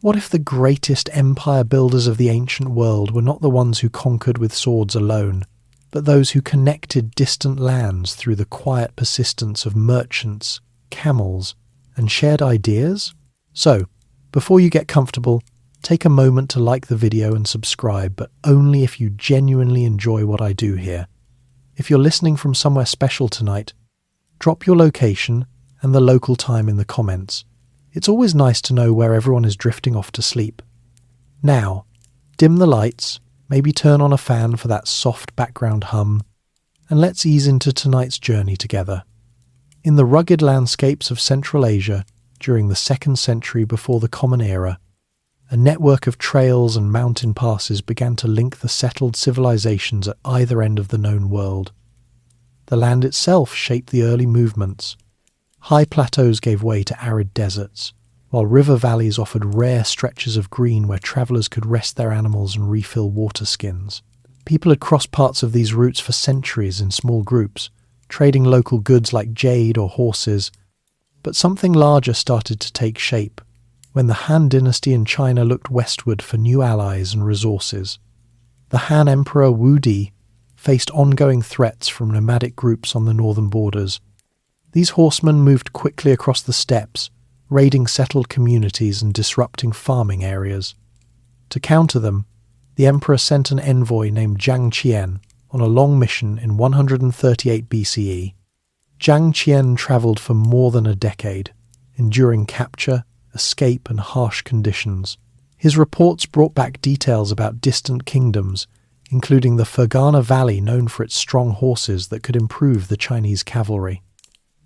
What if the greatest empire builders of the ancient world were not the ones who conquered with swords alone, but those who connected distant lands through the quiet persistence of merchants, camels, and shared ideas? So, before you get comfortable, take a moment to like the video and subscribe, but only if you genuinely enjoy what I do here. If you're listening from somewhere special tonight, drop your location and the local time in the comments. It's always nice to know where everyone is drifting off to sleep. Now, dim the lights, maybe turn on a fan for that soft background hum, and let's ease into tonight's journey together. In the rugged landscapes of Central Asia during the 2nd century before the Common Era, a network of trails and mountain passes began to link the settled civilizations at either end of the known world. The land itself shaped the early movements. High plateaus gave way to arid deserts, while river valleys offered rare stretches of green where travellers could rest their animals and refill water skins. People had crossed parts of these routes for centuries in small groups, trading local goods like jade or horses, but something larger started to take shape when the Han dynasty in China looked westward for new allies and resources. The Han Emperor Wu Di faced ongoing threats from nomadic groups on the northern borders. These horsemen moved quickly across the steppes, raiding settled communities and disrupting farming areas. To counter them, the emperor sent an envoy named Zhang Qian on a long mission in 138 BCE. Zhang Qian travelled for more than a decade, enduring capture, escape and harsh conditions. His reports brought back details about distant kingdoms, including the Fergana Valley known for its strong horses that could improve the Chinese cavalry.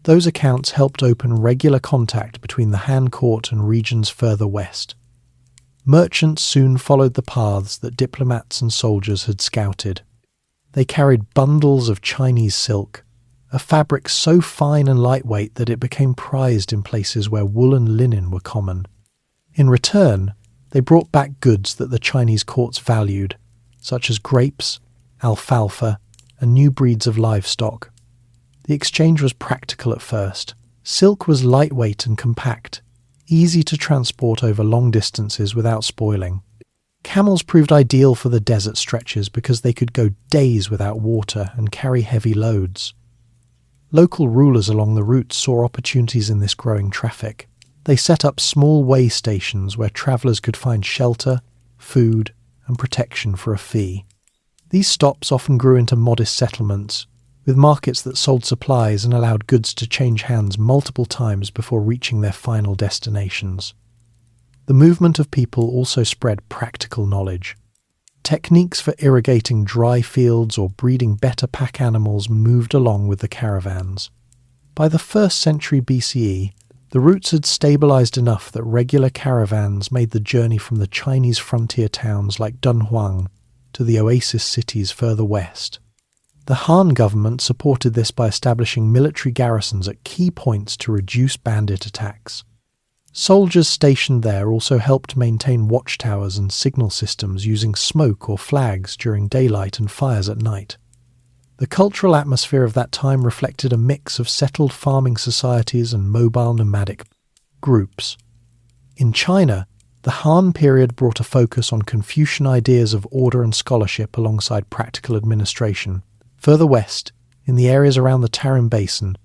Those accounts helped open regular contact between the Han court and regions further west. Merchants soon followed the paths that diplomats and soldiers had scouted. They carried bundles of Chinese silk, a fabric so fine and lightweight that it became prized in places where wool and linen were common. In return, they brought back goods that the Chinese courts valued, such as grapes, alfalfa, and new breeds of livestock. The exchange was practical at first. Silk was lightweight and compact, easy to transport over long distances without spoiling. Camels proved ideal for the desert stretches because they could go days without water and carry heavy loads. Local rulers along the route saw opportunities in this growing traffic. They set up small way stations where travellers could find shelter, food, and protection for a fee. These stops often grew into modest settlements, with markets that sold supplies and allowed goods to change hands multiple times before reaching their final destinations. The movement of people also spread practical knowledge. Techniques for irrigating dry fields or breeding better pack animals moved along with the caravans. By the 1st century BCE, the routes had stabilized enough that regular caravans made the journey from the Chinese frontier towns like Dunhuang to the oasis cities further west. The Han government supported this by establishing military garrisons at key points to reduce bandit attacks. Soldiers stationed there also helped maintain watchtowers and signal systems using smoke or flags during daylight and fires at night. The cultural atmosphere of that time reflected a mix of settled farming societies and mobile nomadic groups. In China, the Han period brought a focus on Confucian ideas of order and scholarship alongside practical administration. Further west, in the areas around the Tarim Basin,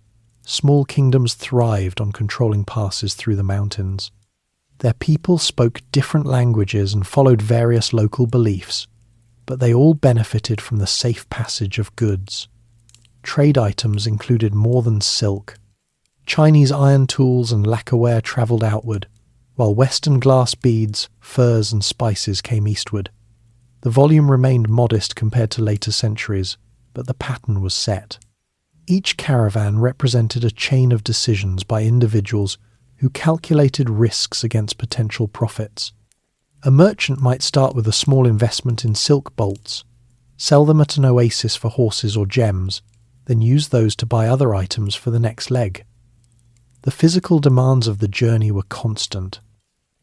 small kingdoms thrived on controlling passes through the mountains. Their people spoke different languages and followed various local beliefs, but they all benefited from the safe passage of goods. Trade items included more than silk. Chinese iron tools and lacquerware travelled outward, while Western glass beads, furs and spices came eastward. The volume remained modest compared to later centuries, but the pattern was set. Each caravan represented a chain of decisions by individuals who calculated risks against potential profits. A merchant might start with a small investment in silk bolts, sell them at an oasis for horses or gems, then use those to buy other items for the next leg. The physical demands of the journey were constant.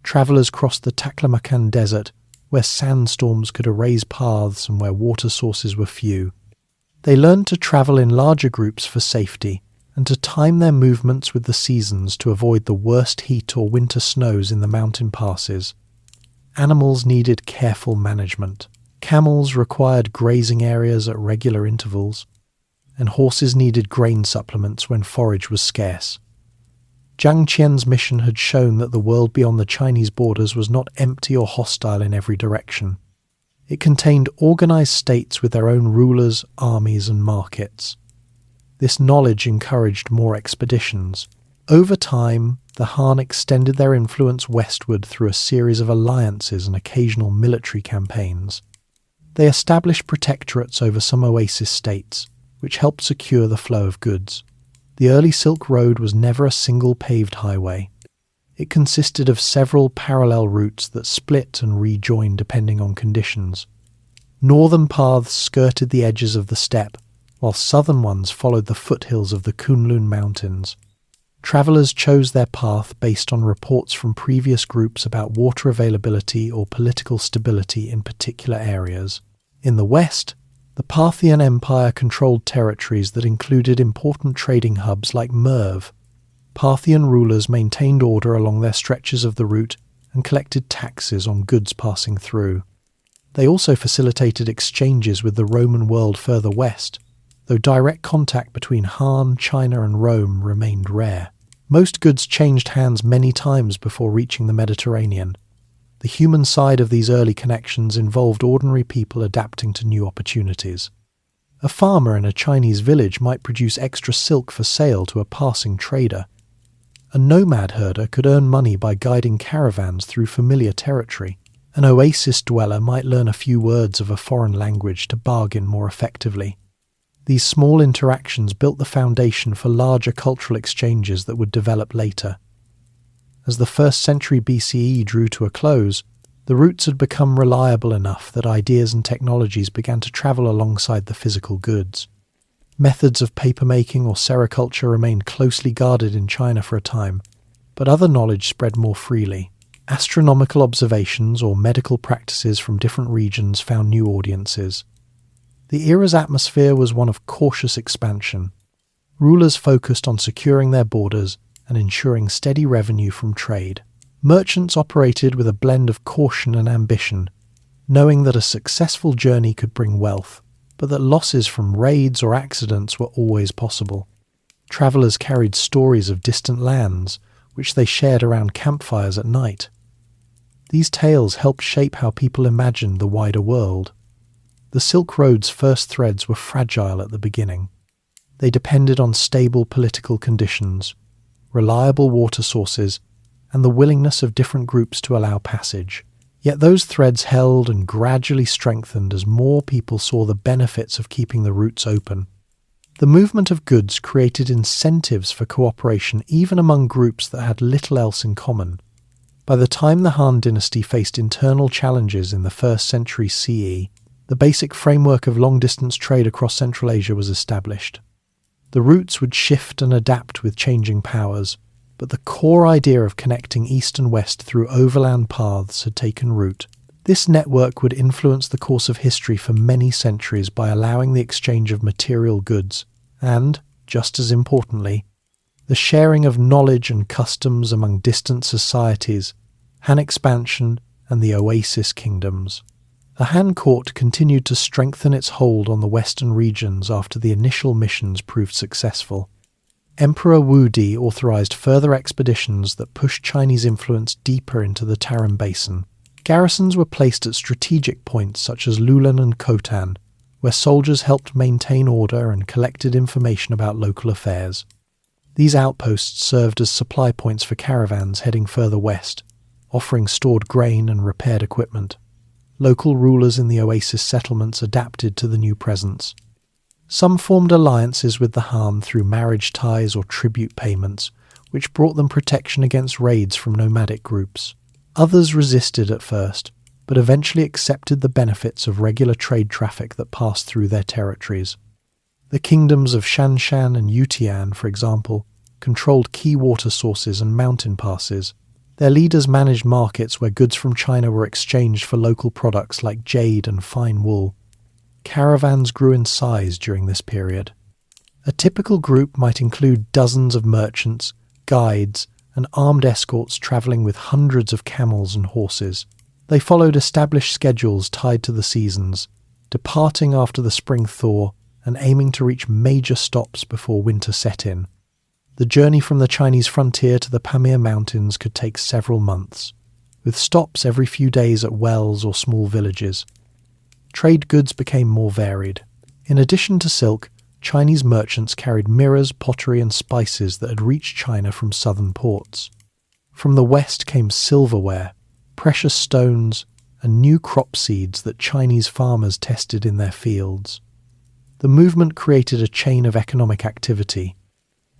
Travellers crossed the Taklamakan Desert, where sandstorms could erase paths and where water sources were few. They learned to travel in larger groups for safety and to time their movements with the seasons to avoid the worst heat or winter snows in the mountain passes. Animals needed careful management. Camels required grazing areas at regular intervals, and horses needed grain supplements when forage was scarce. Jiang Qian's mission had shown that the world beyond the Chinese borders was not empty or hostile in every direction. It contained organized states with their own rulers, armies, and markets. This knowledge encouraged more expeditions. Over time, the Han extended their influence westward through a series of alliances and occasional military campaigns. They established protectorates over some oasis states, which helped secure the flow of goods. The early Silk Road was never a single paved highway. It consisted of several parallel routes that split and rejoined depending on conditions. Northern paths skirted the edges of the steppe, while southern ones followed the foothills of the Kunlun Mountains. Travelers chose their path based on reports from previous groups about water availability or political stability in particular areas. In the west, the Parthian Empire controlled territories that included important trading hubs like Merv. Parthian rulers maintained order along their stretches of the route and collected taxes on goods passing through. They also facilitated exchanges with the Roman world further west, though direct contact between Han, China and Rome remained rare. Most goods changed hands many times before reaching the Mediterranean. The human side of these early connections involved ordinary people adapting to new opportunities. A farmer in a Chinese village might produce extra silk for sale to a passing trader. A nomad herder could earn money by guiding caravans through familiar territory. An oasis dweller might learn a few words of a foreign language to bargain more effectively. These small interactions built the foundation for larger cultural exchanges that would develop later. As the 1st century BCE drew to a close, the routes had become reliable enough that ideas and technologies began to travel alongside the physical goods. Methods of papermaking or sericulture remained closely guarded in China for a time, but other knowledge spread more freely. Astronomical observations or medical practices from different regions found new audiences. The era's atmosphere was one of cautious expansion. Rulers focused on securing their borders and ensuring steady revenue from trade. Merchants operated with a blend of caution and ambition, knowing that a successful journey could bring wealth, but that losses from raids or accidents were always possible. Travelers carried stories of distant lands, which they shared around campfires at night. These tales helped shape how people imagined the wider world. The Silk Road's first threads were fragile at the beginning. They depended on stable political conditions, reliable water sources, and the willingness of different groups to allow passage. Yet those threads held and gradually strengthened as more people saw the benefits of keeping the routes open. The movement of goods created incentives for cooperation even among groups that had little else in common. By the time the Han dynasty faced internal challenges in the 1st century CE, the basic framework of long-distance trade across Central Asia was established. The routes would shift and adapt with changing powers, but the core idea of connecting east and west through overland paths had taken root. This network would influence the course of history for many centuries by allowing the exchange of material goods and, just as importantly, the sharing of knowledge and customs among distant societies, Han expansion and the Oasis kingdoms. The Han court continued to strengthen its hold on the western regions after the initial missions proved successful. Emperor Wu Di authorized further expeditions that pushed Chinese influence deeper into the Tarim Basin. Garrisons were placed at strategic points such as Lulan and Khotan, where soldiers helped maintain order and collected information about local affairs. These outposts served as supply points for caravans heading further west, offering stored grain and repaired equipment. Local rulers in the oasis settlements adapted to the new presence. Some formed alliances with the Han through marriage ties or tribute payments, which brought them protection against raids from nomadic groups. Others resisted at first, but eventually accepted the benefits of regular trade traffic that passed through their territories. The kingdoms of Shanshan and Yutian, for example, controlled key water sources and mountain passes. Their leaders managed markets where goods from China were exchanged for local products like jade and fine wool. Caravans grew in size during this period. A typical group might include dozens of merchants, guides, and armed escorts travelling with hundreds of camels and horses. They followed established schedules tied to the seasons, departing after the spring thaw and aiming to reach major stops before winter set in. The journey from the Chinese frontier to the Pamir Mountains could take several months, with stops every few days at wells or small villages. Trade goods became more varied. In addition to silk, Chinese merchants carried mirrors, pottery and spices that had reached China from southern ports. From the west came silverware, precious stones, and new crop seeds that Chinese farmers tested in their fields. The movement created a chain of economic activity.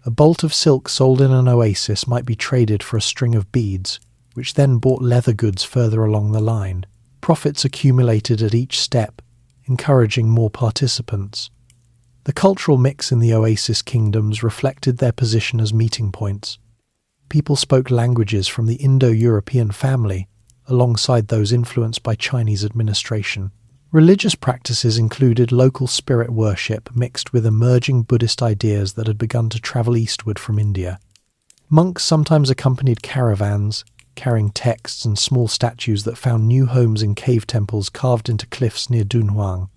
A bolt of silk sold in an oasis might be traded for a string of beads, which then bought leather goods further along the line. Profits accumulated at each step, encouraging more participants. The cultural mix in the oasis kingdoms reflected their position as meeting points. People spoke languages from the Indo-European family, alongside those influenced by Chinese administration. Religious practices included local spirit worship mixed with emerging Buddhist ideas that had begun to travel eastward from India. Monks sometimes accompanied caravans, carrying texts and small statues that found new homes in cave temples carved into cliffs near Dunhuang.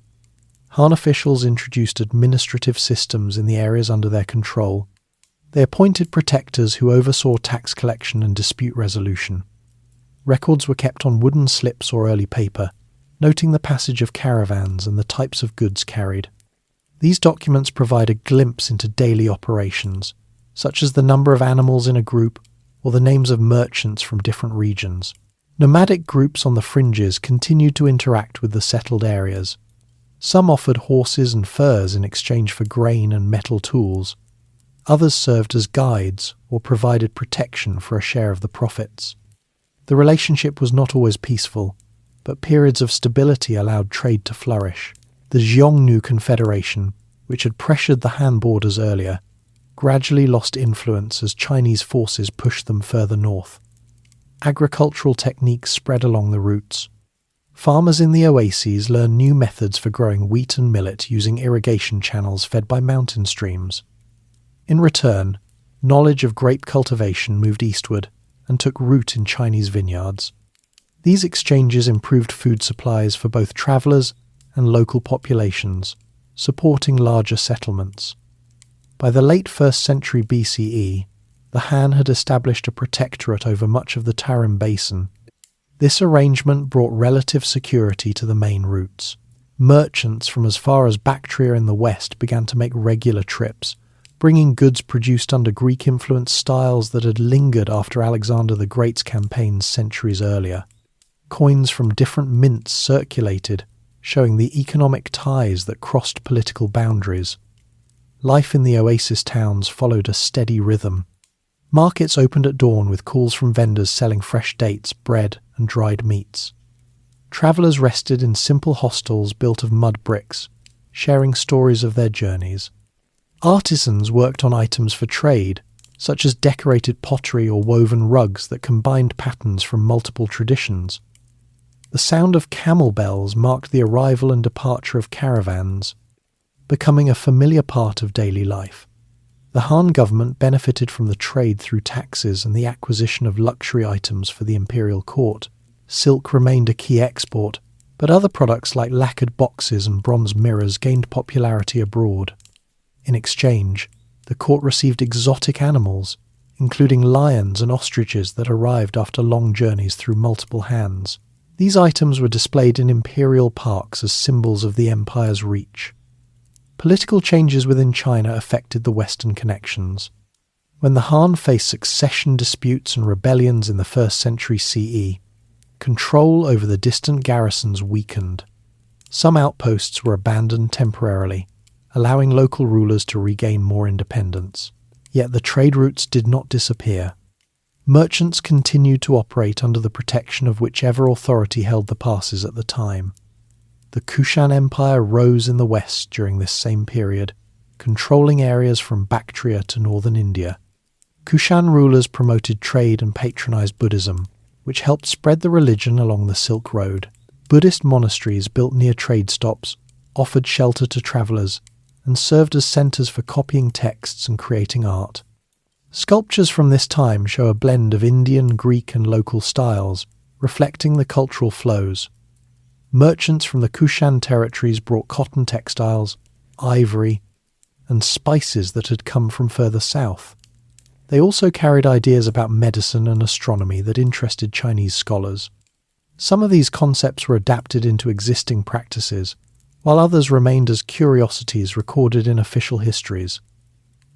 Han officials introduced administrative systems in the areas under their control. They appointed protectors who oversaw tax collection and dispute resolution. Records were kept on wooden slips or early paper, noting the passage of caravans and the types of goods carried. These documents provide a glimpse into daily operations, such as the number of animals in a group or the names of merchants from different regions. Nomadic groups on the fringes continued to interact with the settled areas. Some offered horses and furs in exchange for grain and metal tools. Others served as guides or provided protection for a share of the profits. The relationship was not always peaceful, but periods of stability allowed trade to flourish. The Xiongnu Confederation, which had pressured the Han borders earlier, gradually lost influence as Chinese forces pushed them further north. Agricultural techniques spread along the routes. Farmers in the oases learned new methods for growing wheat and millet using irrigation channels fed by mountain streams. In return, knowledge of grape cultivation moved eastward and took root in Chinese vineyards. These exchanges improved food supplies for both travellers and local populations, supporting larger settlements. By the late 1st century BCE, the Han had established a protectorate over much of the Tarim Basin. This arrangement brought relative security to the main routes. Merchants from as far as Bactria in the west began to make regular trips, bringing goods produced under Greek-influenced styles that had lingered after Alexander the Great's campaigns centuries earlier. Coins from different mints circulated, showing the economic ties that crossed political boundaries. Life in the oasis towns followed a steady rhythm. Markets opened at dawn with calls from vendors selling fresh dates, bread, and dried meats. Travellers rested in simple hostels built of mud bricks, sharing stories of their journeys. Artisans worked on items for trade, such as decorated pottery or woven rugs that combined patterns from multiple traditions. The sound of camel bells marked the arrival and departure of caravans, becoming a familiar part of daily life. The Han government benefited from the trade through taxes and the acquisition of luxury items for the imperial court. Silk remained a key export, but other products like lacquered boxes and bronze mirrors gained popularity abroad. In exchange, the court received exotic animals, including lions and ostriches that arrived after long journeys through multiple hands. These items were displayed in imperial parks as symbols of the empire's reach. Political changes within China affected the Western connections. When the Han faced succession disputes and rebellions in the 1st century CE, control over the distant garrisons weakened. Some outposts were abandoned temporarily, allowing local rulers to regain more independence. Yet the trade routes did not disappear. Merchants continued to operate under the protection of whichever authority held the passes at the time. The Kushan Empire rose in the west during this same period, controlling areas from Bactria to northern India. Kushan rulers promoted trade and patronized Buddhism, which helped spread the religion along the Silk Road. Buddhist monasteries built near trade stops, offered shelter to travelers, and served as centers for copying texts and creating art. Sculptures from this time show a blend of Indian, Greek, and local styles, reflecting the cultural flows. Merchants from the Kushan territories brought cotton textiles, ivory, and spices that had come from further south. They also carried ideas about medicine and astronomy that interested Chinese scholars. Some of these concepts were adapted into existing practices, while others remained as curiosities recorded in official histories.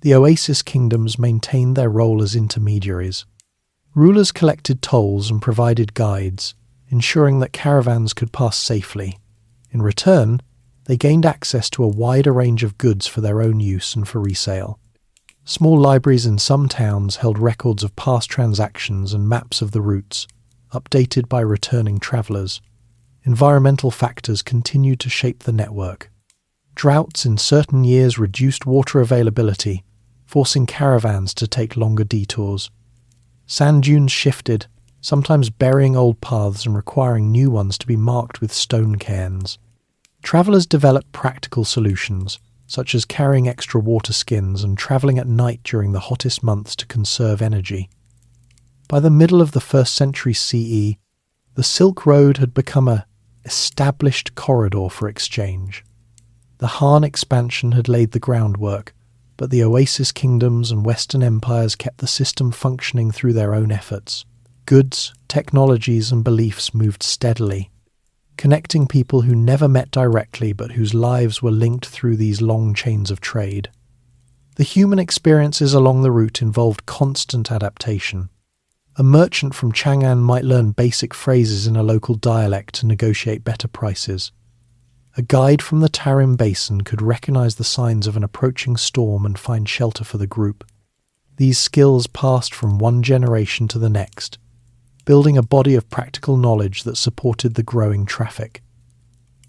The oasis kingdoms maintained their role as intermediaries. Rulers collected tolls and provided guides, ensuring that caravans could pass safely. In return, they gained access to a wider range of goods for their own use and for resale. Small libraries in some towns held records of past transactions and maps of the routes, updated by returning travellers. Environmental factors continued to shape the network. Droughts in certain years reduced water availability, forcing caravans to take longer detours. Sand dunes shifted, sometimes burying old paths and requiring new ones to be marked with stone cairns. Travellers developed practical solutions, such as carrying extra water skins and travelling at night during the hottest months to conserve energy. By the middle of the 1st century CE, the Silk Road had become an established corridor for exchange. The Han expansion had laid the groundwork, but the oasis kingdoms and Western empires kept the system functioning through their own efforts. Goods, technologies, and beliefs moved steadily, connecting people who never met directly but whose lives were linked through these long chains of trade. The human experiences along the route involved constant adaptation. A merchant from Chang'an might learn basic phrases in a local dialect to negotiate better prices. A guide from the Tarim Basin could recognize the signs of an approaching storm and find shelter for the group. These skills passed from one generation to the next, building a body of practical knowledge that supported the growing traffic.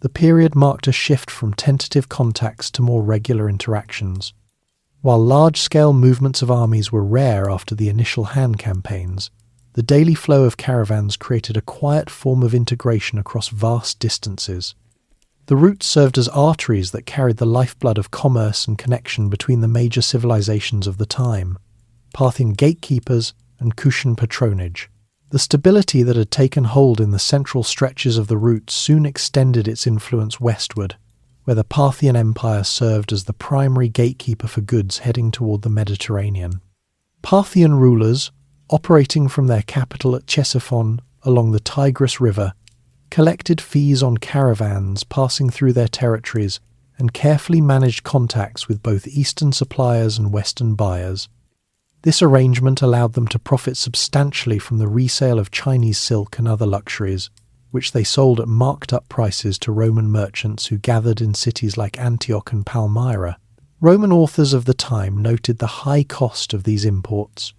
The period marked a shift from tentative contacts to more regular interactions. While large-scale movements of armies were rare after the initial Han campaigns, the daily flow of caravans created a quiet form of integration across vast distances. The routes served as arteries that carried the lifeblood of commerce and connection between the major civilizations of the time, Parthian gatekeepers and Kushan patronage. The stability that had taken hold in the central stretches of the route soon extended its influence westward, where the Parthian Empire served as the primary gatekeeper for goods heading toward the Mediterranean. Parthian rulers, operating from their capital at Ctesiphon along the Tigris River, collected fees on caravans passing through their territories and carefully managed contacts with both Eastern suppliers and Western buyers. This arrangement allowed them to profit substantially from the resale of Chinese silk and other luxuries, which they sold at marked-up prices to Roman merchants who gathered in cities like Antioch and Palmyra. Roman authors of the time noted the high cost of these imports,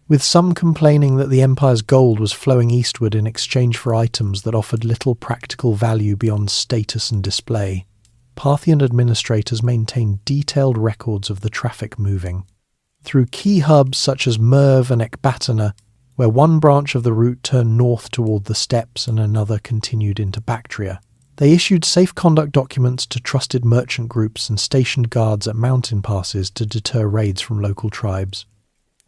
with some complaining that the empire's gold was flowing eastward in exchange for items that offered little practical value beyond status and display. Parthian administrators maintained detailed records of the traffic moving. Through key hubs such as Merv and Ecbatana, where one branch of the route turned north toward the steppes and another continued into Bactria, they issued safe conduct documents to trusted merchant groups and stationed guards at mountain passes to deter raids from local tribes.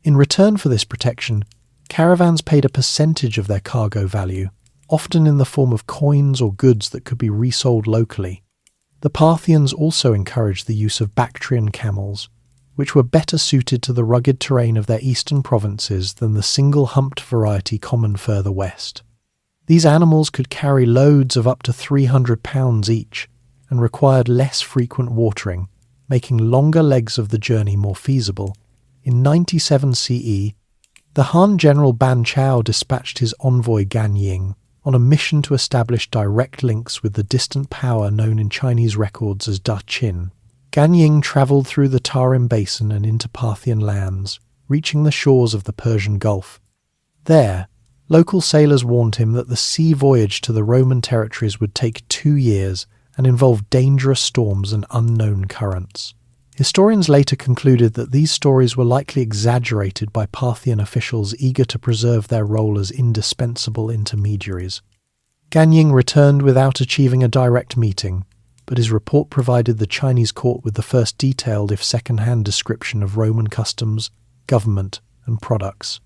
In return for this protection, caravans paid a percentage of their cargo value, often in the form of coins or goods that could be resold locally. The Parthians also encouraged the use of Bactrian camels, which were better suited to the rugged terrain of their eastern provinces than the single-humped variety common further west. These animals could carry loads of up to 300 pounds each and required less frequent watering, making longer legs of the journey more feasible. In 97 CE, the Han general Ban Chao dispatched his envoy Gan Ying on a mission to establish direct links with the distant power known in Chinese records as Da Qin. Gan Ying travelled through the Tarim Basin and into Parthian lands, reaching the shores of the Persian Gulf. There, local sailors warned him that the sea voyage to the Roman territories would take 2 years and involve dangerous storms and unknown currents. Historians later concluded that these stories were likely exaggerated by Parthian officials eager to preserve their role as indispensable intermediaries. Gan Ying returned without achieving a direct meeting, but his report provided the Chinese court with the first detailed if second-hand description of Roman customs, government, and products.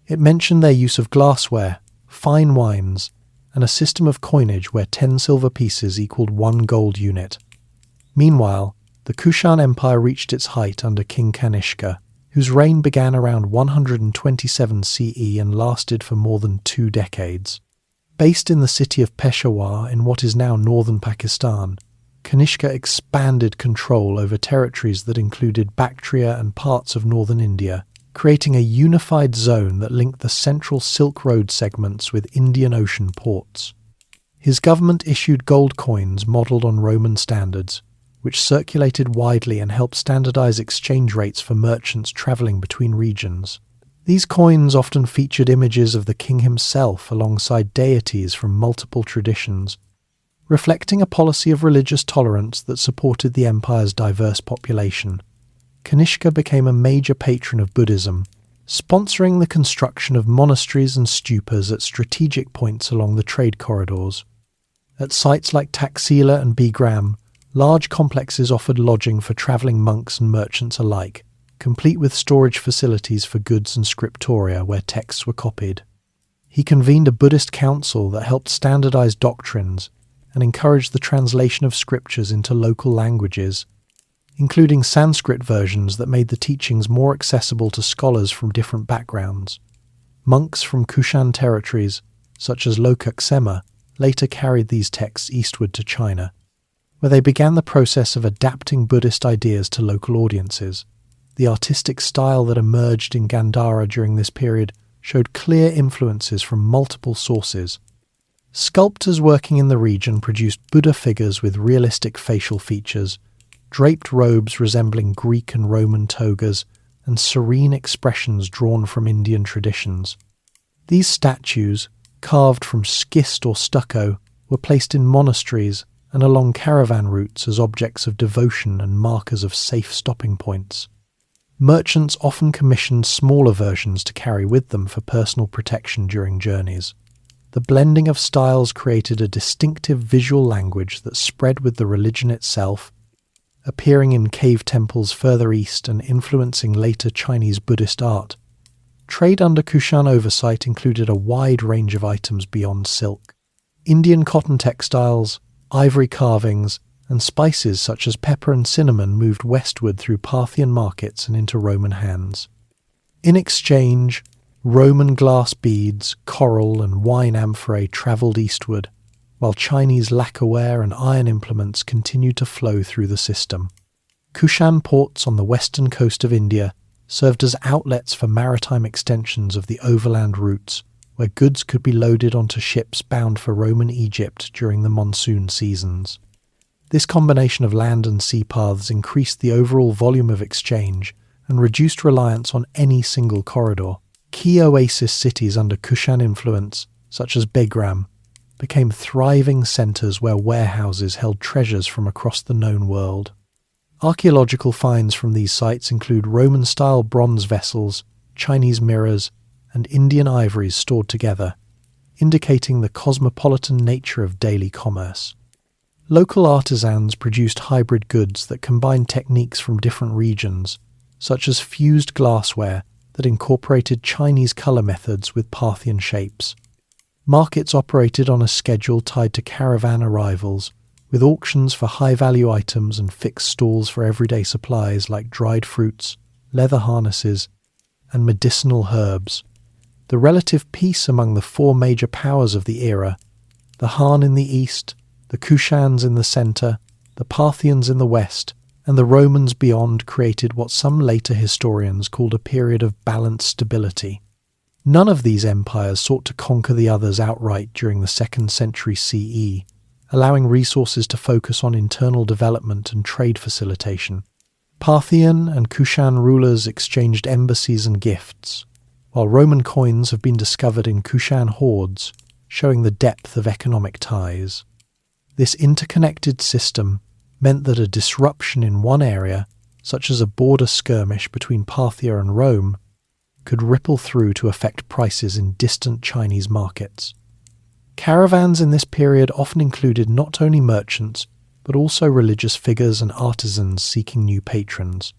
It mentioned their use of glassware, fine wines, and a system of coinage where 10 silver pieces equaled 1 gold unit. Meanwhile, the Kushan Empire reached its height under King Kanishka, whose reign began around 127 CE and lasted for more than 2 decades. Based in the city of Peshawar in what is now northern Pakistan, Kanishka expanded control over territories that included Bactria and parts of northern India, creating a unified zone that linked the central Silk Road segments with Indian Ocean ports. His government issued gold coins modelled on Roman standards, which circulated widely and helped standardize exchange rates for merchants travelling between regions. These coins often featured images of the king himself alongside deities from multiple traditions, reflecting a policy of religious tolerance that supported the empire's diverse population. Kanishka became a major patron of Buddhism, sponsoring the construction of monasteries and stupas at strategic points along the trade corridors. At sites like Taxila and Bigram, large complexes offered lodging for travelling monks and merchants alike, complete with storage facilities for goods and scriptoria where texts were copied. He convened a Buddhist council that helped standardize doctrines and encouraged the translation of scriptures into local languages, including Sanskrit versions that made the teachings more accessible to scholars from different backgrounds. Monks from Kushan territories, such as Lokaksema, later carried these texts eastward to China, where they began the process of adapting Buddhist ideas to local audiences. The artistic style that emerged in Gandhara during this period showed clear influences from multiple sources. Sculptors working in the region produced Buddha figures with realistic facial features, draped robes resembling Greek and Roman togas, and serene expressions drawn from Indian traditions. These statues, carved from schist or stucco, were placed in monasteries and along caravan routes as objects of devotion and markers of safe stopping points. Merchants often commissioned smaller versions to carry with them for personal protection during journeys. The blending of styles created a distinctive visual language that spread with the religion itself, appearing in cave temples further east and influencing later Chinese Buddhist art. Trade under Kushan oversight included a wide range of items beyond silk. Indian cotton textiles, ivory carvings, and spices such as pepper and cinnamon moved westward through Parthian markets and into Roman hands. In exchange, Roman glass beads, coral, and wine amphorae travelled eastward, while Chinese lacquerware and iron implements continued to flow through the system. Kushan ports on the western coast of India served as outlets for maritime extensions of the overland routes, where goods could be loaded onto ships bound for Roman Egypt during the monsoon seasons. This combination of land and sea paths increased the overall volume of exchange and reduced reliance on any single corridor. Key oasis cities under Kushan influence, such as Begram, became thriving centres where warehouses held treasures from across the known world. Archaeological finds from these sites include Roman-style bronze vessels, Chinese mirrors, and Indian ivories stored together, indicating the cosmopolitan nature of daily commerce. Local artisans produced hybrid goods that combined techniques from different regions, such as fused glassware that incorporated Chinese colour methods with Parthian shapes. Markets operated on a schedule tied to caravan arrivals, with auctions for high-value items and fixed stalls for everyday supplies like dried fruits, leather harnesses, and medicinal herbs. The relative peace among the 4 major powers of the era, the Han in the east, the Kushans in the centre, the Parthians in the west, and the Romans beyond, created what some later historians called a period of balanced stability. None of these empires sought to conquer the others outright during the 2nd century CE, allowing resources to focus on internal development and trade facilitation. Parthian and Kushan rulers exchanged embassies and gifts, while Roman coins have been discovered in Kushan hoards, showing the depth of economic ties. This interconnected system meant that a disruption in one area, such as a border skirmish between Parthia and Rome, could ripple through to affect prices in distant Chinese markets. Caravans in this period often included not only merchants, but also religious figures and artisans seeking new patrons.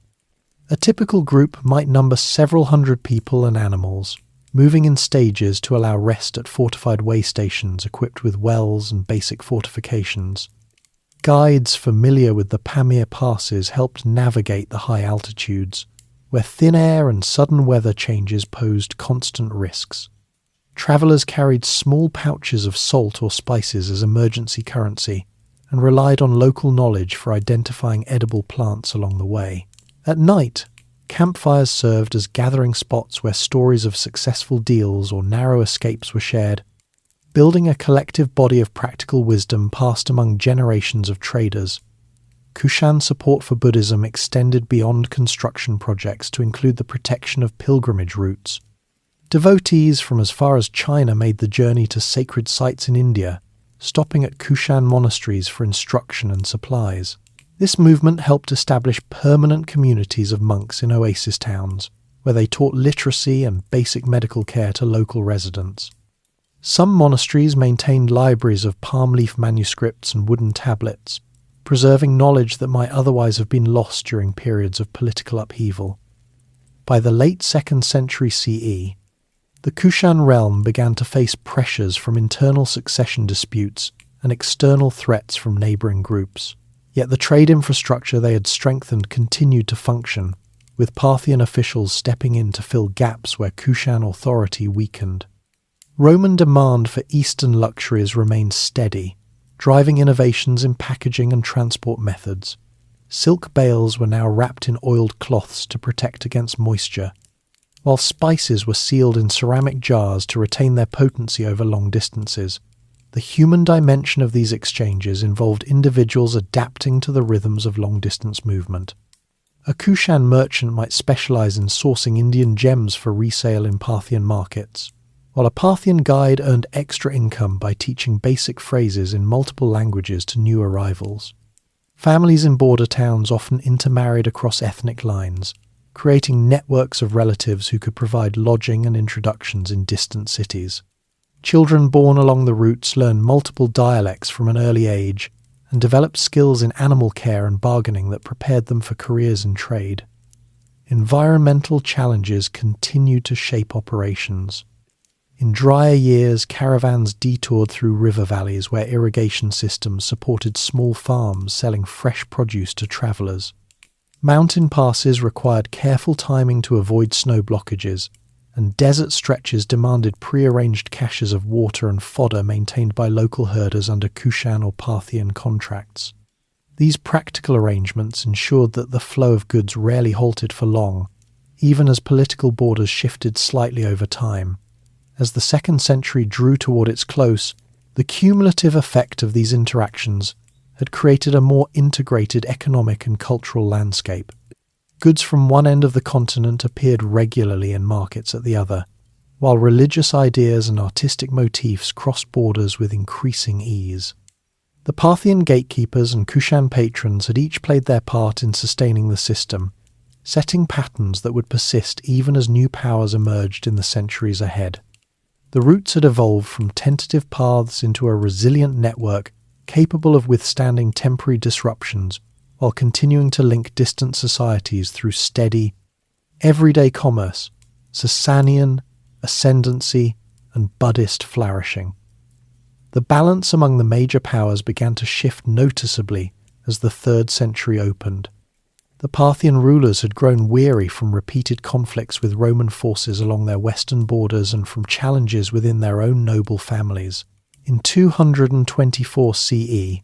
A typical group might number several hundred people and animals, moving in stages to allow rest at fortified way stations equipped with wells and basic fortifications. Guides familiar with the Pamir passes helped navigate the high altitudes, where thin air and sudden weather changes posed constant risks. Travellers carried small pouches of salt or spices as emergency currency and relied on local knowledge for identifying edible plants along the way. At night, campfires served as gathering spots where stories of successful deals or narrow escapes were shared, building a collective body of practical wisdom passed among generations of traders. Kushan support for Buddhism extended beyond construction projects to include the protection of pilgrimage routes. Devotees from as far as China made the journey to sacred sites in India, stopping at Kushan monasteries for instruction and supplies. This movement helped establish permanent communities of monks in oasis towns, where they taught literacy and basic medical care to local residents. Some monasteries maintained libraries of palm leaf manuscripts and wooden tablets, preserving knowledge that might otherwise have been lost during periods of political upheaval. By the late 2nd century CE, the Kushan realm began to face pressures from internal succession disputes and external threats from neighbouring groups. Yet the trade infrastructure they had strengthened continued to function, with Parthian officials stepping in to fill gaps where Kushan authority weakened. Roman demand for Eastern luxuries remained steady, driving innovations in packaging and transport methods. Silk bales were now wrapped in oiled cloths to protect against moisture, while spices were sealed in ceramic jars to retain their potency over long distances. The human dimension of these exchanges involved individuals adapting to the rhythms of long-distance movement. A Kushan merchant might specialize in sourcing Indian gems for resale in Parthian markets, while a Parthian guide earned extra income by teaching basic phrases in multiple languages to new arrivals. Families in border towns often intermarried across ethnic lines, creating networks of relatives who could provide lodging and introductions in distant cities. Children born along the routes learned multiple dialects from an early age and developed skills in animal care and bargaining that prepared them for careers in trade. Environmental challenges continued to shape operations. In drier years, caravans detoured through river valleys where irrigation systems supported small farms selling fresh produce to travellers. Mountain passes required careful timing to avoid snow blockages, and desert stretches demanded pre-arranged caches of water and fodder maintained by local herders under Kushan or Parthian contracts. These practical arrangements ensured that the flow of goods rarely halted for long, even as political borders shifted slightly over time. As the 2nd century drew toward its close, the cumulative effect of these interactions had created a more integrated economic and cultural landscape. Goods from one end of the continent appeared regularly in markets at the other, while religious ideas and artistic motifs crossed borders with increasing ease. The Parthian gatekeepers and Kushan patrons had each played their part in sustaining the system, setting patterns that would persist even as new powers emerged in the centuries ahead. The routes had evolved from tentative paths into a resilient network capable of withstanding temporary disruptions while continuing to link distant societies through steady, everyday commerce, Sasanian, ascendancy, and Buddhist flourishing. The balance among the major powers began to shift noticeably as the 3rd century opened. The Parthian rulers had grown weary from repeated conflicts with Roman forces along their western borders and from challenges within their own noble families. In 224 CE,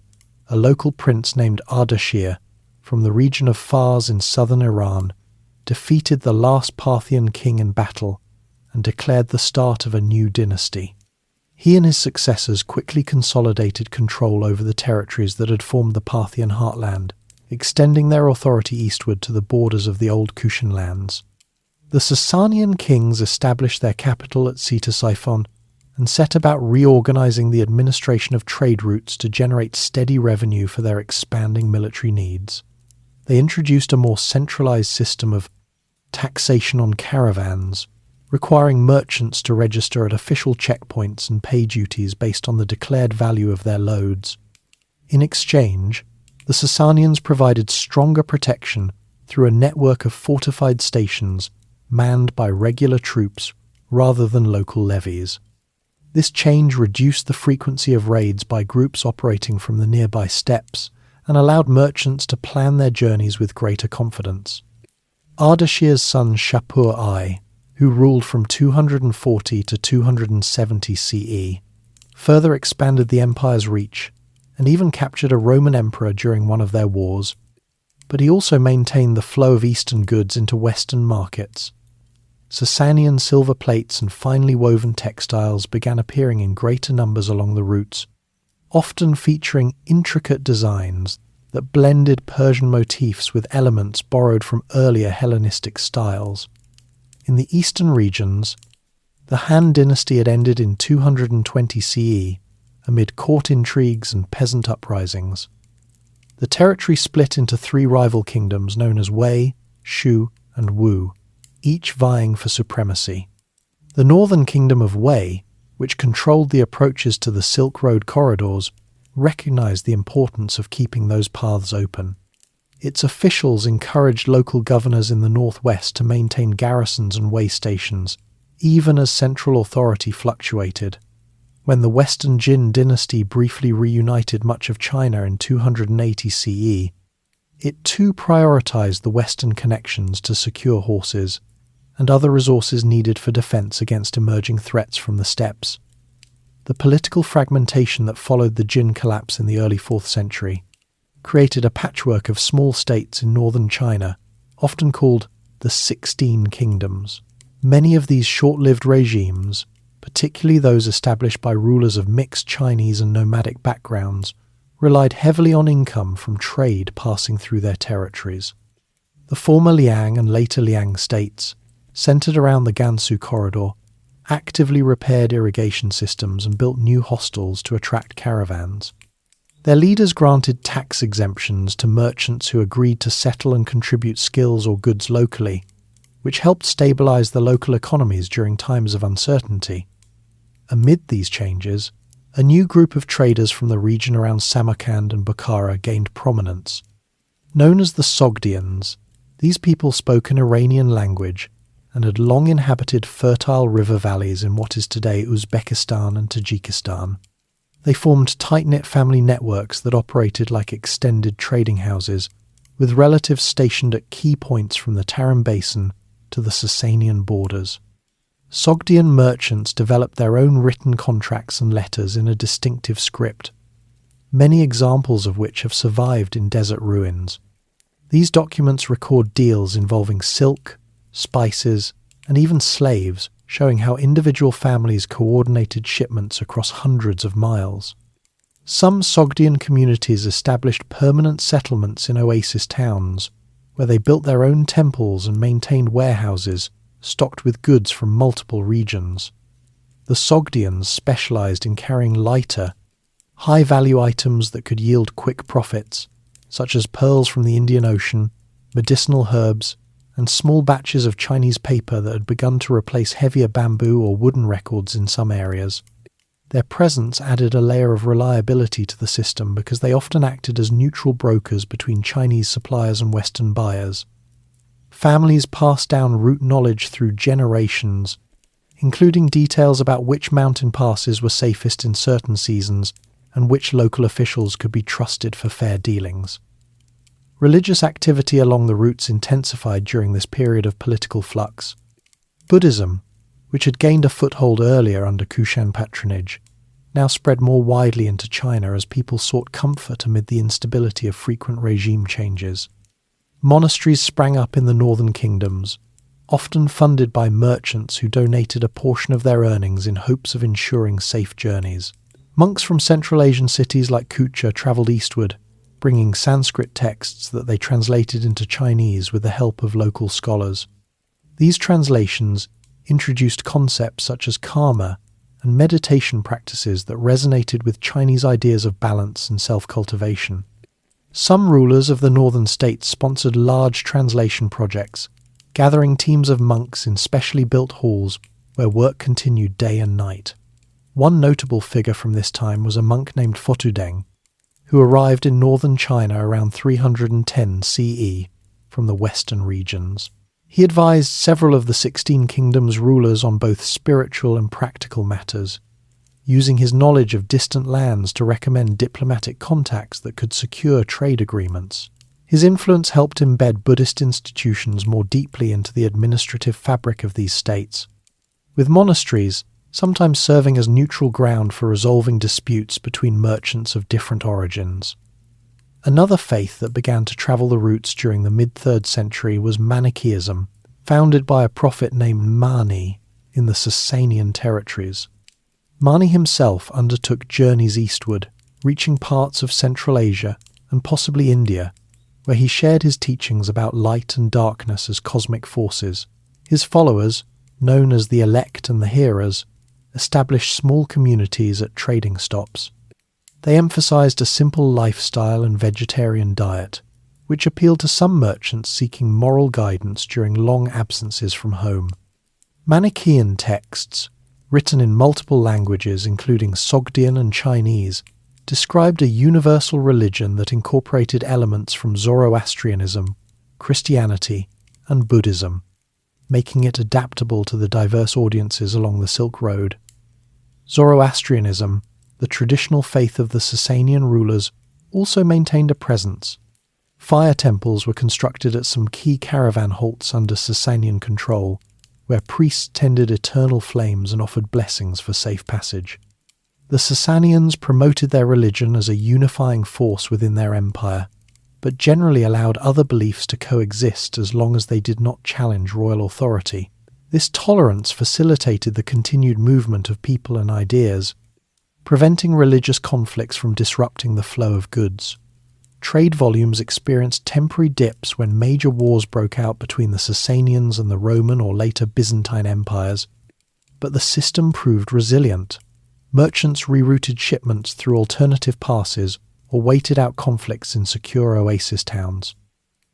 a local prince named Ardashir, from the region of Fars in southern Iran, defeated the last Parthian king in battle and declared the start of a new dynasty. He and his successors quickly consolidated control over the territories that had formed the Parthian heartland, extending their authority eastward to the borders of the old Kushan lands. The Sasanian kings established their capital at Ctesiphon and set about reorganizing the administration of trade routes to generate steady revenue for their expanding military needs. They introduced a more centralized system of taxation on caravans, requiring merchants to register at official checkpoints and pay duties based on the declared value of their loads. In exchange, the Sasanians provided stronger protection through a network of fortified stations manned by regular troops rather than local levies. This change reduced the frequency of raids by groups operating from the nearby steppes and allowed merchants to plan their journeys with greater confidence. Ardashir's son Shapur I, who ruled from 240 to 270 CE, further expanded the empire's reach and even captured a Roman emperor during one of their wars, but he also maintained the flow of eastern goods into western markets. Sasanian silver plates and finely woven textiles began appearing in greater numbers along the routes, often featuring intricate designs that blended Persian motifs with elements borrowed from earlier Hellenistic styles. In the eastern regions, the Han dynasty had ended in 220 CE amid court intrigues and peasant uprisings. The territory split into three rival kingdoms known as Wei, Shu, and Wu, each vying for supremacy. The northern kingdom of Wei, which controlled the approaches to the Silk Road corridors, recognized the importance of keeping those paths open. Its officials encouraged local governors in the northwest to maintain garrisons and way stations, even as central authority fluctuated. When the Western Jin dynasty briefly reunited much of China in 280 CE, it too prioritized the western connections to secure horses and other resources needed for defense against emerging threats from the steppes. The political fragmentation that followed the Jin collapse in the early 4th century created a patchwork of small states in northern China, often called the 16 Kingdoms. Many of these short-lived regimes, particularly those established by rulers of mixed Chinese and nomadic backgrounds, relied heavily on income from trade passing through their territories. The former Liang and later Liang states, centered around the Gansu corridor, actively repaired irrigation systems and built new hostels to attract caravans. Their leaders granted tax exemptions to merchants who agreed to settle and contribute skills or goods locally, which helped stabilize the local economies during times of uncertainty. Amid these changes, a new group of traders from the region around Samarkand and Bukhara gained prominence. Known as the Sogdians, these people spoke an Iranian language and had long inhabited fertile river valleys in what is today Uzbekistan and Tajikistan. They formed tight-knit family networks that operated like extended trading houses, with relatives stationed at key points from the Tarim Basin to the Sasanian borders. Sogdian merchants developed their own written contracts and letters in a distinctive script, many examples of which have survived in desert ruins. These documents record deals involving silk, spices, and even slaves, showing how individual families coordinated shipments across hundreds of miles. Some Sogdian communities established permanent settlements in oasis towns, where they built their own temples and maintained warehouses stocked with goods from multiple regions. The Sogdians specialized in carrying lighter, high-value items that could yield quick profits, such as pearls from the Indian Ocean, medicinal herbs, and small batches of Chinese paper that had begun to replace heavier bamboo or wooden records in some areas. Their presence added a layer of reliability to the system because they often acted as neutral brokers between Chinese suppliers and Western buyers. Families passed down route knowledge through generations, including details about which mountain passes were safest in certain seasons and which local officials could be trusted for fair dealings. Religious activity along the routes intensified during this period of political flux. Buddhism, which had gained a foothold earlier under Kushan patronage, now spread more widely into China as people sought comfort amid the instability of frequent regime changes. Monasteries sprang up in the northern kingdoms, often funded by merchants who donated a portion of their earnings in hopes of ensuring safe journeys. Monks from Central Asian cities like Kucha travelled eastward, bringing Sanskrit texts that they translated into Chinese with the help of local scholars. These translations introduced concepts such as karma and meditation practices that resonated with Chinese ideas of balance and self-cultivation. Some rulers of the northern states sponsored large translation projects, gathering teams of monks in specially built halls where work continued day and night. One notable figure from this time was a monk named Fotudeng, who arrived in northern China around 310 CE from the western regions. He advised several of the 16 Kingdoms' rulers on both spiritual and practical matters, using his knowledge of distant lands to recommend diplomatic contacts that could secure trade agreements. His influence helped embed Buddhist institutions more deeply into the administrative fabric of these states, with monasteries sometimes serving as neutral ground for resolving disputes between merchants of different origins. Another faith that began to travel the routes during the mid-3rd century was Manichaeism, founded by a prophet named Mani in the Sasanian territories. Mani himself undertook journeys eastward, reaching parts of Central Asia and possibly India, where he shared his teachings about light and darkness as cosmic forces. His followers, known as the elect and the hearers, established small communities at trading stops. They emphasized a simple lifestyle and vegetarian diet, which appealed to some merchants seeking moral guidance during long absences from home. Manichaean texts, written in multiple languages including Sogdian and Chinese, described a universal religion that incorporated elements from Zoroastrianism, Christianity, and Buddhism, making it adaptable to the diverse audiences along the Silk Road. Zoroastrianism, the traditional faith of the Sasanian rulers, also maintained a presence. Fire temples were constructed at some key caravan halts under Sasanian control, where priests tended eternal flames and offered blessings for safe passage. The Sasanians promoted their religion as a unifying force within their empire, but generally allowed other beliefs to coexist as long as they did not challenge royal authority. This tolerance facilitated the continued movement of people and ideas, preventing religious conflicts from disrupting the flow of goods. Trade volumes experienced temporary dips when major wars broke out between the Sasanians and the Roman or later Byzantine empires, but the system proved resilient. Merchants rerouted shipments through alternative passes or waited out conflicts in secure oasis towns.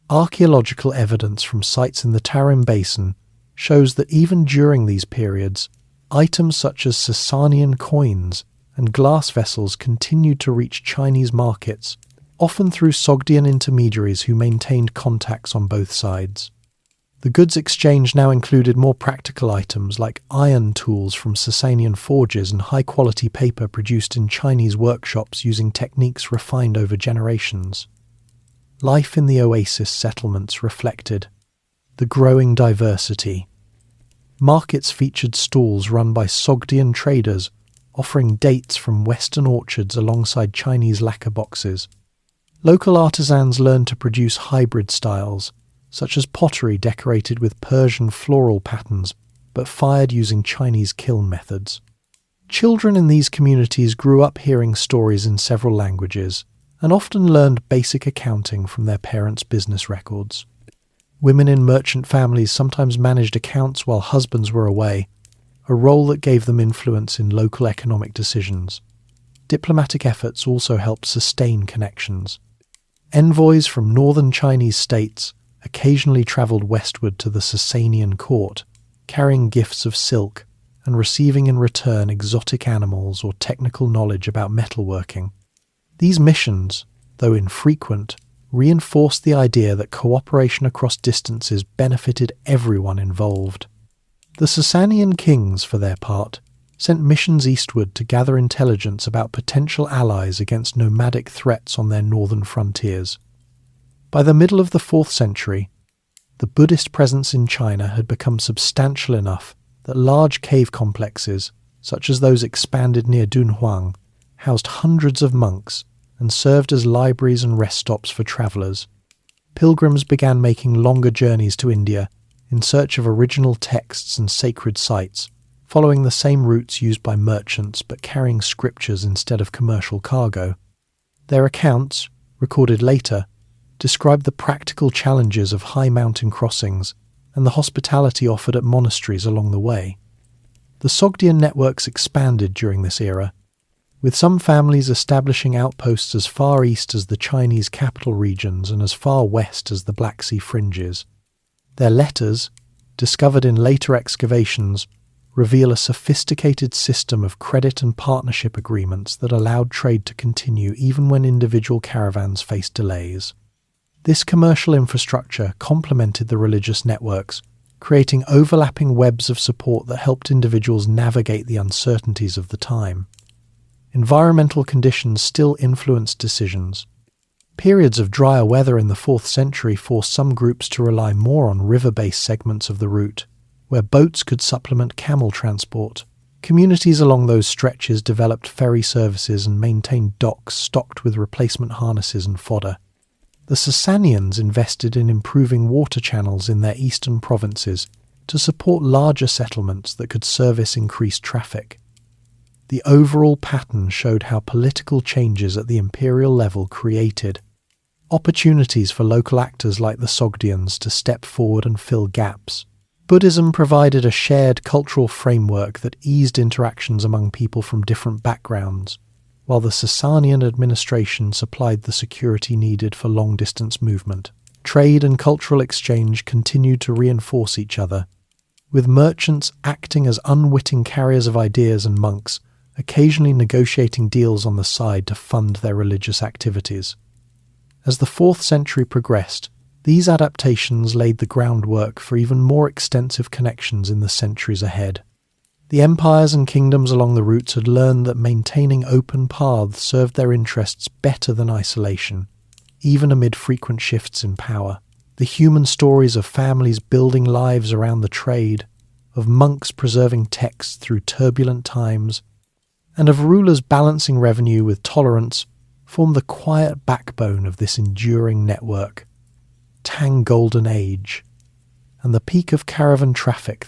Archaeological evidence from sites in the Tarim Basin shows that even during these periods, items such as Sasanian coins and glass vessels continued to reach Chinese markets, often through Sogdian intermediaries who maintained contacts on both sides. The goods exchange now included more practical items like iron tools from Sasanian forges and high-quality paper produced in Chinese workshops using techniques refined over generations. Life in the oasis settlements reflected the growing diversity. Markets featured stalls run by Sogdian traders, offering dates from Western orchards alongside Chinese lacquer boxes. Local artisans learned to produce hybrid styles, such as pottery decorated with Persian floral patterns, but fired using Chinese kiln methods. Children in these communities grew up hearing stories in several languages, and often learned basic accounting from their parents' business records. Women in merchant families sometimes managed accounts while husbands were away, a role that gave them influence in local economic decisions. Diplomatic efforts also helped sustain connections. Envoys from northern Chinese states occasionally travelled westward to the Sasanian court, carrying gifts of silk and receiving in return exotic animals or technical knowledge about metalworking. These missions, though infrequent, reinforced the idea that cooperation across distances benefited everyone involved. The Sasanian kings, for their part, sent missions eastward to gather intelligence about potential allies against nomadic threats on their northern frontiers. By the middle of the 4th century, the Buddhist presence in China had become substantial enough that large cave complexes, such as those expanded near Dunhuang, housed hundreds of monks and served as libraries and rest stops for travellers. Pilgrims began making longer journeys to India in search of original texts and sacred sites, following the same routes used by merchants but carrying scriptures instead of commercial cargo. Their accounts, recorded later, describe the practical challenges of high mountain crossings and the hospitality offered at monasteries along the way. The Sogdian networks expanded during this era, with some families establishing outposts as far east as the Chinese capital regions and as far west as the Black Sea fringes. Their letters, discovered in later excavations, reveal a sophisticated system of credit and partnership agreements that allowed trade to continue even when individual caravans faced delays. This commercial infrastructure complemented the religious networks, creating overlapping webs of support that helped individuals navigate the uncertainties of the time. Environmental conditions still influenced decisions. Periods of drier weather in the 4th century forced some groups to rely more on river-based segments of the route, where boats could supplement camel transport. Communities along those stretches developed ferry services and maintained docks stocked with replacement harnesses and fodder. The Sasanians invested in improving water channels in their eastern provinces to support larger settlements that could service increased traffic. The overall pattern showed how political changes at the imperial level created opportunities for local actors like the Sogdians to step forward and fill gaps. Buddhism provided a shared cultural framework that eased interactions among people from different backgrounds, while the Sasanian administration supplied the security needed for long-distance movement. Trade and cultural exchange continued to reinforce each other, with merchants acting as unwitting carriers of ideas and monks occasionally negotiating deals on the side to fund their religious activities. As the 4th century progressed, these adaptations laid the groundwork for even more extensive connections in the centuries ahead. The empires and kingdoms along the routes had learned that maintaining open paths served their interests better than isolation, even amid frequent shifts in power. The human stories of families building lives around the trade, of monks preserving texts through turbulent times, and of rulers balancing revenue with tolerance form the quiet backbone of this enduring network. Tang Golden Age, and the peak of caravan traffic.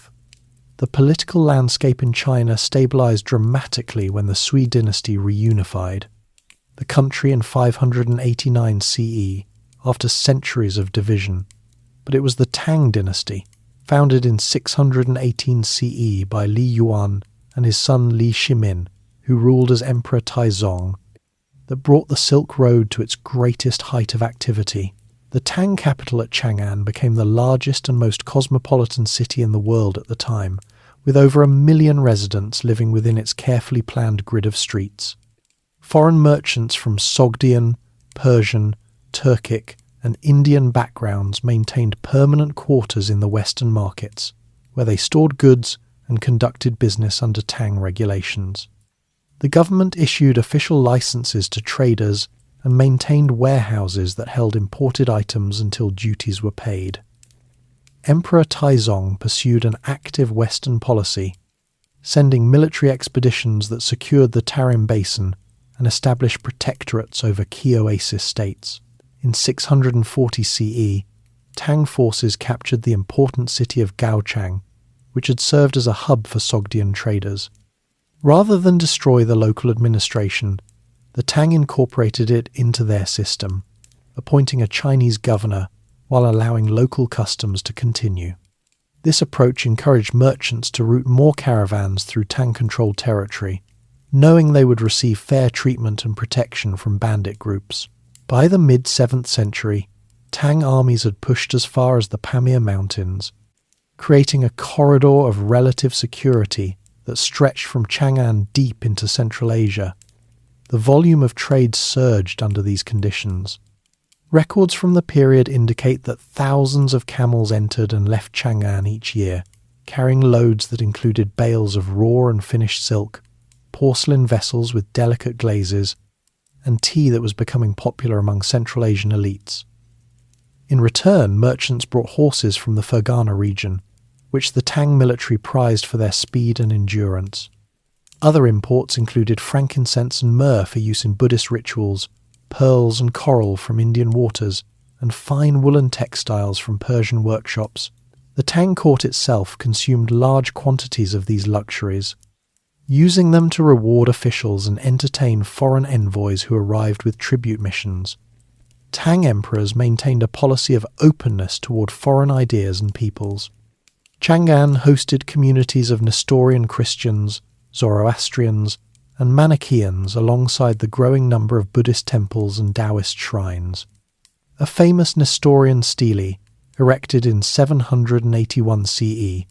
The political landscape in China stabilized dramatically when the Sui dynasty reunified the country in 589 CE after centuries of division. But it was the Tang dynasty, founded in 618 CE by Li Yuan and his son Li Shimin, who ruled as Emperor Taizong, that brought the Silk Road to its greatest height of activity. The Tang capital at Chang'an became the largest and most cosmopolitan city in the world at the time, with over 1 million residents living within its carefully planned grid of streets. Foreign merchants from Sogdian, Persian, Turkic, and Indian backgrounds maintained permanent quarters in the Western markets, where they stored goods and conducted business under Tang regulations. The government issued official licenses to traders and maintained warehouses that held imported items until duties were paid. Emperor Taizong pursued an active Western policy, sending military expeditions that secured the Tarim Basin and established protectorates over key oasis states. In 640 CE, Tang forces captured the important city of Gaochang, which had served as a hub for Sogdian traders. Rather than destroy the local administration, the Tang incorporated it into their system, appointing a Chinese governor while allowing local customs to continue. This approach encouraged merchants to route more caravans through Tang-controlled territory, knowing they would receive fair treatment and protection from bandit groups. By the mid-7th century, Tang armies had pushed as far as the Pamir Mountains, creating a corridor of relative security that stretched from Chang'an deep into Central Asia. The volume of trade surged under these conditions. Records from the period indicate that thousands of camels entered and left Chang'an each year, carrying loads that included bales of raw and finished silk, porcelain vessels with delicate glazes, and tea that was becoming popular among Central Asian elites. In return, merchants brought horses from the Fergana region, which the Tang military prized for their speed and endurance. Other imports included frankincense and myrrh for use in Buddhist rituals, pearls and coral from Indian waters, and fine woolen textiles from Persian workshops. The Tang court itself consumed large quantities of these luxuries, using them to reward officials and entertain foreign envoys who arrived with tribute missions. Tang emperors maintained a policy of openness toward foreign ideas and peoples. Chang'an hosted communities of Nestorian Christians, Zoroastrians, and Manichaeans alongside the growing number of Buddhist temples and Taoist shrines. A famous Nestorian stele, erected in 781 CE,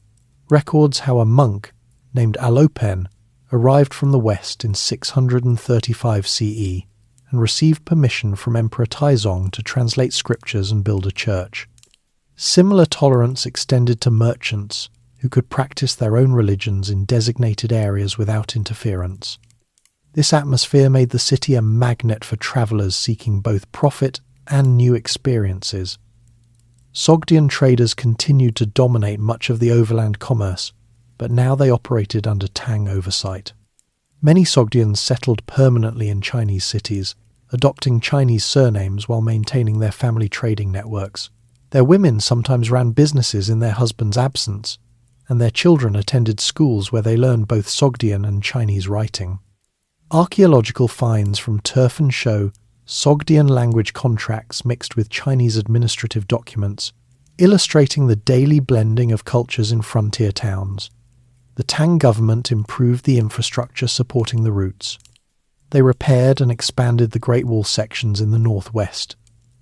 records how a monk named Alopen arrived from the west in 635 CE and received permission from Emperor Taizong to translate scriptures and build a church. Similar tolerance extended to merchants, who could practice their own religions in designated areas without interference. This atmosphere made the city a magnet for travellers seeking both profit and new experiences. Sogdian traders continued to dominate much of the overland commerce, but now they operated under Tang oversight. Many Sogdians settled permanently in Chinese cities, adopting Chinese surnames while maintaining their family trading networks. Their women sometimes ran businesses in their husband's absence, and their children attended schools where they learned both Sogdian and Chinese writing. Archaeological finds from Turfan show Sogdian language contracts mixed with Chinese administrative documents, illustrating the daily blending of cultures in frontier towns. The Tang government improved the infrastructure supporting the routes. They repaired and expanded the Great Wall sections in the northwest,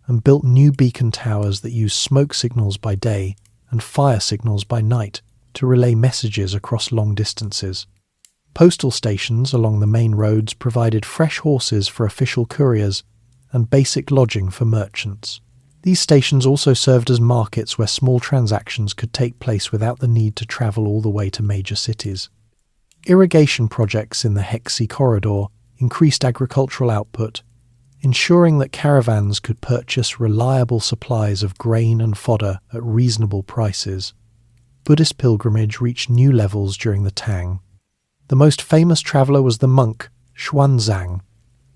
and built new beacon towers that used smoke signals by day and fire signals by night to relay messages across long distances. Postal stations along the main roads provided fresh horses for official couriers and basic lodging for merchants. These stations also served as markets where small transactions could take place without the need to travel all the way to major cities. Irrigation projects in the Hexi corridor increased agricultural output, ensuring that caravans could purchase reliable supplies of grain and fodder at reasonable prices. Buddhist pilgrimage reached new levels during the Tang. The most famous traveller was the monk Xuanzang,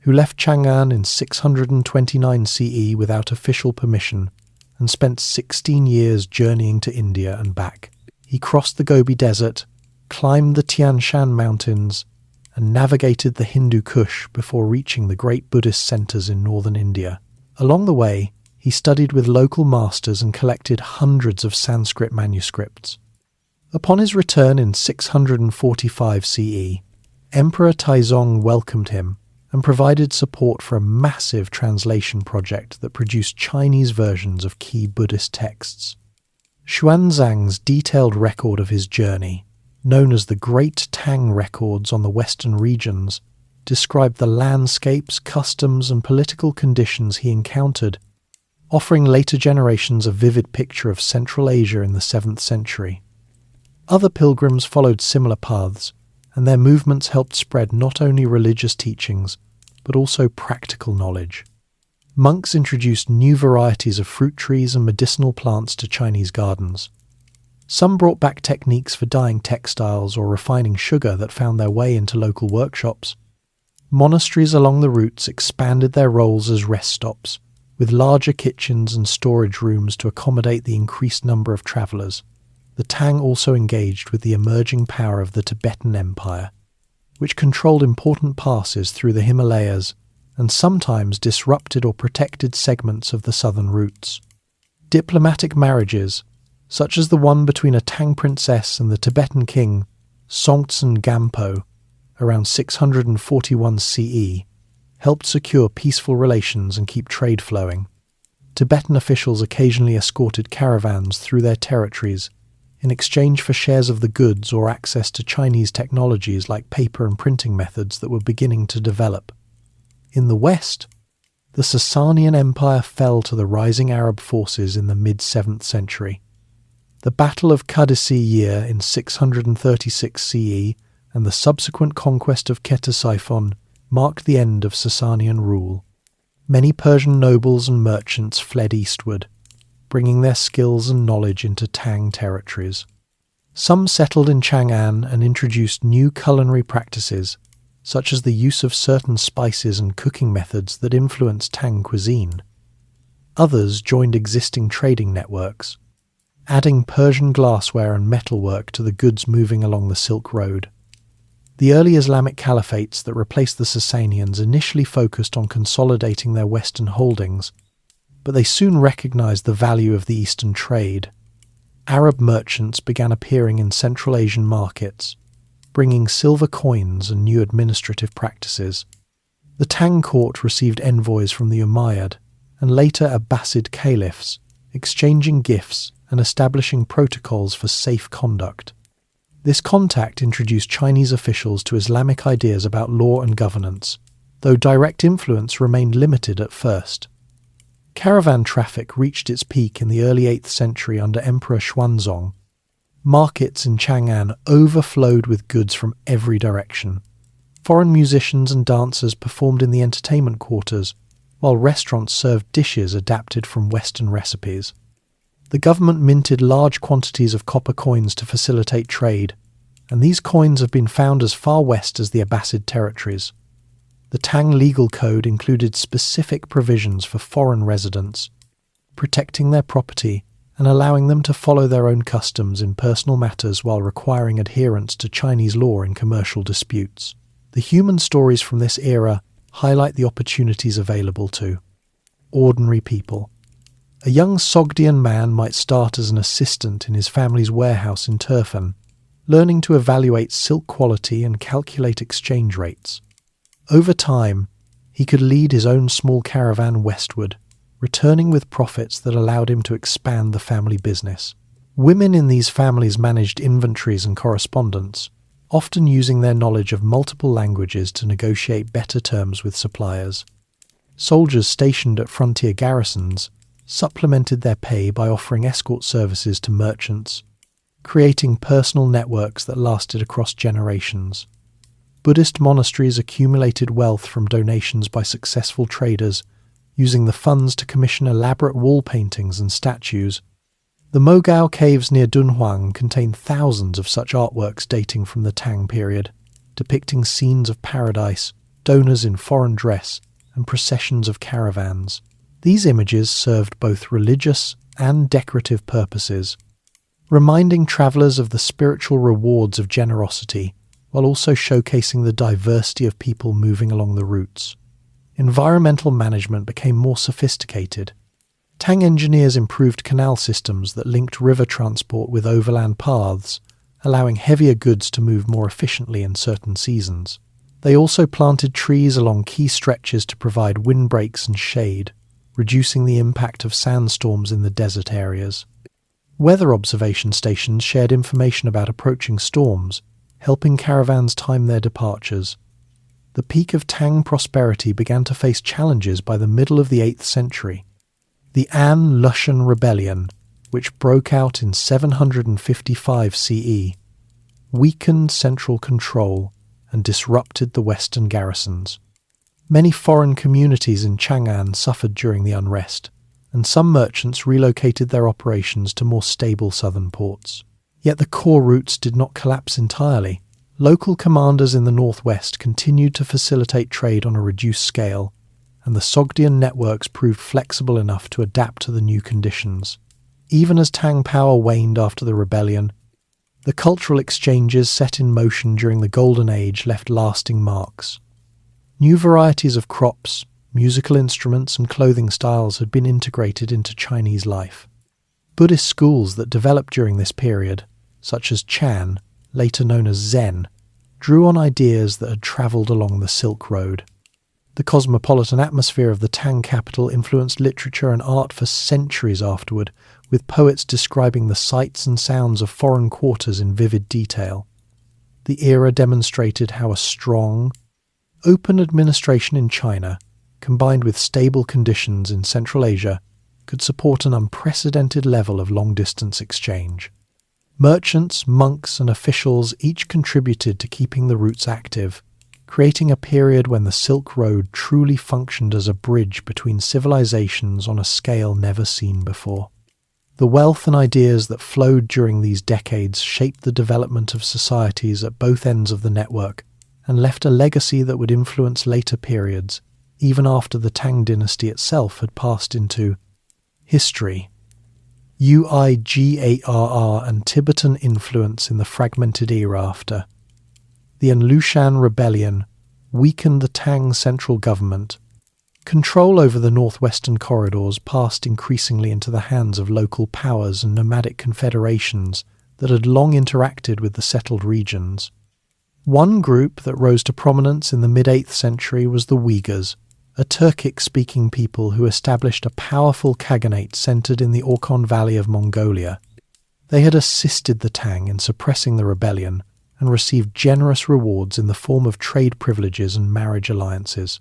who left Chang'an in 629 CE without official permission and spent 16 years journeying to India and back. He crossed the Gobi Desert, climbed the Tian Shan mountains, and navigated the Hindu Kush before reaching the great Buddhist centres in northern India. Along the way, he studied with local masters and collected hundreds of Sanskrit manuscripts. Upon his return in 645 CE, Emperor Taizong welcomed him and provided support for a massive translation project that produced Chinese versions of key Buddhist texts. Xuanzang's detailed record of his journey, known as the Great Tang Records on the Western regions, described the landscapes, customs, and political conditions he encountered, offering later generations a vivid picture of Central Asia in the 7th century. Other pilgrims followed similar paths, and their movements helped spread not only religious teachings, but also practical knowledge. Monks introduced new varieties of fruit trees and medicinal plants to Chinese gardens. Some brought back techniques for dyeing textiles or refining sugar that found their way into local workshops. Monasteries along the routes expanded their roles as rest stops, with larger kitchens and storage rooms to accommodate the increased number of travellers. The Tang also engaged with the emerging power of the Tibetan Empire, which controlled important passes through the Himalayas and sometimes disrupted or protected segments of the southern routes. Diplomatic marriages, such as the one between a Tang princess and the Tibetan king Songtsen Gampo around 641 CE, helped secure peaceful relations and keep trade flowing. Tibetan officials occasionally escorted caravans through their territories in exchange for shares of the goods or access to Chinese technologies like paper and printing methods that were beginning to develop. In the west, the Sasanian Empire fell to the rising Arab forces in the mid-7th century. The Battle of Qadisi year in 636 CE and the subsequent conquest of Ctesiphon marked the end of Sasanian rule. Many Persian nobles and merchants fled eastward, bringing their skills and knowledge into Tang territories. Some settled in Chang'an and introduced new culinary practices, such as the use of certain spices and cooking methods that influenced Tang cuisine. Others joined existing trading networks, adding Persian glassware and metalwork to the goods moving along the Silk Road. The early Islamic caliphates that replaced the Sasanians initially focused on consolidating their Western holdings, but they soon recognized the value of the Eastern trade. Arab merchants began appearing in Central Asian markets, bringing silver coins and new administrative practices. The Tang court received envoys from the Umayyad and later Abbasid caliphs, exchanging gifts and establishing protocols for safe conduct. This contact introduced Chinese officials to Islamic ideas about law and governance, though direct influence remained limited at first. Caravan traffic reached its peak in the early 8th century under Emperor Xuanzong. Markets in Chang'an overflowed with goods from every direction. Foreign musicians and dancers performed in the entertainment quarters, while restaurants served dishes adapted from Western recipes. The government minted large quantities of copper coins to facilitate trade, and these coins have been found as far west as the Abbasid territories. The Tang legal code included specific provisions for foreign residents, protecting their property and allowing them to follow their own customs in personal matters while requiring adherence to Chinese law in commercial disputes. The human stories from this era highlight the opportunities available to ordinary people. A young Sogdian man might start as an assistant in his family's warehouse in Turfan, learning to evaluate silk quality and calculate exchange rates. Over time, he could lead his own small caravan westward, returning with profits that allowed him to expand the family business. Women in these families managed inventories and correspondence, often using their knowledge of multiple languages to negotiate better terms with suppliers. Soldiers stationed at frontier garrisons supplemented their pay by offering escort services to merchants, creating personal networks that lasted across generations. Buddhist monasteries accumulated wealth from donations by successful traders, using the funds to commission elaborate wall paintings and statues. The Mogao caves near Dunhuang contain thousands of such artworks dating from the Tang period, depicting scenes of paradise, donors in foreign dress, and processions of caravans. These images served both religious and decorative purposes, reminding travellers of the spiritual rewards of generosity, while also showcasing the diversity of people moving along the routes. Environmental management became more sophisticated. Tang engineers improved canal systems that linked river transport with overland paths, allowing heavier goods to move more efficiently in certain seasons. They also planted trees along key stretches to provide windbreaks and shade, reducing the impact of sandstorms in the desert areas. Weather observation stations shared information about approaching storms, helping caravans time their departures. The peak of Tang prosperity began to face challenges by the middle of the 8th century. The An Lushan Rebellion, which broke out in 755 CE, weakened central control and disrupted the western garrisons. Many foreign communities in Chang'an suffered during the unrest, and some merchants relocated their operations to more stable southern ports. Yet the core routes did not collapse entirely. Local commanders in the northwest continued to facilitate trade on a reduced scale, and the Sogdian networks proved flexible enough to adapt to the new conditions. Even as Tang power waned after the rebellion, the cultural exchanges set in motion during the Golden Age left lasting marks. New varieties of crops, musical instruments, and clothing styles had been integrated into Chinese life. Buddhist schools that developed during this period, such as Chan, later known as Zen, drew on ideas that had travelled along the Silk Road. The cosmopolitan atmosphere of the Tang capital influenced literature and art for centuries afterward, with poets describing the sights and sounds of foreign quarters in vivid detail. The era demonstrated how a strong, open administration in China, combined with stable conditions in Central Asia, could support an unprecedented level of long-distance exchange. Merchants, monks, and officials each contributed to keeping the routes active, creating a period when the Silk Road truly functioned as a bridge between civilizations on a scale never seen before. The wealth and ideas that flowed during these decades shaped the development of societies at both ends of the network and left a legacy that would influence later periods, even after the Tang dynasty itself had passed into history. Uigarr and Tibetan influence in the fragmented era after. The An Lushan Rebellion weakened the Tang central government. Control over the northwestern corridors passed increasingly into the hands of local powers and nomadic confederations that had long interacted with the settled regions. One group that rose to prominence in the mid-8th century was the Uyghurs, a Turkic-speaking people who established a powerful khaganate centered in the Orkhon Valley of Mongolia. They had assisted the Tang in suppressing the rebellion and received generous rewards in the form of trade privileges and marriage alliances.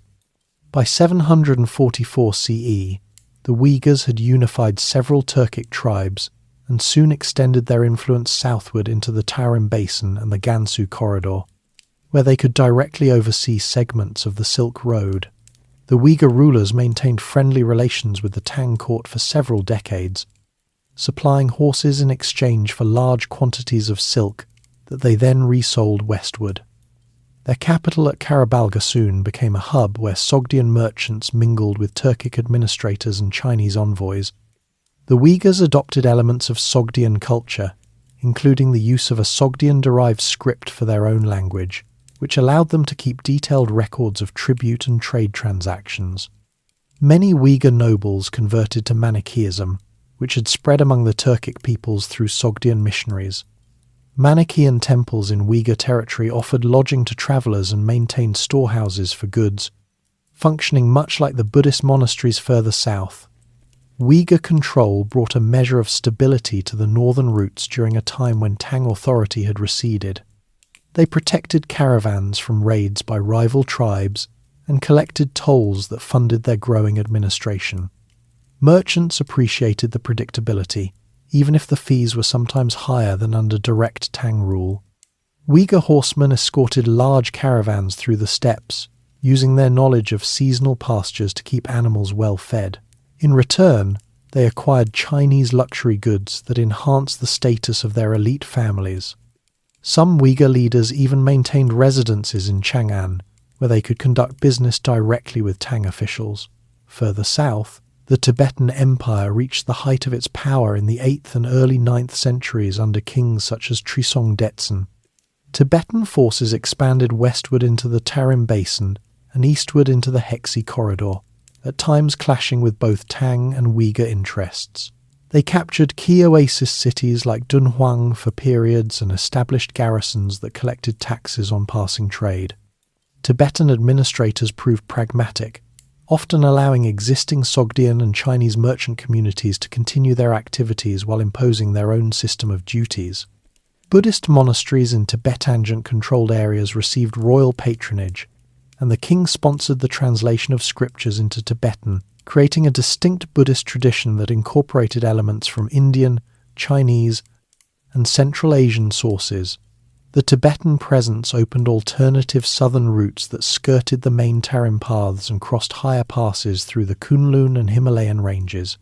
By 744 CE, the Uyghurs had unified several Turkic tribes and soon extended their influence southward into the Tarim Basin and the Gansu corridor, where they could directly oversee segments of the Silk Road. The Uyghur rulers maintained friendly relations with the Tang court for several decades, supplying horses in exchange for large quantities of silk that they then resold westward. Their capital at Karabalgasun became a hub where Sogdian merchants mingled with Turkic administrators and Chinese envoys. The Uyghurs adopted elements of Sogdian culture, including the use of a Sogdian-derived script for their own language, which allowed them to keep detailed records of tribute and trade transactions. Many Uyghur nobles converted to Manichaeism, which had spread among the Turkic peoples through Sogdian missionaries. Manichaean temples in Uyghur territory offered lodging to travellers and maintained storehouses for goods, functioning much like the Buddhist monasteries further south. Uyghur control brought a measure of stability to the northern routes during a time when Tang authority had receded. They protected caravans from raids by rival tribes and collected tolls that funded their growing administration. Merchants appreciated the predictability, even if the fees were sometimes higher than under direct Tang rule. Uyghur horsemen escorted large caravans through the steppes, using their knowledge of seasonal pastures to keep animals well fed. In return, they acquired Chinese luxury goods that enhanced the status of their elite families. Some Uyghur leaders even maintained residences in Chang'an, where they could conduct business directly with Tang officials. Further south, the Tibetan Empire reached the height of its power in the 8th and early 9th centuries under kings such as Trisong Detsen. Tibetan forces expanded westward into the Tarim Basin and eastward into the Hexi corridor, at times clashing with both Tang and Uyghur interests. They captured key oasis cities like Dunhuang for periods and established garrisons that collected taxes on passing trade. Tibetan administrators proved pragmatic, often allowing existing Sogdian and Chinese merchant communities to continue their activities while imposing their own system of duties. Buddhist monasteries in Tibet-Tangent-controlled areas received royal patronage, and the king sponsored the translation of scriptures into Tibetan, creating a distinct Buddhist tradition that incorporated elements from Indian, Chinese, and Central Asian sources. The Tibetan presence opened alternative southern routes that skirted the main Tarim paths and crossed higher passes through the Kunlun and Himalayan ranges.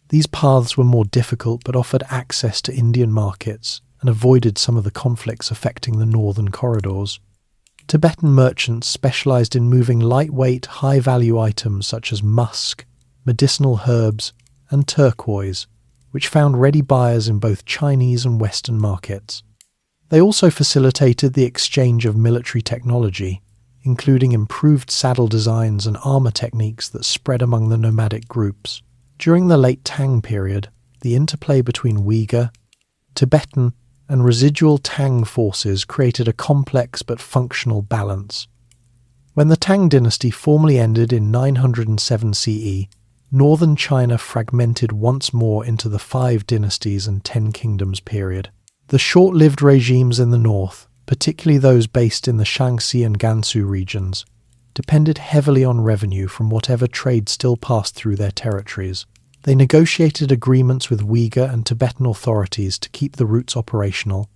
These paths were more difficult but offered access to Indian markets and avoided some of the conflicts affecting the northern corridors. Tibetan merchants specialized in moving lightweight, high-value items such as musk, medicinal herbs, and turquoise, which found ready buyers in both Chinese and Western markets. They also facilitated the exchange of military technology, including improved saddle designs and armor techniques that spread among the nomadic groups. During the late Tang period, the interplay between Uyghur, Tibetan, and residual Tang forces created a complex but functional balance. When the Tang dynasty formally ended in 907 CE, northern China fragmented once more into the 5 dynasties and 10 kingdoms period. The short-lived regimes in the north, particularly those based in the Shaanxi and Gansu regions, depended heavily on revenue from whatever trade still passed through their territories. They negotiated agreements with Uyghur and Tibetan authorities to keep the routes operational,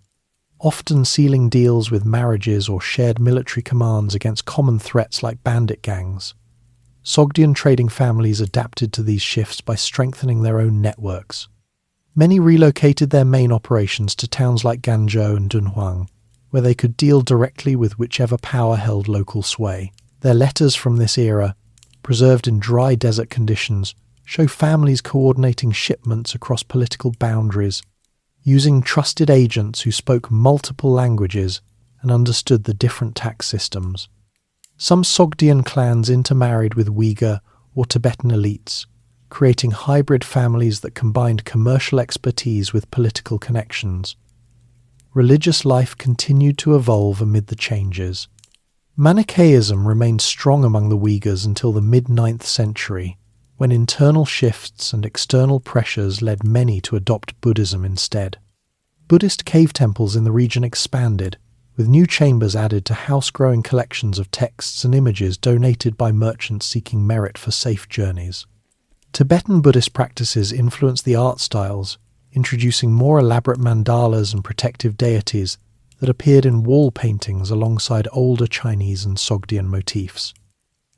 often sealing deals with marriages or shared military commands against common threats like bandit gangs. Sogdian trading families adapted to these shifts by strengthening their own networks. Many relocated their main operations to towns like Ganzhou and Dunhuang, where they could deal directly with whichever power held local sway. Their letters from this era, preserved in dry desert conditions, show families coordinating shipments across political boundaries, using trusted agents who spoke multiple languages and understood the different tax systems. Some Sogdian clans intermarried with Uyghur or Tibetan elites, creating hybrid families that combined commercial expertise with political connections. Religious life continued to evolve amid the changes. Manichaeism remained strong among the Uyghurs until the mid-9th century, when internal shifts and external pressures led many to adopt Buddhism instead. Buddhist cave temples in the region expanded, with new chambers added to house-growing collections of texts and images donated by merchants seeking merit for safe journeys. Tibetan Buddhist practices influenced the art styles, introducing more elaborate mandalas and protective deities that appeared in wall paintings alongside older Chinese and Sogdian motifs.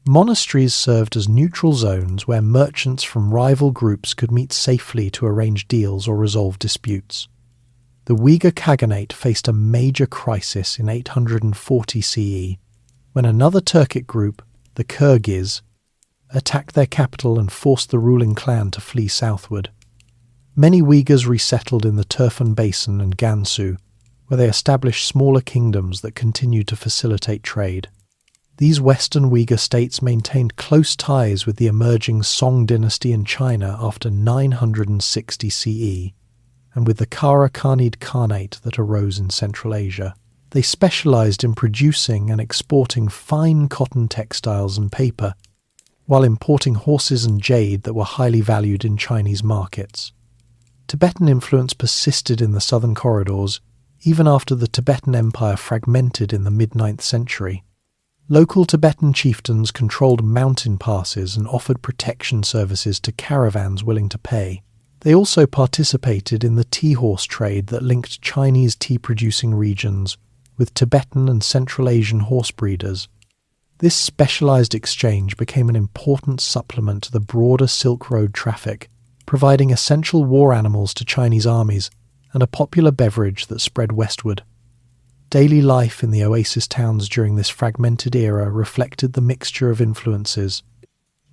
Monasteries served as neutral zones where merchants from rival groups could meet safely to arrange deals or resolve disputes. The Uyghur Khaganate faced a major crisis in 840 CE, when another Turkic group, the Kyrgyz, attacked their capital and forced the ruling clan to flee southward. Many Uyghurs resettled in the Turfan Basin and Gansu, where they established smaller kingdoms that continued to facilitate trade. These Western Uyghur states maintained close ties with the emerging Song dynasty in China after 960 CE, and with the Kara Khanid Khanate that arose in Central Asia. They specialized in producing and exporting fine cotton textiles and paper, while importing horses and jade that were highly valued in Chinese markets. Tibetan influence persisted in the southern corridors, even after the Tibetan Empire fragmented in the mid-9th century. Local Tibetan chieftains controlled mountain passes and offered protection services to caravans willing to pay. They also participated in the tea horse trade that linked Chinese tea-producing regions with Tibetan and Central Asian horse breeders. This specialized exchange became an important supplement to the broader Silk Road traffic, providing essential war animals to Chinese armies and a popular beverage that spread westward. Daily life in the oasis towns during this fragmented era reflected the mixture of influences.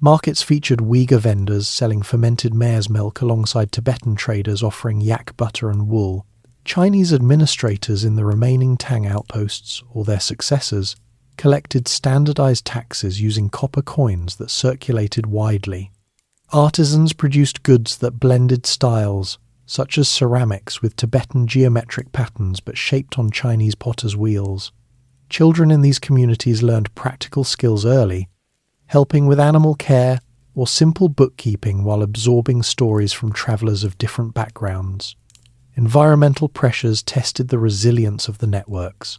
Markets featured Uyghur vendors selling fermented mare's milk alongside Tibetan traders offering yak butter and wool. Chinese administrators in the remaining Tang outposts, or their successors, collected standardized taxes using copper coins that circulated widely. Artisans produced goods that blended styles, such as ceramics with Tibetan geometric patterns but shaped on Chinese potters' wheels. Children in these communities learned practical skills early, helping with animal care or simple bookkeeping while absorbing stories from travelers of different backgrounds. Environmental pressures tested the resilience of the networks.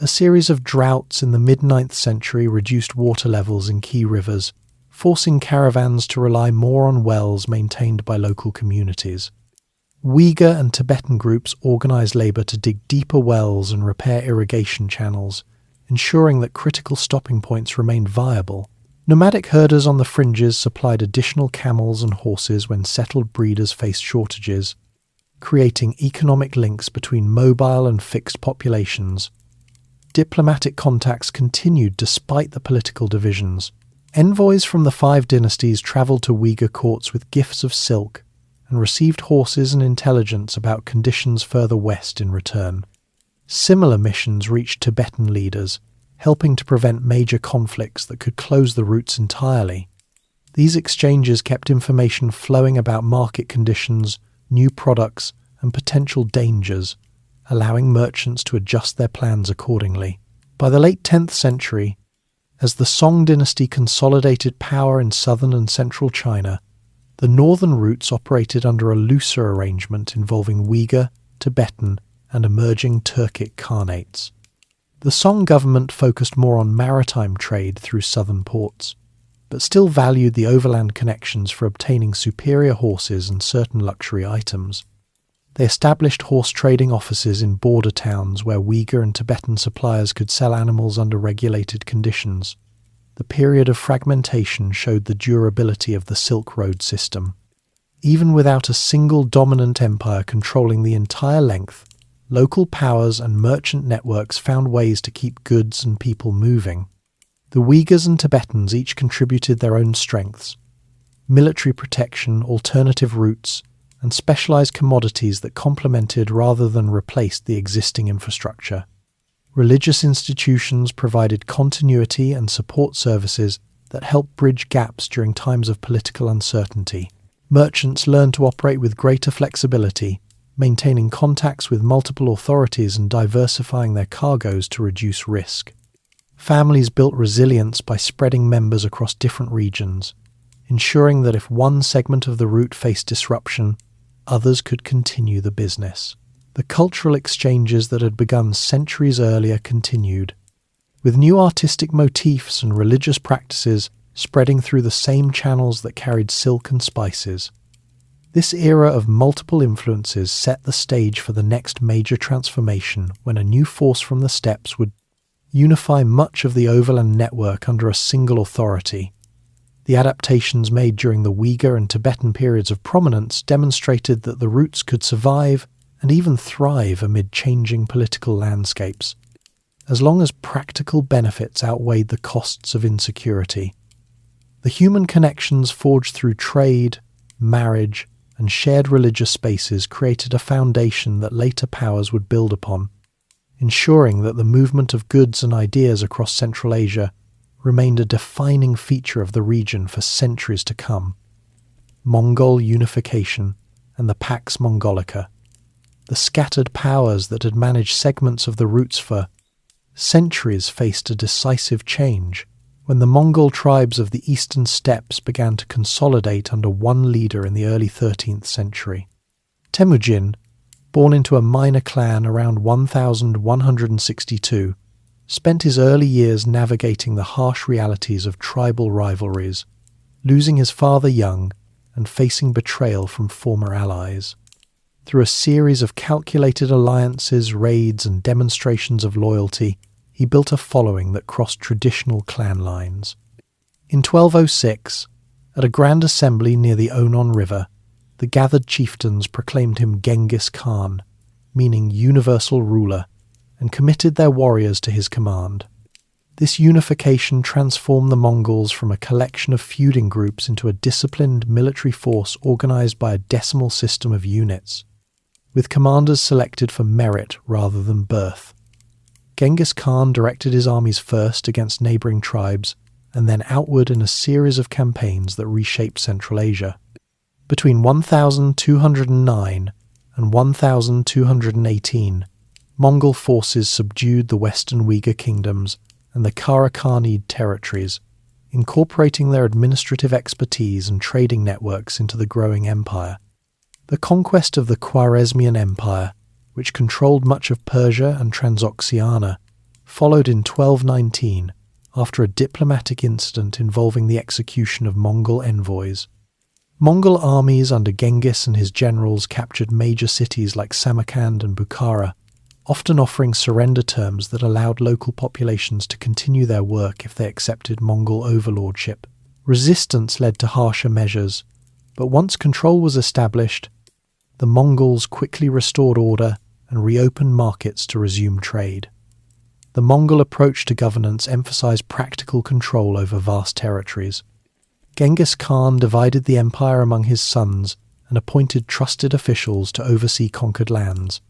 A series of droughts in the mid-9th century reduced water levels in key rivers, forcing caravans to rely more on wells maintained by local communities. Uyghur and Tibetan groups organized labor to dig deeper wells and repair irrigation channels, ensuring that critical stopping points remained viable. Nomadic herders on the fringes supplied additional camels and horses when settled breeders faced shortages, creating economic links between mobile and fixed populations. Diplomatic contacts continued despite the political divisions. Envoys from the 5 dynasties traveled to Uyghur courts with gifts of silk, and received horses and intelligence about conditions further west in return. Similar missions reached Tibetan leaders, helping to prevent major conflicts that could close the routes entirely. These exchanges kept information flowing about market conditions, new products, and potential dangers, allowing merchants to adjust their plans accordingly. By the late 10th century, as the Song dynasty consolidated power in southern and central China, the northern routes operated under a looser arrangement involving Uyghur, Tibetan, and emerging Turkic Khanates. The Song government focused more on maritime trade through southern ports, but still valued the overland connections for obtaining superior horses and certain luxury items. They established horse trading offices in border towns where Uyghur and Tibetan suppliers could sell animals under regulated conditions. The period of fragmentation showed the durability of the Silk Road system. Even without a single dominant empire controlling the entire length, local powers and merchant networks found ways to keep goods and people moving. The Uyghurs and Tibetans each contributed their own strengths: military protection, alternative routes, and specialized commodities that complemented rather than replaced the existing infrastructure. Religious institutions provided continuity and support services that helped bridge gaps during times of political uncertainty. Merchants learned to operate with greater flexibility, maintaining contacts with multiple authorities and diversifying their cargoes to reduce risk. Families built resilience by spreading members across different regions, ensuring that if one segment of the route faced disruption, others could continue the business. The cultural exchanges that had begun centuries earlier continued, with new artistic motifs and religious practices spreading through the same channels that carried silk and spices. This era of multiple influences set the stage for the next major transformation when a new force from the steppes would unify much of the overland network under a single authority. The adaptations made during the Uyghur and Tibetan periods of prominence demonstrated that the routes could survive and even thrive amid changing political landscapes, as long as practical benefits outweighed the costs of insecurity. The human connections forged through trade, marriage, and shared religious spaces created a foundation that later powers would build upon, ensuring that the movement of goods and ideas across Central Asia remained a defining feature of the region for centuries to come. Mongol unification and the Pax Mongolica. The scattered powers that had managed segments of the routes for centuries faced a decisive change when the Mongol tribes of the eastern steppes began to consolidate under one leader in the early 13th century. Temujin, born into a minor clan around 1162, spent his early years navigating the harsh realities of tribal rivalries, losing his father young and facing betrayal from former allies. Through a series of calculated alliances, raids, and demonstrations of loyalty, he built a following that crossed traditional clan lines. In 1206, at a grand assembly near the Onon River, the gathered chieftains proclaimed him Genghis Khan, meaning universal ruler, and committed their warriors to his command. This unification transformed the Mongols from a collection of feuding groups into a disciplined military force organized by a decimal system of units, with commanders selected for merit rather than birth. Genghis Khan directed his armies first against neighbouring tribes and then outward in a series of campaigns that reshaped Central Asia. Between 1209 and 1218, Mongol forces subdued the western Uyghur kingdoms and the Karakhanid territories, incorporating their administrative expertise and trading networks into the growing empire. The conquest of the Khwarezmian Empire, which controlled much of Persia and Transoxiana, followed in 1219 after a diplomatic incident involving the execution of Mongol envoys. Mongol armies under Genghis and his generals captured major cities like Samarkand and Bukhara, often offering surrender terms that allowed local populations to continue their work if they accepted Mongol overlordship. Resistance led to harsher measures, but once control was established, the Mongols quickly restored order and reopened markets to resume trade. The Mongol approach to governance emphasized practical control over vast territories. Genghis Khan divided the empire among his sons and appointed trusted officials to oversee conquered lands,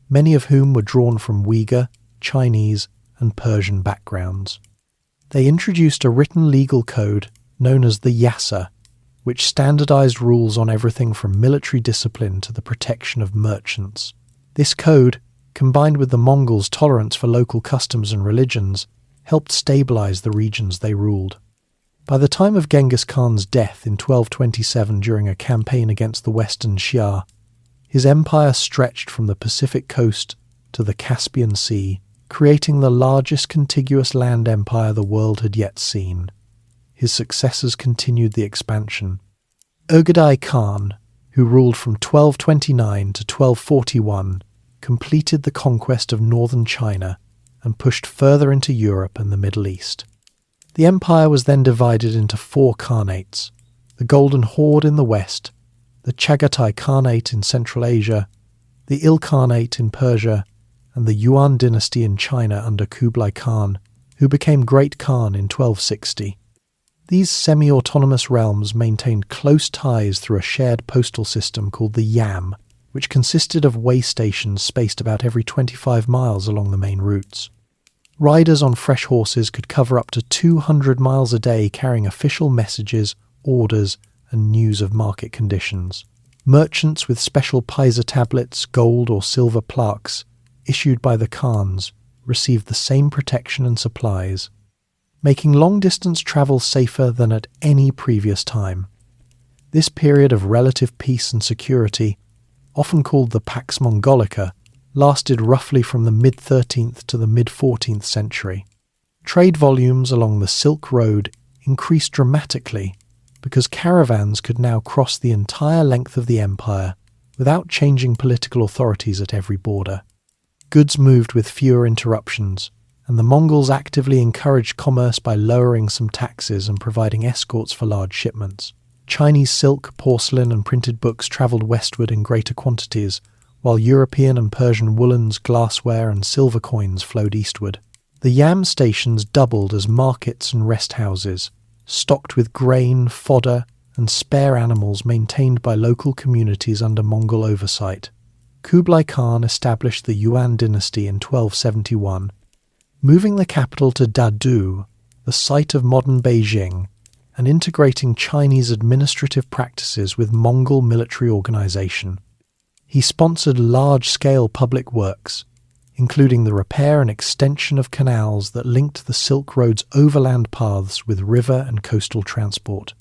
many of whom were drawn from Uyghur, Chinese, and Persian backgrounds. They introduced a written legal code known as the Yasa, which standardized rules on everything from military discipline to the protection of merchants. This code, combined with the Mongols' tolerance for local customs and religions, helped stabilize the regions they ruled. By the time of Genghis Khan's death in 1227 during a campaign against the Western Xia, his empire stretched from the Pacific coast to the Caspian Sea, creating the largest contiguous land empire the world had yet seen. His successors continued the expansion. Ögedei Khan, who ruled from 1229 to 1241, completed the conquest of northern China and pushed further into Europe and the Middle East. The empire was then divided into 4 khanates: the Golden Horde in the west, the Chagatai Khanate in Central Asia, the Ilkhanate in Persia, and the Yuan dynasty in China under Kublai Khan, who became Great Khan in 1260. These semi-autonomous realms maintained close ties through a shared postal system called the Yam, which consisted of way stations spaced about every 25 miles along the main routes. Riders on fresh horses could cover up to 200 miles a day carrying official messages, orders, and news of market conditions. Merchants with special paisa tablets, gold or silver plaques, issued by the Khans, received the same protection and supplies, making long-distance travel safer than at any previous time. This period of relative peace and security, often called the Pax Mongolica, lasted roughly from the mid-13th to the mid-14th century. Trade volumes along the Silk Road increased dramatically because caravans could now cross the entire length of the empire without changing political authorities at every border. Goods moved with fewer interruptions, and the Mongols actively encouraged commerce by lowering some taxes and providing escorts for large shipments. Chinese silk, porcelain, and printed books travelled westward in greater quantities, while European and Persian woolens, glassware, and silver coins flowed eastward. The yam stations doubled as markets and rest houses, stocked with grain, fodder, and spare animals maintained by local communities under Mongol oversight. Kublai Khan established the Yuan dynasty in 1271, moving the capital to Dadu, the site of modern Beijing, and integrating Chinese administrative practices with Mongol military organization. He sponsored large-scale public works, including the repair and extension of canals that linked the Silk Road's overland paths with river and coastal transport.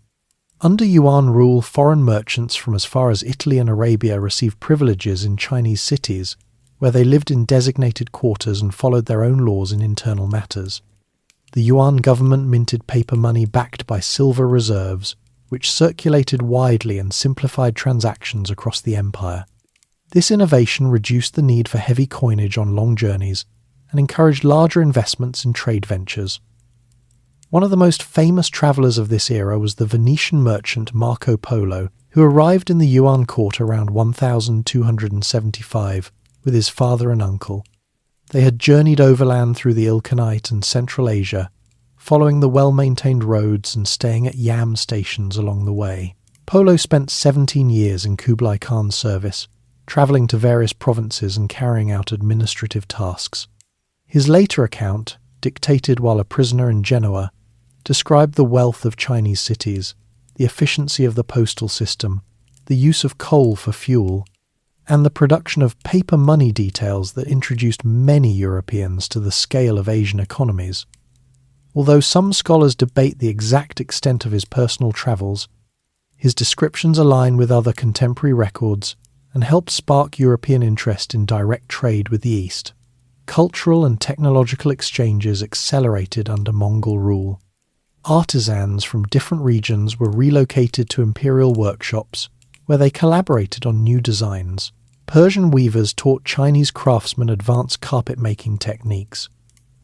Under Yuan rule, foreign merchants from as far as Italy and Arabia received privileges in Chinese cities, where they lived in designated quarters and followed their own laws in internal matters. The Yuan government minted paper money backed by silver reserves, which circulated widely and simplified transactions across the empire. This innovation reduced the need for heavy coinage on long journeys and encouraged larger investments in trade ventures. One of the most famous travellers of this era was the Venetian merchant Marco Polo, who arrived in the Yuan court around 1275 with his father and uncle. They had journeyed overland through the Ilkhanate and Central Asia, following the well-maintained roads and staying at yam stations along the way. Polo spent 17 years in Kublai Khan's service, travelling to various provinces and carrying out administrative tasks. His later account, dictated while a prisoner in Genoa, described the wealth of Chinese cities, the efficiency of the postal system, the use of coal for fuel, and the production of paper money details that introduced many Europeans to the scale of Asian economies. Although some scholars debate the exact extent of his personal travels, his descriptions align with other contemporary records and helped spark European interest in direct trade with the East. Cultural and technological exchanges accelerated under Mongol rule. Artisans from different regions were relocated to imperial workshops, where they collaborated on new designs. Persian weavers taught Chinese craftsmen advanced carpet-making techniques,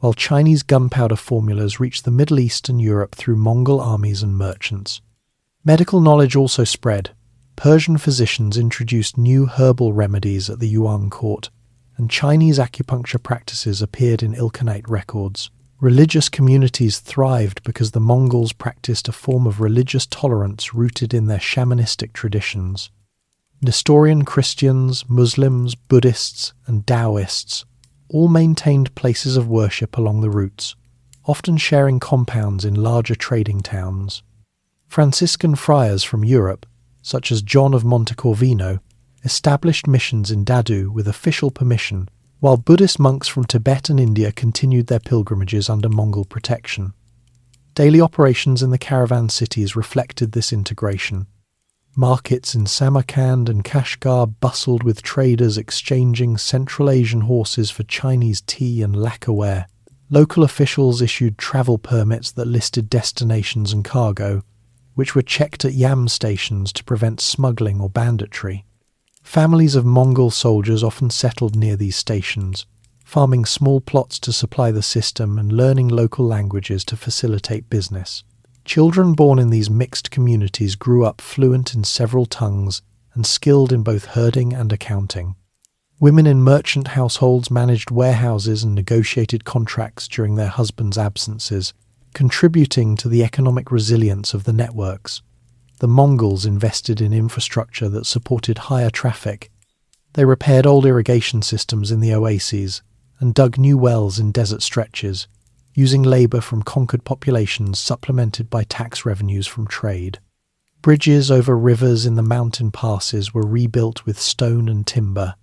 while Chinese gunpowder formulas reached the Middle East and Europe through Mongol armies and merchants. Medical knowledge also spread. Persian physicians introduced new herbal remedies at the Yuan court, and Chinese acupuncture practices appeared in Ilkhanate records. Religious communities thrived because the Mongols practiced a form of religious tolerance rooted in their shamanistic traditions. Nestorian Christians, Muslims, Buddhists, and Taoists all maintained places of worship along the routes, often sharing compounds in larger trading towns. Franciscan friars from Europe, such as John of Montecorvino, established missions in Dadu with official permission, while Buddhist monks from Tibet and India continued their pilgrimages under Mongol protection. Daily operations in the caravan cities reflected this integration. Markets in Samarkand and Kashgar bustled with traders exchanging Central Asian horses for Chinese tea and lacquerware. Local officials issued travel permits that listed destinations and cargo, which were checked at yam stations to prevent smuggling or banditry. Families of Mongol soldiers often settled near these stations, farming small plots to supply the system and learning local languages to facilitate business. Children born in these mixed communities grew up fluent in several tongues and skilled in both herding and accounting. Women in merchant households managed warehouses and negotiated contracts during their husbands' absences, contributing to the economic resilience of the networks. The Mongols invested in infrastructure that supported higher traffic. They repaired old irrigation systems in the oases and dug new wells in desert stretches, using labour from conquered populations supplemented by tax revenues from trade. Bridges over rivers in the mountain passes were rebuilt with stone and timber,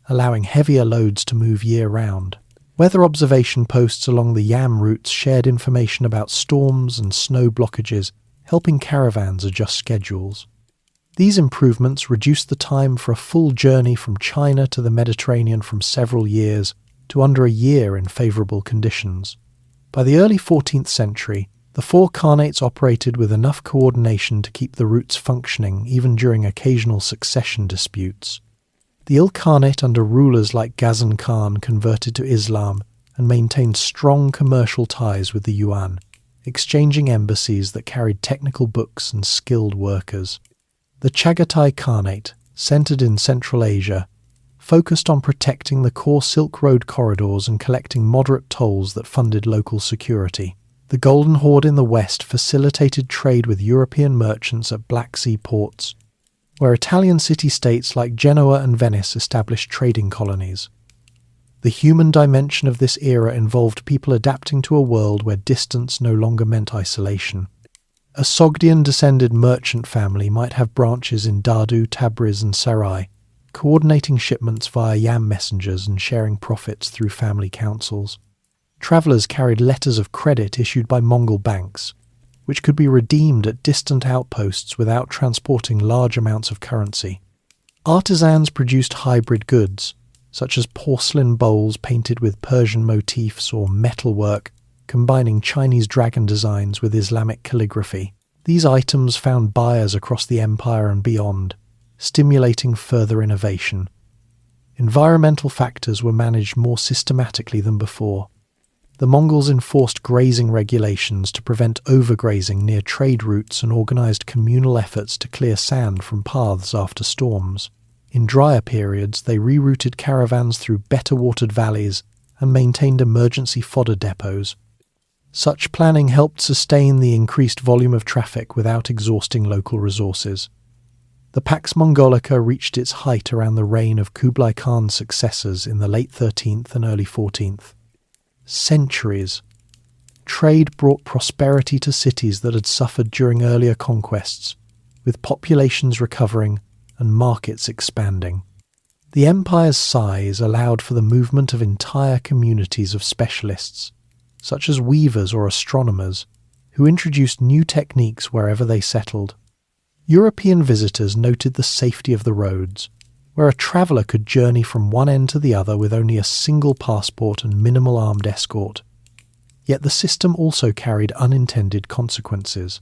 allowing heavier loads to move year-round. Weather observation posts along the yam routes shared information about storms and snow blockages, helping caravans adjust schedules. These improvements reduced the time for a full journey from China to the Mediterranean from several years to under a year in favourable conditions. By the early 14th century, the four khanates operated with enough coordination to keep the routes functioning even during occasional succession disputes. The Ilkhanate under rulers like Ghazan Khan converted to Islam and maintained strong commercial ties with the Yuan, exchanging embassies that carried technical books and skilled workers. The Chagatai Khanate, centered in Central Asia, focused on protecting the core Silk Road corridors and collecting moderate tolls that funded local security. The Golden Horde in the west facilitated trade with European merchants at Black Sea ports, where Italian city-states like Genoa and Venice established trading colonies. The human dimension of this era involved people adapting to a world where distance no longer meant isolation. A Sogdian-descended merchant family might have branches in Dadu, Tabriz and Sarai, coordinating shipments via yam messengers and sharing profits through family councils. Travellers carried letters of credit issued by Mongol banks, which could be redeemed at distant outposts without transporting large amounts of currency. Artisans produced hybrid goods, such as porcelain bowls painted with Persian motifs or metalwork, combining Chinese dragon designs with Islamic calligraphy. These items found buyers across the empire and beyond, stimulating further innovation. Environmental factors were managed more systematically than before. The Mongols enforced grazing regulations to prevent overgrazing near trade routes and organised communal efforts to clear sand from paths after storms. In drier periods, they rerouted caravans through better-watered valleys and maintained emergency fodder depots. Such planning helped sustain the increased volume of traffic without exhausting local resources. The Pax Mongolica reached its height around the reign of Kublai Khan's successors in the late 13th and early 14th. Centuries. Trade brought prosperity to cities that had suffered during earlier conquests, with populations recovering and markets expanding. The empire's size allowed for the movement of entire communities of specialists, such as weavers or astronomers, who introduced new techniques wherever they settled. European visitors noted the safety of the roads, where a traveller could journey from one end to the other with only a single passport and minimal armed escort. Yet the system also carried unintended consequences.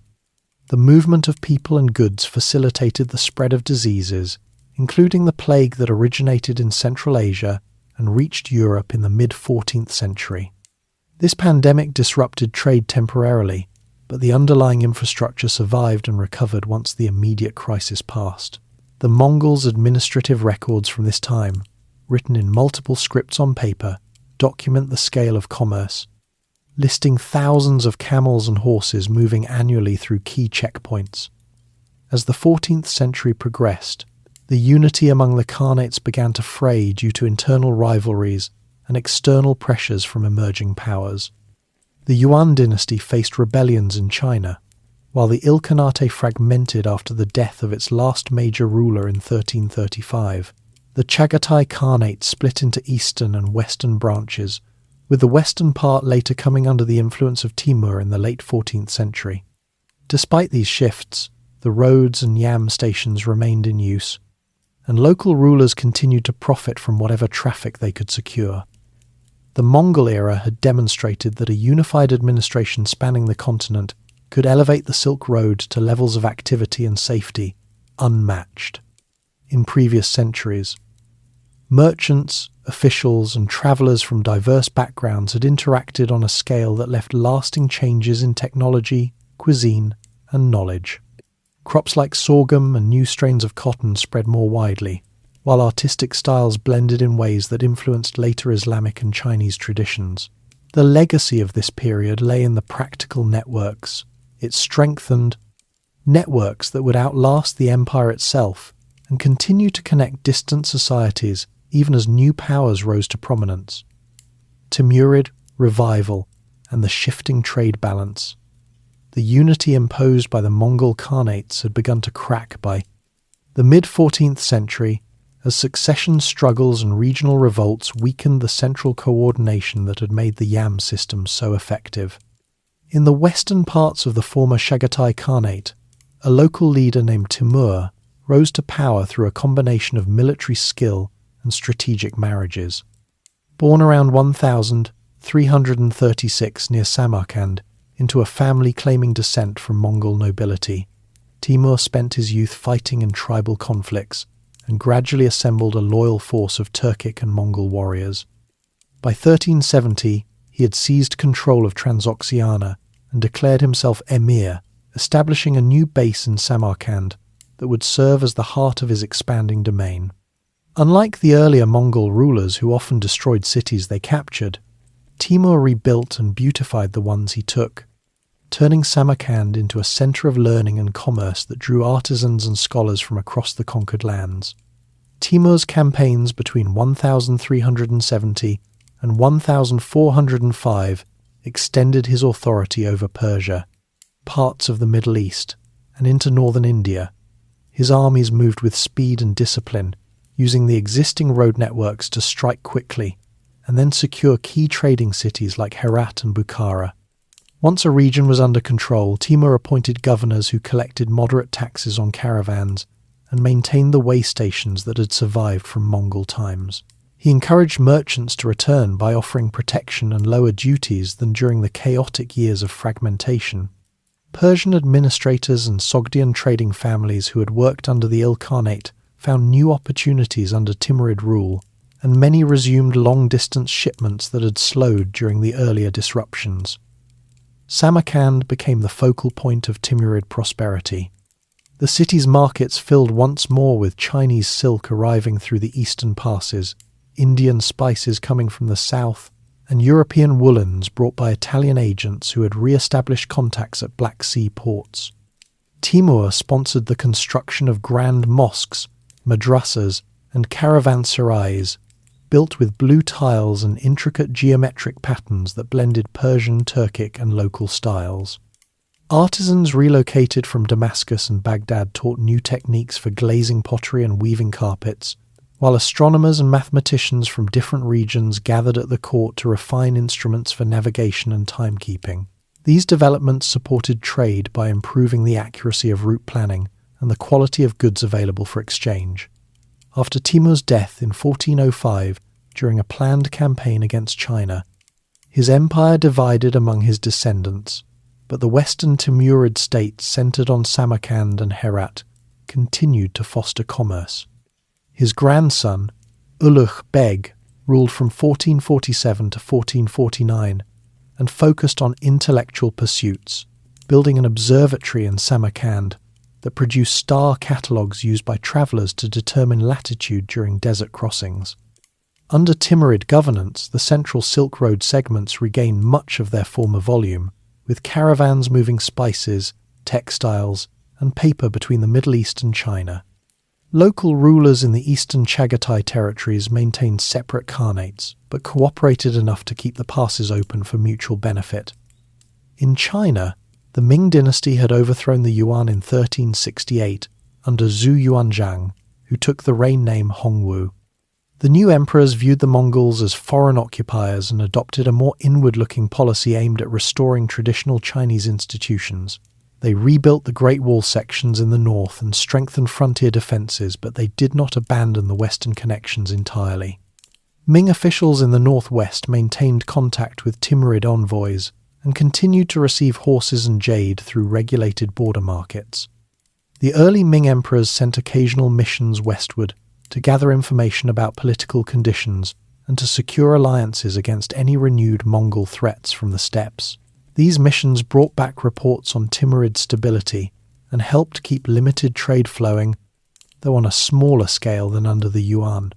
The movement of people and goods facilitated the spread of diseases, including the plague that originated in Central Asia and reached Europe in the mid-14th century. This pandemic disrupted trade temporarily, but the underlying infrastructure survived and recovered once the immediate crisis passed. The Mongols' administrative records from this time, written in multiple scripts on paper, document the scale of commerce, listing thousands of camels and horses moving annually through key checkpoints. As the 14th century progressed, the unity among the khanates began to fray due to internal rivalries and external pressures from emerging powers. The Yuan dynasty faced rebellions in China, while the Ilkhanate fragmented after the death of its last major ruler in 1335. The Chagatai Khanate split into eastern and western branches, with the western part later coming under the influence of Timur in the late 14th century. Despite these shifts, the roads and yam stations remained in use, and local rulers continued to profit from whatever traffic they could secure. The Mongol era had demonstrated that a unified administration spanning the continent could elevate the Silk Road to levels of activity and safety unmatched in previous centuries. Merchants, officials, and travellers from diverse backgrounds had interacted on a scale that left lasting changes in technology, cuisine, and knowledge. Crops like sorghum and new strains of cotton spread more widely, while artistic styles blended in ways that influenced later Islamic and Chinese traditions. The legacy of this period lay in the practical networks. It strengthened networks that would outlast the empire itself and continue to connect distant societies even as new powers rose to prominence. Timurid, revival, and the shifting trade balance. The unity imposed by the Mongol Khanates had begun to crack by the mid-14th century, as succession struggles and regional revolts weakened the central coordination that had made the yam system so effective. In the western parts of the former Chagatai Khanate, a local leader named Timur rose to power through a combination of military skill and strategic marriages. Born around 1336 near Samarkand into a family claiming descent from Mongol nobility, Timur spent his youth fighting in tribal conflicts and gradually assembled a loyal force of Turkic and Mongol warriors. By 1370, he had seized control of Transoxiana and declared himself emir, establishing a new base in Samarkand that would serve as the heart of his expanding domain. Unlike the earlier Mongol rulers who often destroyed cities they captured, Timur rebuilt and beautified the ones he took, turning Samarkand into a centre of learning and commerce that drew artisans and scholars from across the conquered lands. Timur's campaigns between 1370 and 1405 extended his authority over Persia, parts of the Middle East, and into northern India. His armies moved with speed and discipline, using the existing road networks to strike quickly and then secure key trading cities like Herat and Bukhara. Once a region was under control, Timur appointed governors who collected moderate taxes on caravans and maintained the way stations that had survived from Mongol times. He encouraged merchants to return by offering protection and lower duties than during the chaotic years of fragmentation. Persian administrators and Sogdian trading families who had worked under the Ilkhanate found new opportunities under Timurid rule, and many resumed long-distance shipments that had slowed during the earlier disruptions. Samarkand became the focal point of Timurid prosperity. The city's markets filled once more with Chinese silk arriving through the eastern passes, Indian spices coming from the south, and European woolens brought by Italian agents who had re-established contacts at Black Sea ports. Timur sponsored the construction of grand mosques, madrasas, and caravanserais, built with blue tiles and intricate geometric patterns that blended Persian, Turkic, and local styles. Artisans relocated from Damascus and Baghdad taught new techniques for glazing pottery and weaving carpets, while astronomers and mathematicians from different regions gathered at the court to refine instruments for navigation and timekeeping. These developments supported trade by improving the accuracy of route planning and the quality of goods available for exchange. After Timur's death in 1405, during a planned campaign against China, his empire divided among his descendants, but the western Timurid states centered on Samarkand and Herat continued to foster commerce. His grandson, Ulugh Beg, ruled from 1447 to 1449 and focused on intellectual pursuits, building an observatory in Samarkand that produced star catalogues used by travellers to determine latitude during desert crossings. Under Timurid governance, the central Silk Road segments regained much of their former volume, with caravans moving spices, textiles, and paper between the Middle East and China. Local rulers in the eastern Chagatai territories maintained separate khanates, but cooperated enough to keep the passes open for mutual benefit. In China, the Ming dynasty had overthrown the Yuan in 1368 under Zhu Yuanzhang, who took the reign name Hongwu. The new emperors viewed the Mongols as foreign occupiers and adopted a more inward-looking policy aimed at restoring traditional Chinese institutions. They rebuilt the Great Wall sections in the north and strengthened frontier defences, but they did not abandon the western connections entirely. Ming officials in the northwest maintained contact with Timurid envoys and continued to receive horses and jade through regulated border markets. The early Ming emperors sent occasional missions westward to gather information about political conditions and to secure alliances against any renewed Mongol threats from the steppes. These missions brought back reports on Timurid stability and helped keep limited trade flowing, though on a smaller scale than under the Yuan.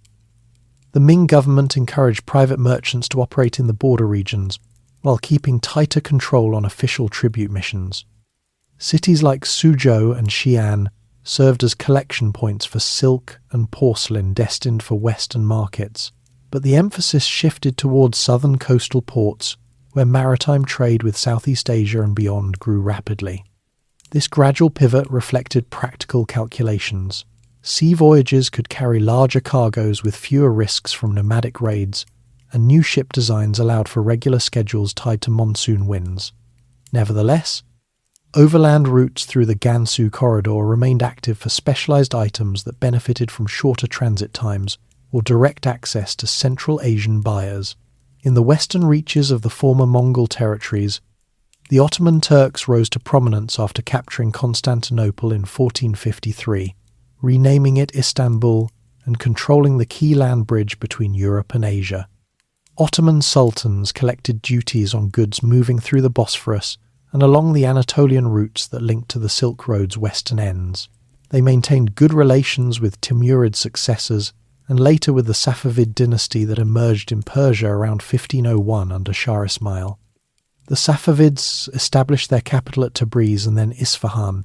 The Ming government encouraged private merchants to operate in the border regions, while keeping tighter control on official tribute missions. Cities like Suzhou and Xi'an served as collection points for silk and porcelain destined for Western markets, but the emphasis shifted towards southern coastal ports, where maritime trade with Southeast Asia and beyond grew rapidly. This gradual pivot reflected practical calculations. Sea voyages could carry larger cargoes with fewer risks from nomadic raids, and new ship designs allowed for regular schedules tied to monsoon winds. Nevertheless, Overland routes through the Gansu corridor remained active for specialized items that benefited from shorter transit times or direct access to Central Asian buyers. In the western reaches of the former Mongol territories, the Ottoman Turks rose to prominence after capturing Constantinople in 1453, renaming it Istanbul and controlling the key land bridge between Europe and Asia. Ottoman sultans collected duties on goods moving through the Bosphorus and along the Anatolian routes that linked to the Silk Road's western ends. They maintained good relations with Timurid successors and later with the Safavid dynasty that emerged in Persia around 1501 under Shah Ismail. The Safavids established their capital at Tabriz and then Isfahan,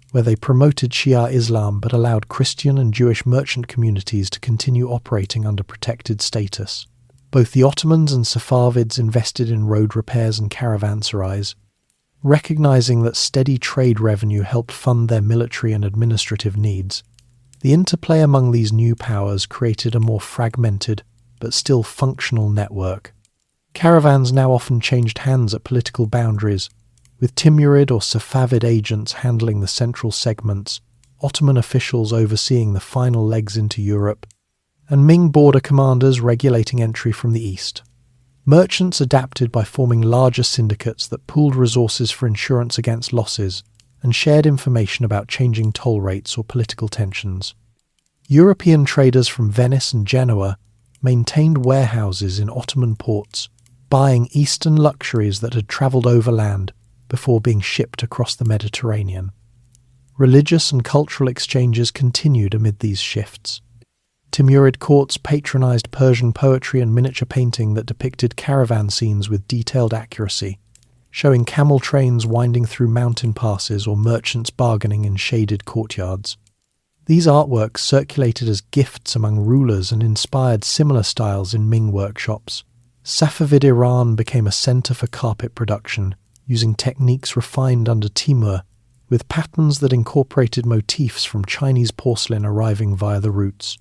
where they promoted Shia Islam but allowed Christian and Jewish merchant communities to continue operating under protected status. Both the Ottomans and Safavids invested in road repairs and caravanserais, recognizing that steady trade revenue helped fund their military and administrative needs. The interplay among these new powers created a more fragmented but still functional network. Caravans now often changed hands at political boundaries, with Timurid or Safavid agents handling the central segments, Ottoman officials overseeing the final legs into Europe, and Ming border commanders regulating entry from the east. Merchants adapted by forming larger syndicates that pooled resources for insurance against losses and shared information about changing toll rates or political tensions. European traders from Venice and Genoa maintained warehouses in Ottoman ports, buying eastern luxuries that had travelled overland before being shipped across the Mediterranean. Religious and cultural exchanges continued amid these shifts. Timurid courts patronised Persian poetry and miniature painting that depicted caravan scenes with detailed accuracy, showing camel trains winding through mountain passes or merchants bargaining in shaded courtyards. These artworks circulated as gifts among rulers and inspired similar styles in Ming workshops. Safavid Iran became a centre for carpet production, using techniques refined under Timur, with patterns that incorporated motifs from Chinese porcelain arriving via the routes.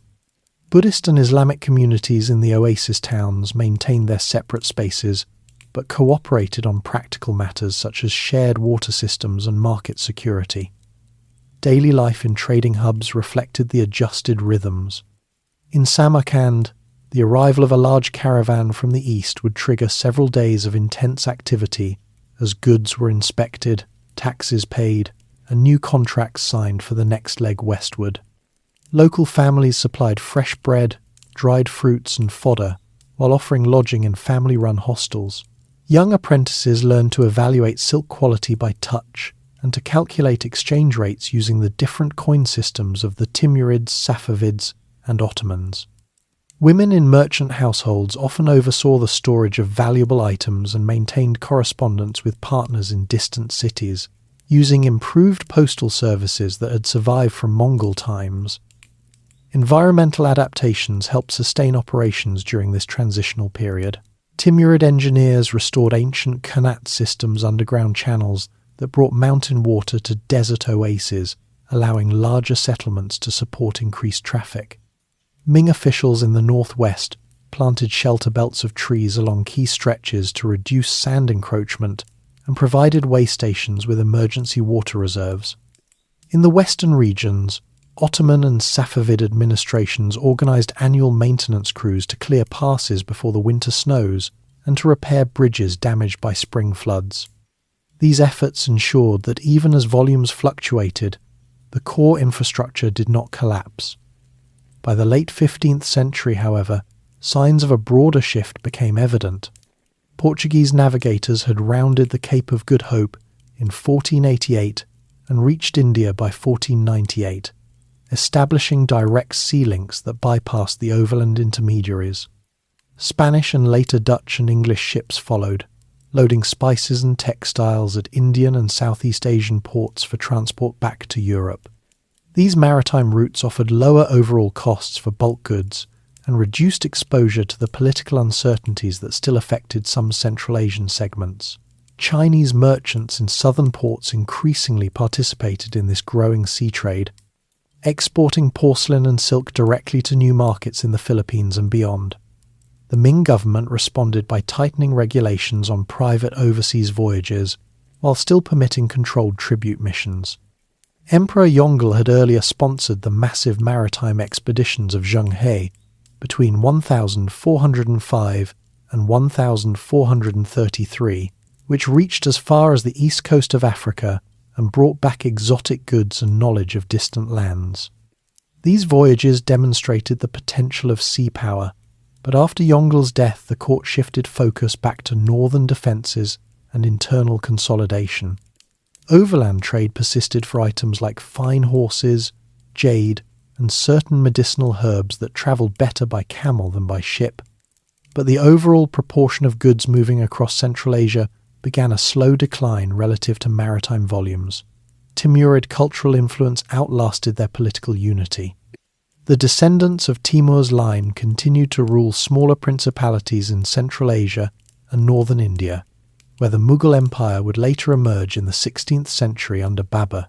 Buddhist and Islamic communities in the oasis towns maintained their separate spaces, but cooperated on practical matters such as shared water systems and market security. Daily life in trading hubs reflected the adjusted rhythms. In Samarkand, the arrival of a large caravan from the east would trigger several days of intense activity as goods were inspected, taxes paid, and new contracts signed for the next leg westward. Local families supplied fresh bread, dried fruits and fodder, while offering lodging in family-run hostels. Young apprentices learned to evaluate silk quality by touch and to calculate exchange rates using the different coin systems of the Timurids, Safavids, and Ottomans. Women in merchant households often oversaw the storage of valuable items and maintained correspondence with partners in distant cities, using improved postal services that had survived from Mongol times. Environmental adaptations helped sustain operations during this transitional period. Timurid engineers restored ancient Qanat systems underground channels that brought mountain water to desert oases, allowing larger settlements to support increased traffic. Ming officials in the northwest planted shelter belts of trees along key stretches to reduce sand encroachment and provided way stations with emergency water reserves. In the western regions, Ottoman and Safavid administrations organised annual maintenance crews to clear passes before the winter snows and to repair bridges damaged by spring floods. These efforts ensured that even as volumes fluctuated, the core infrastructure did not collapse. By the late 15th century, however, signs of a broader shift became evident. Portuguese navigators had rounded the Cape of Good Hope in 1488 and reached India by 1498, establishing direct sea links that bypassed the overland intermediaries. Spanish and later Dutch and English ships followed, loading spices and textiles at Indian and Southeast Asian ports for transport back to Europe. These maritime routes offered lower overall costs for bulk goods and reduced exposure to the political uncertainties that still affected some Central Asian segments. Chinese merchants in southern ports increasingly participated in this growing sea trade, exporting porcelain and silk directly to new markets in the Philippines and beyond. The Ming government responded by tightening regulations on private overseas voyages, while still permitting controlled tribute missions. Emperor Yongle had earlier sponsored the massive maritime expeditions of Zheng He between 1405 and 1433, which reached as far as the east coast of Africa and brought back exotic goods and knowledge of distant lands. These voyages demonstrated the potential of sea power, but after Yongle's death the court shifted focus back to northern defences and internal consolidation. Overland trade persisted for items like fine horses, jade, and certain medicinal herbs that travelled better by camel than by ship. But the overall proportion of goods moving across Central Asia began a slow decline relative to maritime volumes. Timurid cultural influence outlasted their political unity. The descendants of Timur's line continued to rule smaller principalities in Central Asia and northern India, where the Mughal Empire would later emerge in the 16th century under Babur.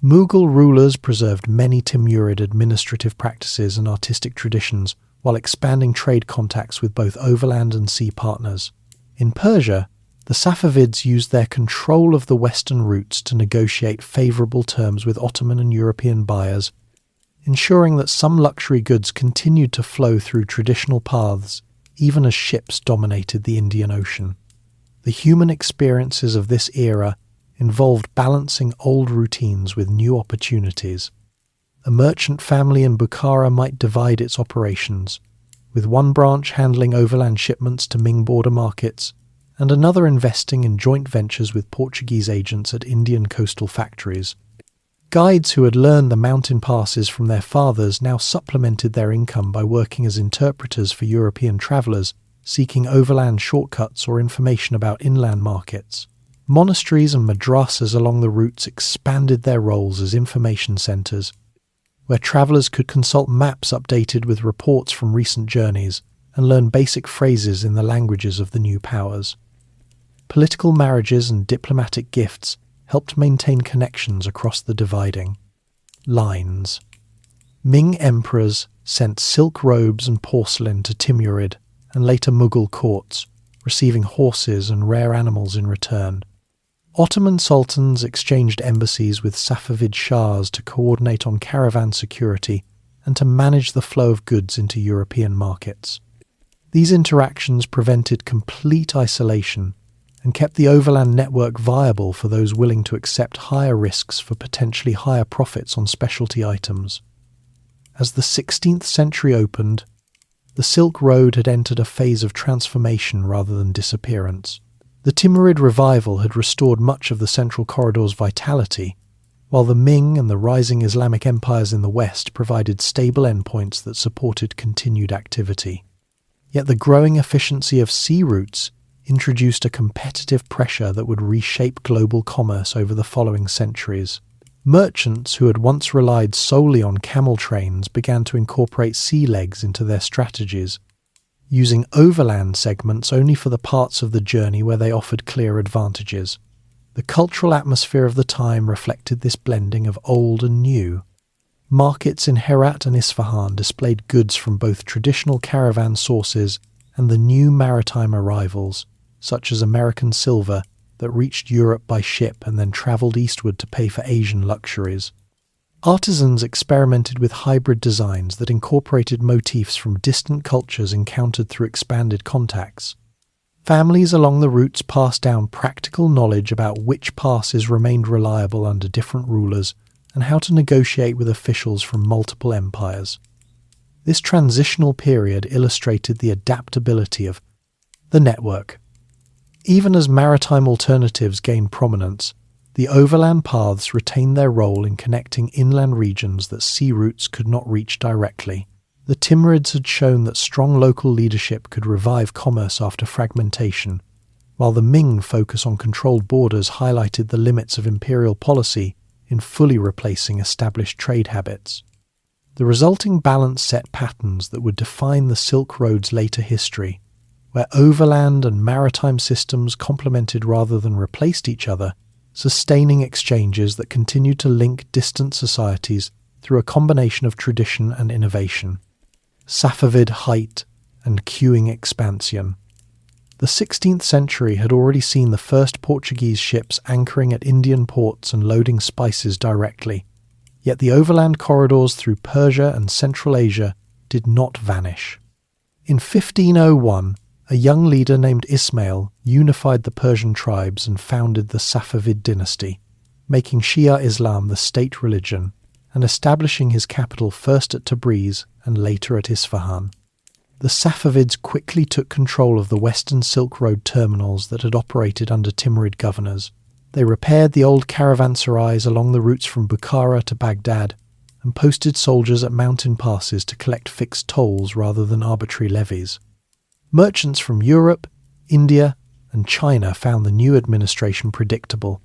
Mughal rulers preserved many Timurid administrative practices and artistic traditions while expanding trade contacts with both overland and sea partners. In Persia, the Safavids used their control of the western routes to negotiate favourable terms with Ottoman and European buyers, ensuring that some luxury goods continued to flow through traditional paths even as ships dominated the Indian Ocean. The human experiences of this era involved balancing old routines with new opportunities. A merchant family in Bukhara might divide its operations, with one branch handling overland shipments to Ming border markets, and another investing in joint ventures with Portuguese agents at Indian coastal factories. Guides who had learned the mountain passes from their fathers now supplemented their income by working as interpreters for European travellers seeking overland shortcuts or information about inland markets. Monasteries and madrasas along the routes expanded their roles as information centres, where travellers could consult maps updated with reports from recent journeys and learn basic phrases in the languages of the new powers. Political marriages and diplomatic gifts helped maintain connections across the dividing lines. Ming emperors sent silk robes and porcelain to Timurid and later Mughal courts, receiving horses and rare animals in return. Ottoman sultans exchanged embassies with Safavid shahs to coordinate on caravan security and to manage the flow of goods into European markets. These interactions prevented complete isolation and kept the overland network viable for those willing to accept higher risks for potentially higher profits on specialty items. As the 16th century opened, the Silk Road had entered a phase of transformation rather than disappearance. The Timurid revival had restored much of the Central Corridor's vitality, while the Ming and the rising Islamic empires in the West provided stable endpoints that supported continued activity. Yet the growing efficiency of sea routes introduced a competitive pressure that would reshape global commerce over the following centuries. Merchants who had once relied solely on camel trains began to incorporate sea legs into their strategies, using overland segments only for the parts of the journey where they offered clear advantages. The cultural atmosphere of the time reflected this blending of old and new. Markets in Herat and Isfahan displayed goods from both traditional caravan sources and the new maritime arrivals, such as American silver, that reached Europe by ship and then travelled eastward to pay for Asian luxuries. Artisans experimented with hybrid designs that incorporated motifs from distant cultures encountered through expanded contacts. Families along the routes passed down practical knowledge about which passes remained reliable under different rulers and how to negotiate with officials from multiple empires. This transitional period illustrated the adaptability of the network. Even as maritime alternatives gained prominence, the overland paths retained their role in connecting inland regions that sea routes could not reach directly. The Timurids had shown that strong local leadership could revive commerce after fragmentation, while the Ming focus on controlled borders highlighted the limits of imperial policy in fully replacing established trade habits. The resulting balance set patterns that would define the Silk Road's later history, where overland and maritime systems complemented rather than replaced each other, sustaining exchanges that continued to link distant societies through a combination of tradition and innovation. Safavid height and queuing expansion. The 16th century had already seen the first Portuguese ships anchoring at Indian ports and loading spices directly, yet the overland corridors through Persia and Central Asia did not vanish. In 1501, a young leader named Ismail unified the Persian tribes and founded the Safavid dynasty, making Shia Islam the state religion and establishing his capital first at Tabriz and later at Isfahan. The Safavids quickly took control of the Western Silk Road terminals that had operated under Timurid governors. They repaired the old caravanserais along the routes from Bukhara to Baghdad and posted soldiers at mountain passes to collect fixed tolls rather than arbitrary levies. Merchants from Europe, India, and China found the new administration predictable.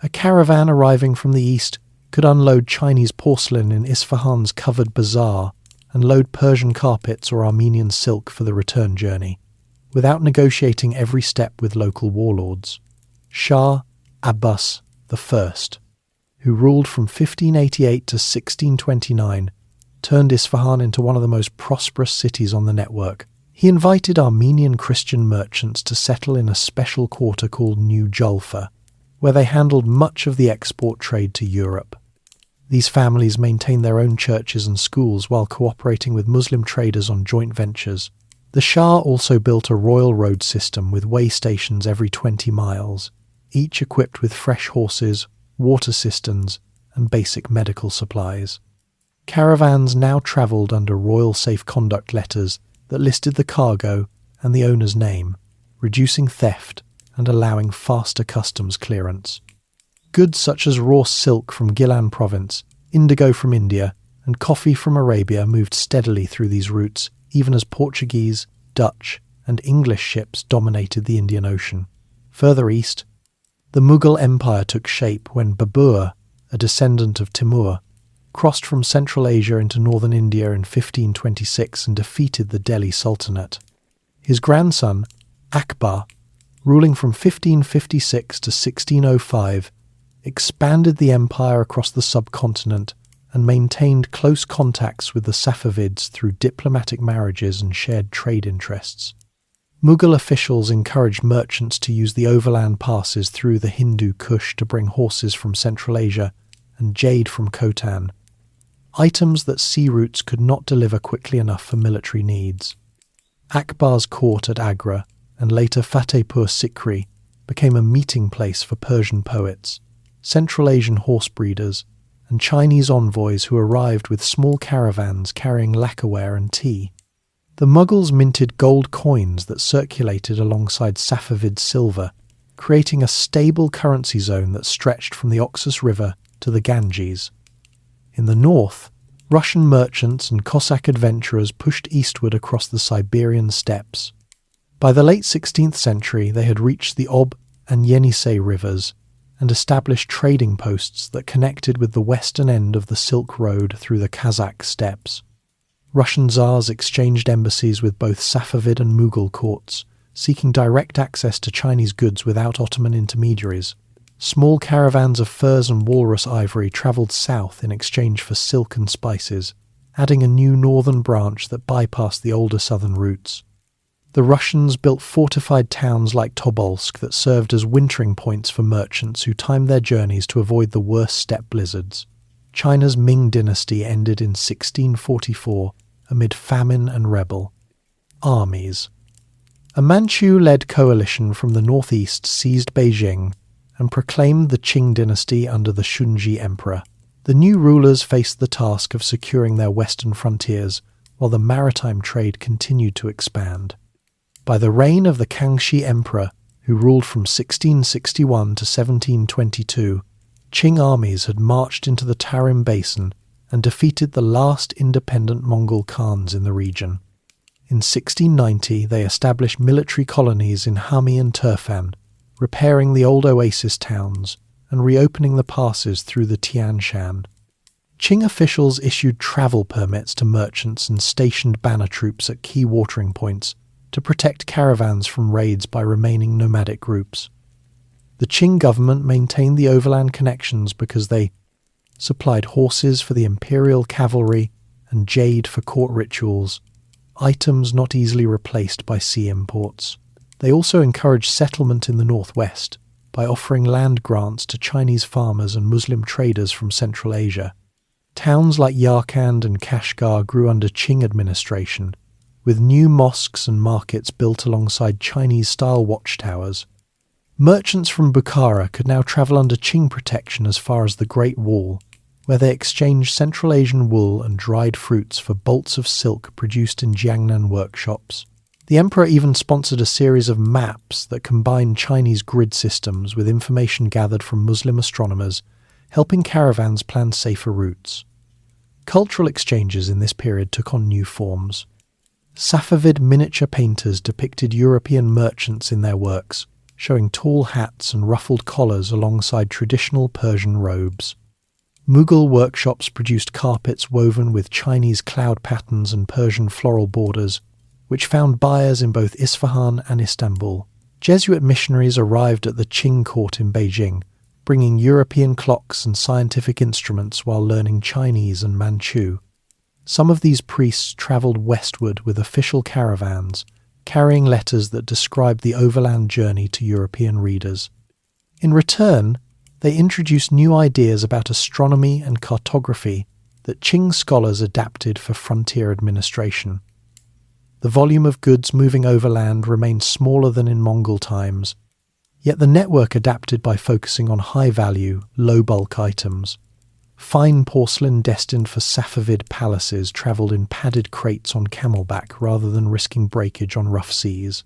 A caravan arriving from the east could unload Chinese porcelain in Isfahan's covered bazaar and load Persian carpets or Armenian silk for the return journey, without negotiating every step with local warlords. Shah Abbas I, who ruled from 1588 to 1629, turned Isfahan into one of the most prosperous cities on the network. He invited Armenian Christian merchants to settle in a special quarter called New Julfa, where they handled much of the export trade to Europe. These families maintained their own churches and schools while cooperating with Muslim traders on joint ventures. The Shah also built a royal road system with way stations every 20 miles, each equipped with fresh horses, water cisterns, and basic medical supplies. Caravans now travelled under royal safe conduct letters that listed the cargo and the owner's name, reducing theft and allowing faster customs clearance. Goods such as raw silk from Gilan province, indigo from India, and coffee from Arabia moved steadily through these routes, even as Portuguese, Dutch, and English ships dominated the Indian Ocean. Further east, the Mughal Empire took shape when Babur, a descendant of Timur, crossed from Central Asia into northern India in 1526 and defeated the Delhi Sultanate. His grandson, Akbar, ruling from 1556 to 1605, expanded the empire across the subcontinent and maintained close contacts with the Safavids through diplomatic marriages and shared trade interests. Mughal officials encouraged merchants to use the overland passes through the Hindu Kush to bring horses from Central Asia and jade from Khotan, items that sea routes could not deliver quickly enough for military needs. Akbar's court at Agra and later Fatehpur Sikri became a meeting place for Persian poets, Central Asian horse breeders, and Chinese envoys who arrived with small caravans carrying lacquerware and tea. The Mughals minted gold coins that circulated alongside Safavid silver, creating a stable currency zone that stretched from the Oxus River to the Ganges. In the north, Russian merchants and Cossack adventurers pushed eastward across the Siberian steppes. By the late 16th century, they had reached the Ob and Yenisei rivers and established trading posts that connected with the western end of the Silk Road through the Kazakh steppes. Russian Tsars exchanged embassies with both Safavid and Mughal courts, seeking direct access to Chinese goods without Ottoman intermediaries. Small caravans of furs and walrus ivory travelled south in exchange for silk and spices, adding a new northern branch that bypassed the older southern routes. The Russians built fortified towns like Tobolsk that served as wintering points for merchants who timed their journeys to avoid the worst steppe blizzards. China's Ming dynasty ended in 1644 amid famine and rebel. Armies. A Manchu-led coalition from the northeast seized Beijing and proclaimed the Qing dynasty under the Shunji emperor. The new rulers faced the task of securing their western frontiers, while the maritime trade continued to expand. By the reign of the Kangxi emperor, who ruled from 1661 to 1722, Qing armies had marched into the Tarim Basin and defeated the last independent Mongol Khans in the region. In 1690, they established military colonies in Hami and Turfan, repairing the old oasis towns and reopening the passes through the Tian Shan. Qing officials issued travel permits to merchants and stationed banner troops at key watering points to protect caravans from raids by remaining nomadic groups. The Qing government maintained the overland connections because they supplied horses for the imperial cavalry and jade for court rituals, items not easily replaced by sea imports. They also encouraged settlement in the northwest by offering land grants to Chinese farmers and Muslim traders from Central Asia. Towns like Yarkand and Kashgar grew under Qing administration, with new mosques and markets built alongside Chinese-style watchtowers. Merchants from Bukhara could now travel under Qing protection as far as the Great Wall, where they exchanged Central Asian wool and dried fruits for bolts of silk produced in Jiangnan workshops. The emperor even sponsored a series of maps that combined Chinese grid systems with information gathered from Muslim astronomers, helping caravans plan safer routes. Cultural exchanges in this period took on new forms. Safavid miniature painters depicted European merchants in their works, showing tall hats and ruffled collars alongside traditional Persian robes. Mughal workshops produced carpets woven with Chinese cloud patterns and Persian floral borders, which found buyers in both Isfahan and Istanbul. Jesuit missionaries arrived at the Qing court in Beijing, bringing European clocks and scientific instruments while learning Chinese and Manchu. Some of these priests travelled westward with official caravans, carrying letters that described the overland journey to European readers. In return, they introduced new ideas about astronomy and cartography that Qing scholars adapted for frontier administration. The volume of goods moving overland remained smaller than in Mongol times, yet the network adapted by focusing on high-value, low-bulk items. Fine porcelain destined for Safavid palaces travelled in padded crates on camelback rather than risking breakage on rough seas.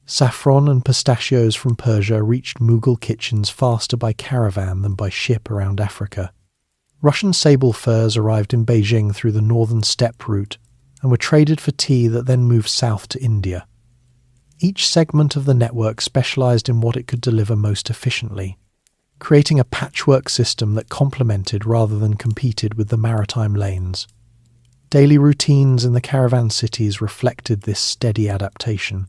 Saffron and pistachios from Persia reached Mughal kitchens faster by caravan than by ship around Africa. Russian sable furs arrived in Beijing through the northern steppe route and were traded for tea that then moved south to India. Each segment of the network specialised in what it could deliver most efficiently, creating a patchwork system that complemented rather than competed with the maritime lanes. Daily routines in the caravan cities reflected this steady adaptation.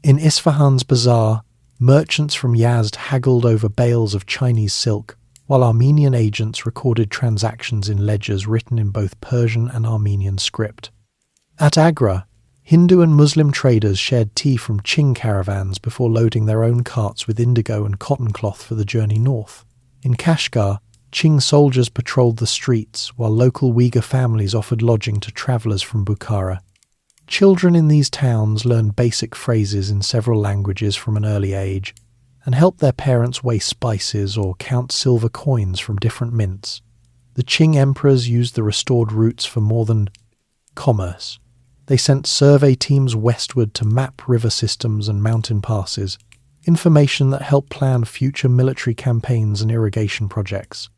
In Isfahan's bazaar, merchants from Yazd haggled over bales of Chinese silk, while Armenian agents recorded transactions in ledgers written in both Persian and Armenian script. At Agra, Hindu and Muslim traders shared tea from Qing caravans before loading their own carts with indigo and cotton cloth for the journey north. In Kashgar, Qing soldiers patrolled the streets, while local Uyghur families offered lodging to travellers from Bukhara. Children in these towns learned basic phrases in several languages from an early age, and helped their parents weigh spices or count silver coins from different mints. The Qing emperors used the restored routes for more than commerce. They sent survey teams westward to map river systems and mountain passes, information that helped plan future military campaigns and irrigation projects.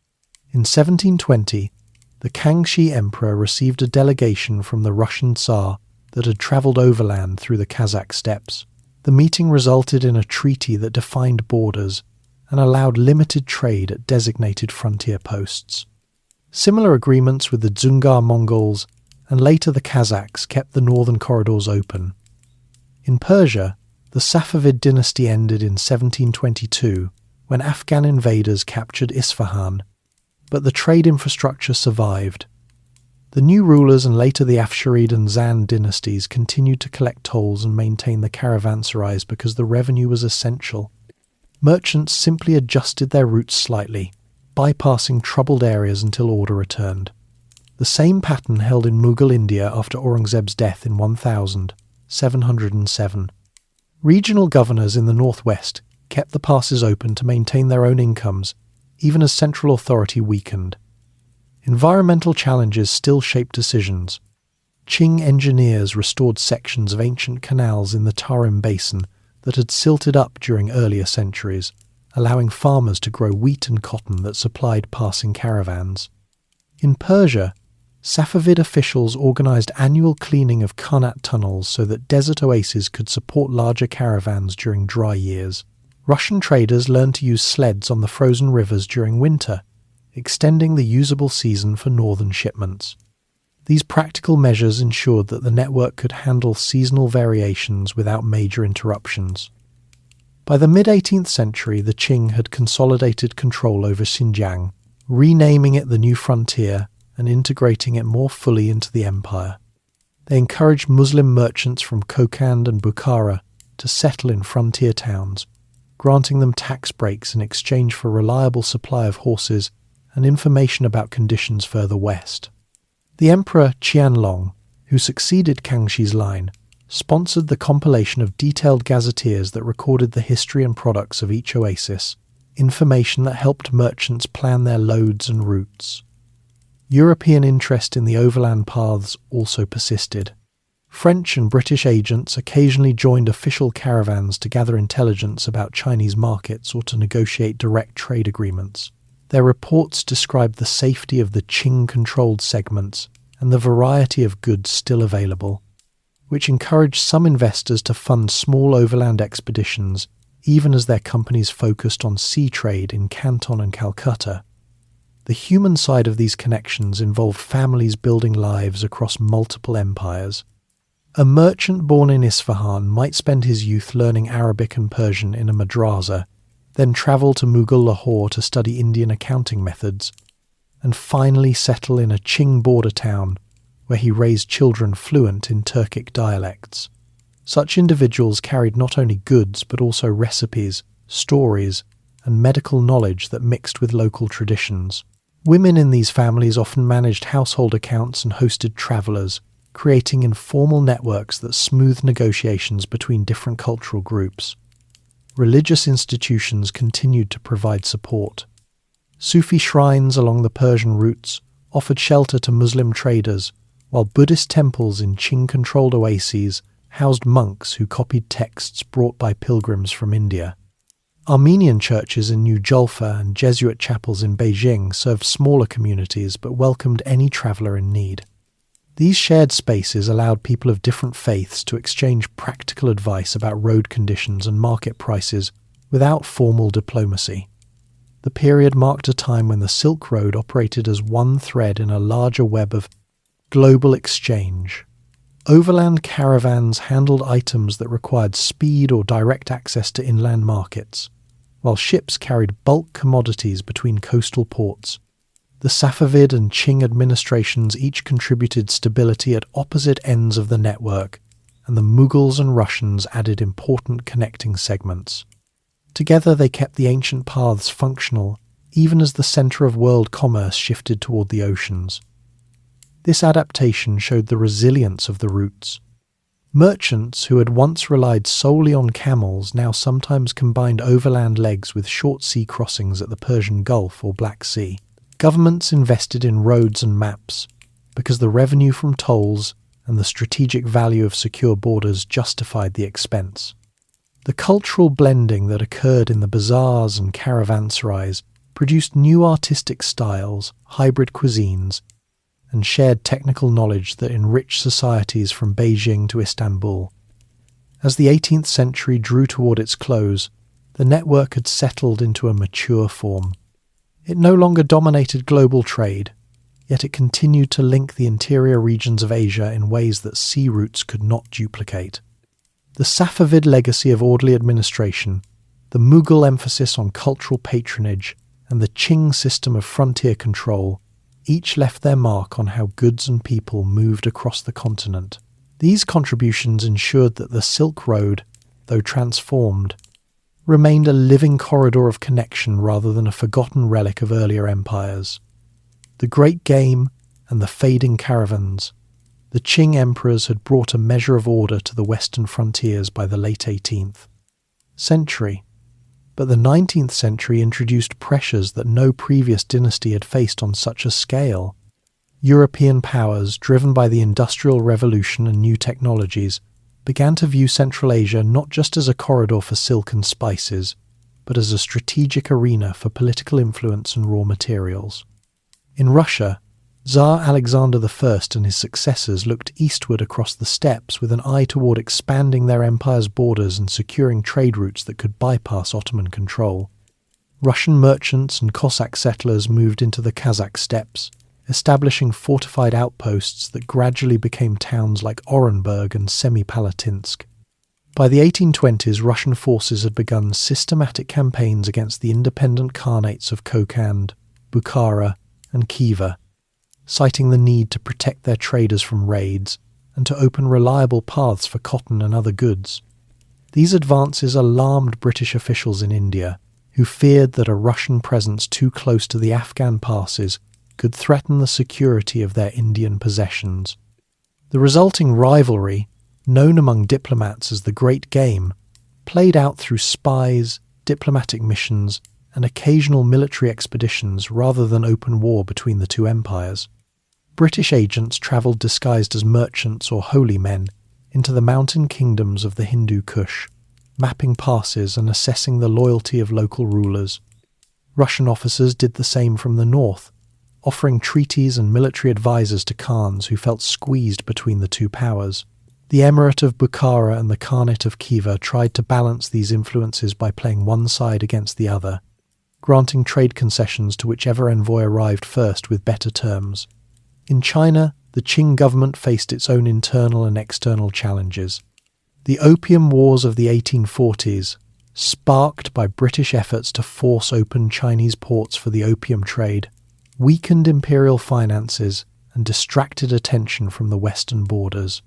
In 1720, the Kangxi Emperor received a delegation from the Russian Tsar that had travelled overland through the Kazakh steppes. The meeting resulted in a treaty that defined borders and allowed limited trade at designated frontier posts. Similar agreements with the Dzungar Mongols and later the Kazakhs kept the northern corridors open. In Persia, the Safavid dynasty ended in 1722 when Afghan invaders captured Isfahan, but the trade infrastructure survived. The new rulers and later the Afsharid and Zand dynasties continued to collect tolls and maintain the caravanserais because the revenue was essential. Merchants simply adjusted their routes slightly, bypassing troubled areas until order returned. The same pattern held in Mughal India after Aurangzeb's death in 1707. Regional governors in the northwest kept the passes open to maintain their own incomes, even as central authority weakened. Environmental challenges still shaped decisions. Qing engineers restored sections of ancient canals in the Tarim Basin that had silted up during earlier centuries, allowing farmers to grow wheat and cotton that supplied passing caravans. In Persia, Safavid officials organised annual cleaning of Qarnat tunnels so that desert oases could support larger caravans during dry years. Russian traders learned to use sleds on the frozen rivers during winter, extending the usable season for northern shipments. These practical measures ensured that the network could handle seasonal variations without major interruptions. By the mid-18th century, the Qing had consolidated control over Xinjiang, renaming it the New Frontier and integrating it more fully into the empire. They encouraged Muslim merchants from Kokand and Bukhara to settle in frontier towns, granting them tax breaks in exchange for a reliable supply of horses and information about conditions further west. The Emperor Qianlong, who succeeded Kangxi's line, sponsored the compilation of detailed gazetteers that recorded the history and products of each oasis, information that helped merchants plan their loads and routes. European interest in the overland paths also persisted. French and British agents occasionally joined official caravans to gather intelligence about Chinese markets or to negotiate direct trade agreements. Their reports described the safety of the Qing-controlled segments and the variety of goods still available, which encouraged some investors to fund small overland expeditions even as their companies focused on sea trade in Canton and Calcutta. The human side of these connections involved families building lives across multiple empires. A merchant born in Isfahan might spend his youth learning Arabic and Persian in a madrasa, then travel to Mughal Lahore to study Indian accounting methods, and finally settle in a Qing border town where he raised children fluent in Turkic dialects. Such individuals carried not only goods but also recipes, stories, and medical knowledge that mixed with local traditions. Women in these families often managed household accounts and hosted travellers, creating informal networks that smoothed negotiations between different cultural groups. Religious institutions continued to provide support. Sufi shrines along the Persian routes offered shelter to Muslim traders, while Buddhist temples in Qing-controlled oases housed monks who copied texts brought by pilgrims from India. Armenian churches in New Julfa and Jesuit chapels in Beijing served smaller communities but welcomed any traveller in need. These shared spaces allowed people of different faiths to exchange practical advice about road conditions and market prices without formal diplomacy. The period marked a time when the Silk Road operated as one thread in a larger web of global exchange. Overland caravans handled items that required speed or direct access to inland markets, while ships carried bulk commodities between coastal ports. The Safavid and Qing administrations each contributed stability at opposite ends of the network, and the Mughals and Russians added important connecting segments. Together they kept the ancient paths functional, even as the centre of world commerce shifted toward the oceans. This adaptation showed the resilience of the routes. Merchants who had once relied solely on camels now sometimes combined overland legs with short sea crossings at the Persian Gulf or Black Sea. Governments invested in roads and maps because the revenue from tolls and the strategic value of secure borders justified the expense. The cultural blending that occurred in the bazaars and caravanserais produced new artistic styles, hybrid cuisines, and shared technical knowledge that enriched societies from Beijing to Istanbul. As the 18th century drew toward its close, the network had settled into a mature form. It no longer dominated global trade, yet it continued to link the interior regions of Asia in ways that sea routes could not duplicate. The Safavid legacy of orderly administration, the Mughal emphasis on cultural patronage, and the Qing system of frontier control each left their mark on how goods and people moved across the continent. These contributions ensured that the Silk Road, though transformed, remained a living corridor of connection rather than a forgotten relic of earlier empires. The Great Game and the fading caravans, the Qing emperors had brought a measure of order to the western frontiers by the late 18th century, but the 19th century introduced pressures that no previous dynasty had faced on such a scale. European powers, driven by the Industrial Revolution and new technologies, began to view Central Asia not just as a corridor for silk and spices, but as a strategic arena for political influence and raw materials. In Russia, Tsar Alexander I and his successors looked eastward across the steppes with an eye toward expanding their empire's borders and securing trade routes that could bypass Ottoman control. Russian merchants and Cossack settlers moved into the Kazakh steppes, establishing fortified outposts that gradually became towns like Orenburg and Semipalatinsk. By the 1820s, Russian forces had begun systematic campaigns against the independent khanates of Kokand, Bukhara, and Khiva, citing the need to protect their traders from raids and to open reliable paths for cotton and other goods. These advances alarmed British officials in India, who feared that a Russian presence too close to the Afghan passes could threaten the security of their Indian possessions. The resulting rivalry, known among diplomats as the Great Game, played out through spies, diplomatic missions, and occasional military expeditions rather than open war between the two empires. British agents travelled disguised as merchants or holy men into the mountain kingdoms of the Hindu Kush, mapping passes and assessing the loyalty of local rulers. Russian officers did the same from the north, offering treaties and military advisors to Khans who felt squeezed between the two powers. The Emirate of Bukhara and the Khanate of Khiva tried to balance these influences by playing one side against the other, granting trade concessions to whichever envoy arrived first with better terms. In China, the Qing government faced its own internal and external challenges. The Opium Wars of the 1840s, sparked by British efforts to force open Chinese ports for the opium trade, weakened imperial finances and distracted attention from the western borders.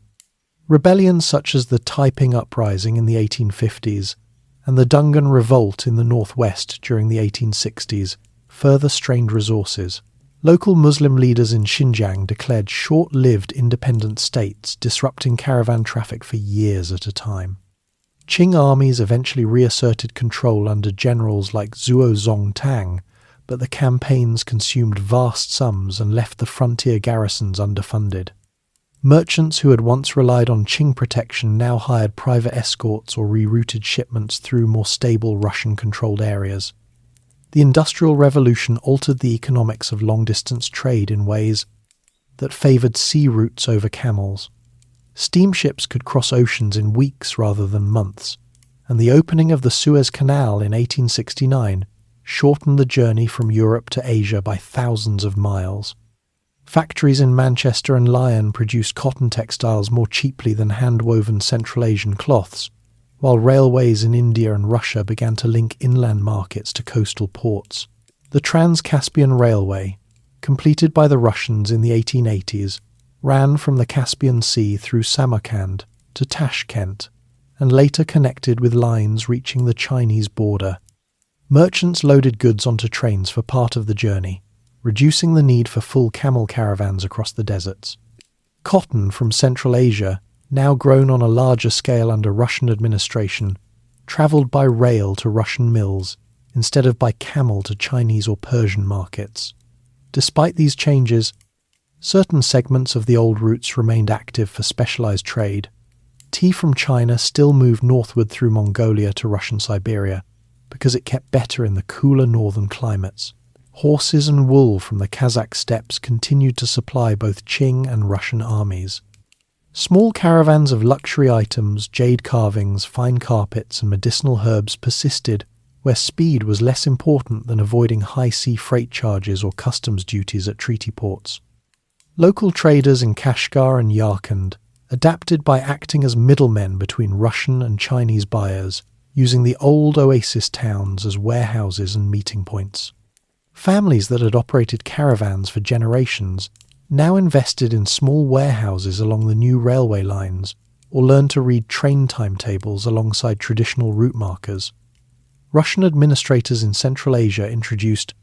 Rebellions such as the Taiping Uprising in the 1850s and the Dungan Revolt in the northwest during the 1860s further strained resources. Local Muslim leaders in Xinjiang declared short-lived independent states, disrupting caravan traffic for years at a time. Qing armies eventually reasserted control under generals like Zhuo Zongtang, but the campaigns consumed vast sums and left the frontier garrisons underfunded. Merchants who had once relied on Qing protection now hired private escorts or rerouted shipments through more stable Russian-controlled areas. The Industrial Revolution altered the economics of long-distance trade in ways that favoured sea routes over camels. Steamships could cross oceans in weeks rather than months, and the opening of the Suez Canal in 1869 shortened the journey from Europe to Asia by thousands of miles. Factories in Manchester and Lyon produced cotton textiles more cheaply than hand-woven Central Asian cloths, while railways in India and Russia began to link inland markets to coastal ports. The Trans-Caspian Railway, completed by the Russians in the 1880s, ran from the Caspian Sea through Samarkand to Tashkent, and later connected with lines reaching the Chinese border. Merchants loaded goods onto trains for part of the journey, reducing the need for full camel caravans across the deserts. Cotton from Central Asia, now grown on a larger scale under Russian administration, travelled by rail to Russian mills instead of by camel to Chinese or Persian markets. Despite these changes, certain segments of the old routes remained active for specialised trade. Tea from China still moved northward through Mongolia to Russian Siberia because it kept better in the cooler northern climates. Horses and wool from the Kazakh steppes continued to supply both Qing and Russian armies. Small caravans of luxury items, jade carvings, fine carpets and medicinal herbs persisted where speed was less important than avoiding high-sea freight charges or customs duties at treaty ports. Local traders in Kashgar and Yarkand adapted by acting as middlemen between Russian and Chinese buyers, using the old oasis towns as warehouses and meeting points. Families that had operated caravans for generations now invested in small warehouses along the new railway lines or learned to read train timetables alongside traditional route markers. Russian administrators in Central Asia introduced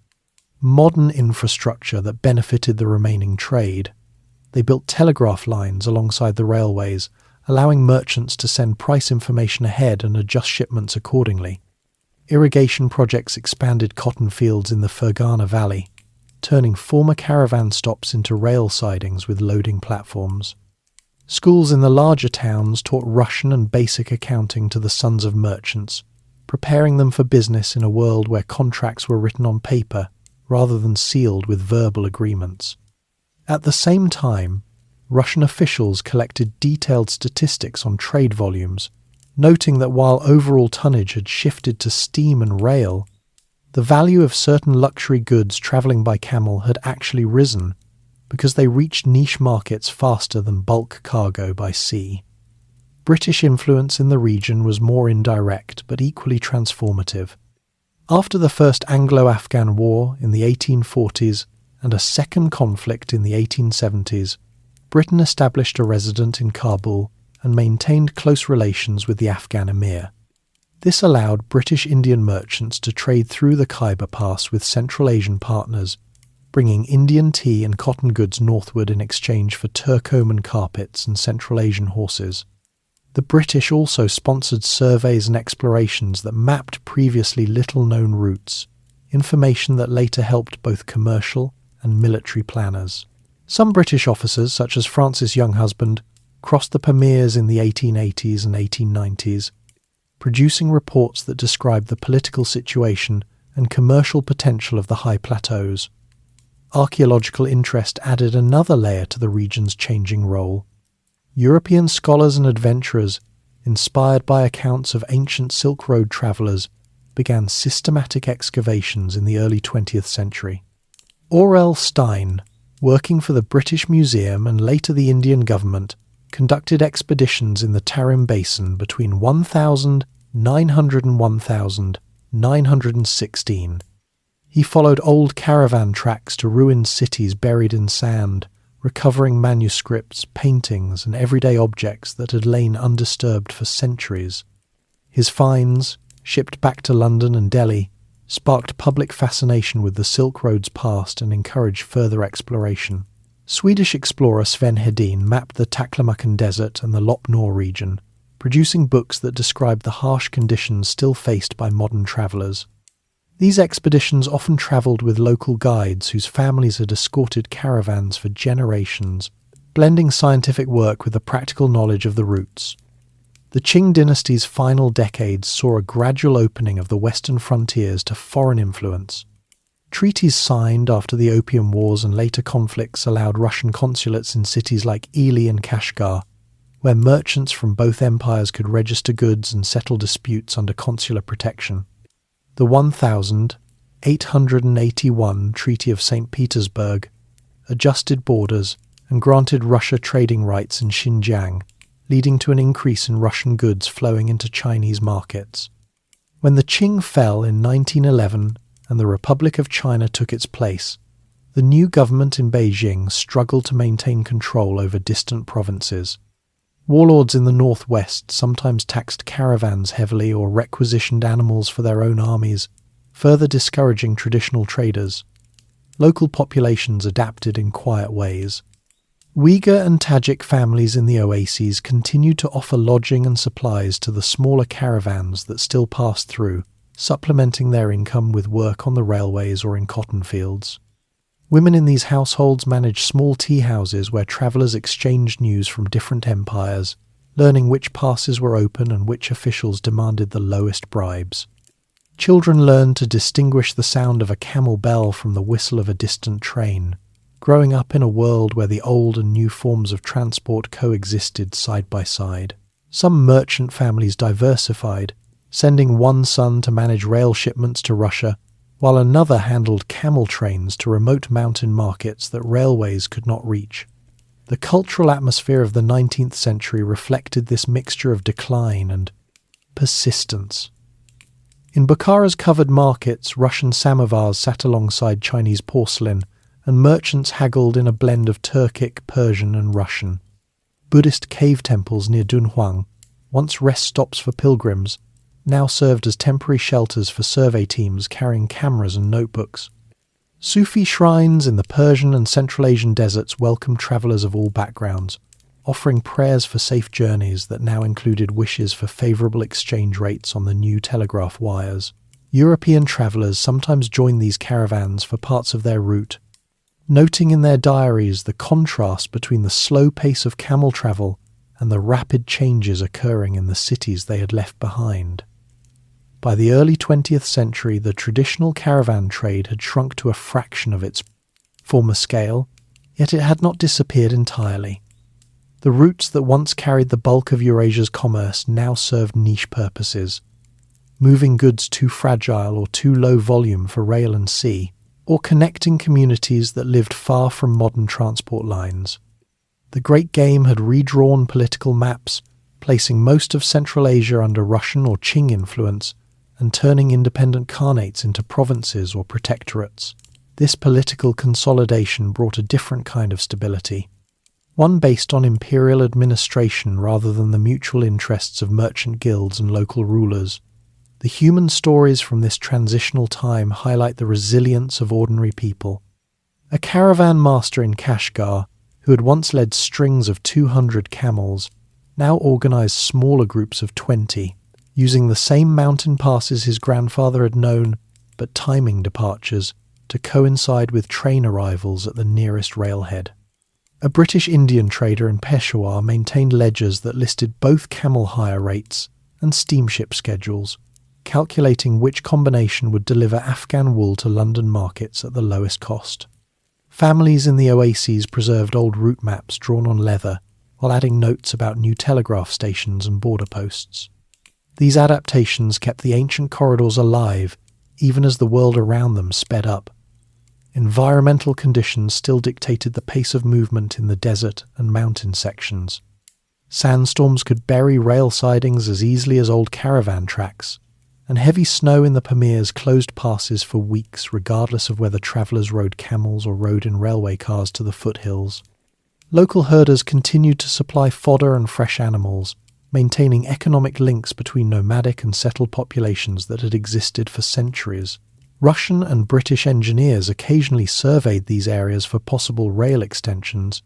modern infrastructure that benefited the remaining trade. They built telegraph lines alongside the railways, allowing merchants to send price information ahead and adjust shipments accordingly. Irrigation projects expanded cotton fields in the Fergana Valley, turning former caravan stops into rail sidings with loading platforms. Schools in the larger towns taught Russian and basic accounting to the sons of merchants, preparing them for business in a world where contracts were written on paper rather than sealed with verbal agreements. At the same time, Russian officials collected detailed statistics on trade volumes, noting that while overall tonnage had shifted to steam and rail, the value of certain luxury goods travelling by camel had actually risen because they reached niche markets faster than bulk cargo by sea. British influence in the region was more indirect but equally transformative. After the First Anglo-Afghan War in the 1840s and a second conflict in the 1870s, Britain established a resident in Kabul and maintained close relations with the Afghan emir. This allowed British Indian merchants to trade through the Khyber Pass with Central Asian partners, bringing Indian tea and cotton goods northward in exchange for Turkoman carpets and Central Asian horses. The British also sponsored surveys and explorations that mapped previously little-known routes, information that later helped both commercial and military planners. Some British officers, such as Francis Younghusband, crossed the Pamirs in the 1880s and 1890s, producing reports that described the political situation and commercial potential of the high plateaus. Archaeological interest added another layer to the region's changing role. European scholars and adventurers, inspired by accounts of ancient Silk Road travellers, began systematic excavations in the early 20th century. Aurel Stein, working for the British Museum and later the Indian government, conducted expeditions in the Tarim Basin between 1900 and 1916. He followed old caravan tracks to ruined cities buried in sand, recovering manuscripts, paintings, and everyday objects that had lain undisturbed for centuries. His finds, shipped back to London and Delhi, sparked public fascination with the Silk Road's past and encouraged further exploration. Swedish explorer Sven Hedin mapped the Taklamakan Desert and the Lop Nor region, producing books that described the harsh conditions still faced by modern travellers. These expeditions often travelled with local guides whose families had escorted caravans for generations, blending scientific work with the practical knowledge of the routes. The Qing dynasty's final decades saw a gradual opening of the western frontiers to foreign influence. Treaties signed after the Opium Wars and later conflicts allowed Russian consulates in cities like Ely and Kashgar, where merchants from both empires could register goods and settle disputes under consular protection. The 1881 Treaty of St. Petersburg adjusted borders and granted Russia trading rights in Xinjiang, leading to an increase in Russian goods flowing into Chinese markets. When the Qing fell in 1911 and the Republic of China took its place, the new government in Beijing struggled to maintain control over distant provinces. Warlords in the northwest sometimes taxed caravans heavily or requisitioned animals for their own armies, further discouraging traditional traders. Local populations adapted in quiet ways. Uyghur and Tajik families in the oases continued to offer lodging and supplies to the smaller caravans that still passed through, supplementing their income with work on the railways or in cotton fields. Women in these households managed small tea houses where travellers exchanged news from different empires, learning which passes were open and which officials demanded the lowest bribes. Children learned to distinguish the sound of a camel bell from the whistle of a distant train, growing up in a world where the old and new forms of transport coexisted side by side. Some merchant families diversified, sending one son to manage rail shipments to Russia, while another handled camel trains to remote mountain markets that railways could not reach. The cultural atmosphere of the 19th century reflected this mixture of decline and persistence. In Bukhara's covered markets, Russian samovars sat alongside Chinese porcelain, and merchants haggled in a blend of Turkic, Persian and Russian. Buddhist cave temples near Dunhuang, once rest stops for pilgrims, now served as temporary shelters for survey teams carrying cameras and notebooks. Sufi shrines in the Persian and Central Asian deserts welcomed travellers of all backgrounds, offering prayers for safe journeys that now included wishes for favourable exchange rates on the new telegraph wires. European travellers sometimes joined these caravans for parts of their route, noting in their diaries the contrast between the slow pace of camel travel and the rapid changes occurring in the cities they had left behind. By the early 20th century, the traditional caravan trade had shrunk to a fraction of its former scale, yet it had not disappeared entirely. The routes that once carried the bulk of Eurasia's commerce now served niche purposes, moving goods too fragile or too low volume for rail and sea, or connecting communities that lived far from modern transport lines. The Great Game had redrawn political maps, placing most of Central Asia under Russian or Qing influence, and turning independent khanates into provinces or protectorates. This political consolidation brought a different kind of stability, one based on imperial administration rather than the mutual interests of merchant guilds and local rulers. The human stories from this transitional time highlight the resilience of ordinary people. A caravan master in Kashgar, who had once led strings of 200 camels, now organised smaller groups of 20, using the same mountain passes his grandfather had known, but timing departures to coincide with train arrivals at the nearest railhead. A British Indian trader in Peshawar maintained ledgers that listed both camel hire rates and steamship schedules, calculating which combination would deliver Afghan wool to London markets at the lowest cost. Families in the oases preserved old route maps drawn on leather, while adding notes about new telegraph stations and border posts. These adaptations kept the ancient corridors alive, even as the world around them sped up. Environmental conditions still dictated the pace of movement in the desert and mountain sections. Sandstorms could bury rail sidings as easily as old caravan tracks, and heavy snow in the Pamirs closed passes for weeks regardless of whether travellers rode camels or rode in railway cars to the foothills. Local herders continued to supply fodder and fresh animals, maintaining economic links between nomadic and settled populations that had existed for centuries. Russian and British engineers occasionally surveyed these areas for possible rail extensions,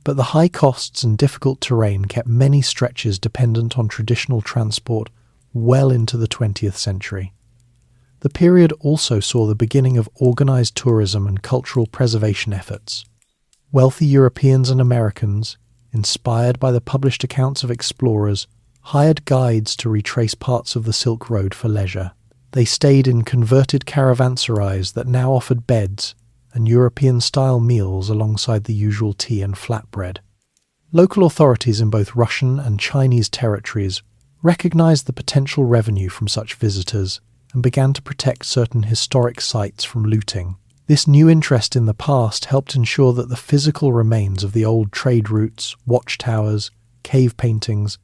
but the high costs and difficult terrain kept many stretches dependent on traditional transport well into the 20th century. The period also saw the beginning of organised tourism and cultural preservation efforts. Wealthy Europeans and Americans, inspired by the published accounts of explorers, hired guides to retrace parts of the Silk Road for leisure. They stayed in converted caravanserais that now offered beds and European-style meals alongside the usual tea and flatbread. Local authorities in both Russian and Chinese territories recognized the potential revenue from such visitors and began to protect certain historic sites from looting. This new interest in the past helped ensure that the physical remains of the old trade routes, watchtowers, cave paintings,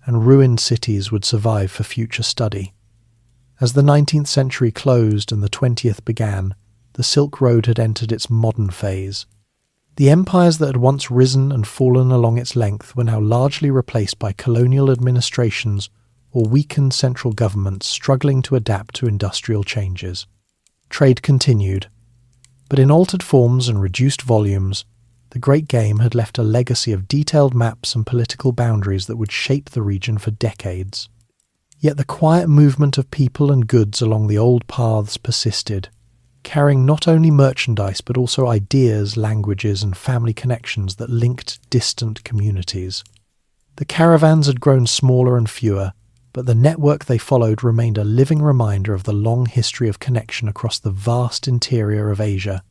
and ruined cities would survive for future study. As the 19th century closed and the 20th began, the Silk Road had entered its modern phase. The empires that had once risen and fallen along its length were now largely replaced by colonial administrations or weakened central governments struggling to adapt to industrial changes. Trade continued, but in altered forms and reduced volumes, the Great Game had left a legacy of detailed maps and political boundaries that would shape the region for decades. Yet the quiet movement of people and goods along the old paths persisted, carrying not only merchandise but also ideas, languages, and family connections that linked distant communities. The caravans had grown smaller and fewer, but the network they followed remained a living reminder of the long history of connection across the vast interior of Asia.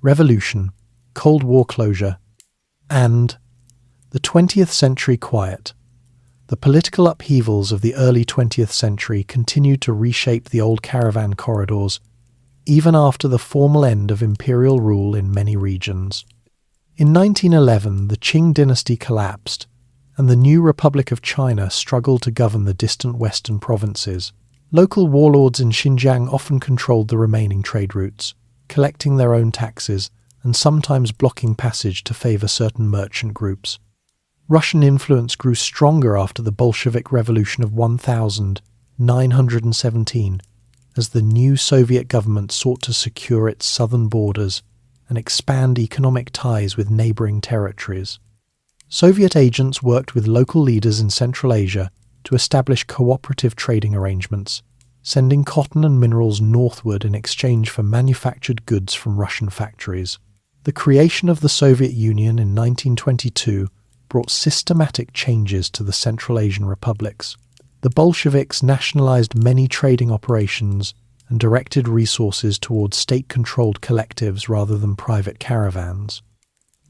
Revolution, Cold War closure, and the 20th century quiet. The political upheavals of the early 20th century continued to reshape the old caravan corridors, even after the formal end of imperial rule in many regions. In 1911, the Qing dynasty collapsed, and the new Republic of China struggled to govern the distant western provinces. Local warlords in Xinjiang often controlled the remaining trade routes, collecting their own taxes and sometimes blocking passage to favour certain merchant groups. Russian influence grew stronger after the Bolshevik Revolution of 1917, as the new Soviet government sought to secure its southern borders and expand economic ties with neighbouring territories. Soviet agents worked with local leaders in Central Asia to establish cooperative trading arrangements, sending cotton and minerals northward in exchange for manufactured goods from Russian factories. The creation of the Soviet Union in 1922 brought systematic changes to the Central Asian republics. The Bolsheviks nationalized many trading operations and directed resources towards state-controlled collectives rather than private caravans.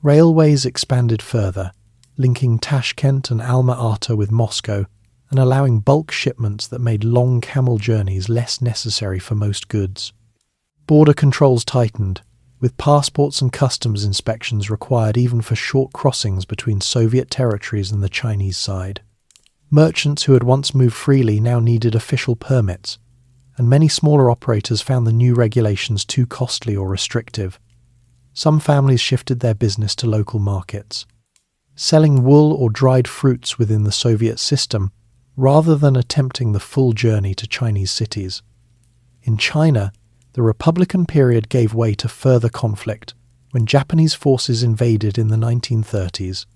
Railways expanded further, linking Tashkent and Alma-Ata with Moscow and allowing bulk shipments that made long camel journeys less necessary for most goods. Border controls tightened, with passports and customs inspections required even for short crossings between Soviet territories and the Chinese side. Merchants who had once moved freely now needed official permits, and many smaller operators found the new regulations too costly or restrictive. Some families shifted their business to local markets. selling wool or dried fruits within the Soviet system rather than attempting the full journey to Chinese cities. In China, the Republican period gave way to further conflict when Japanese forces invaded in the 1930s.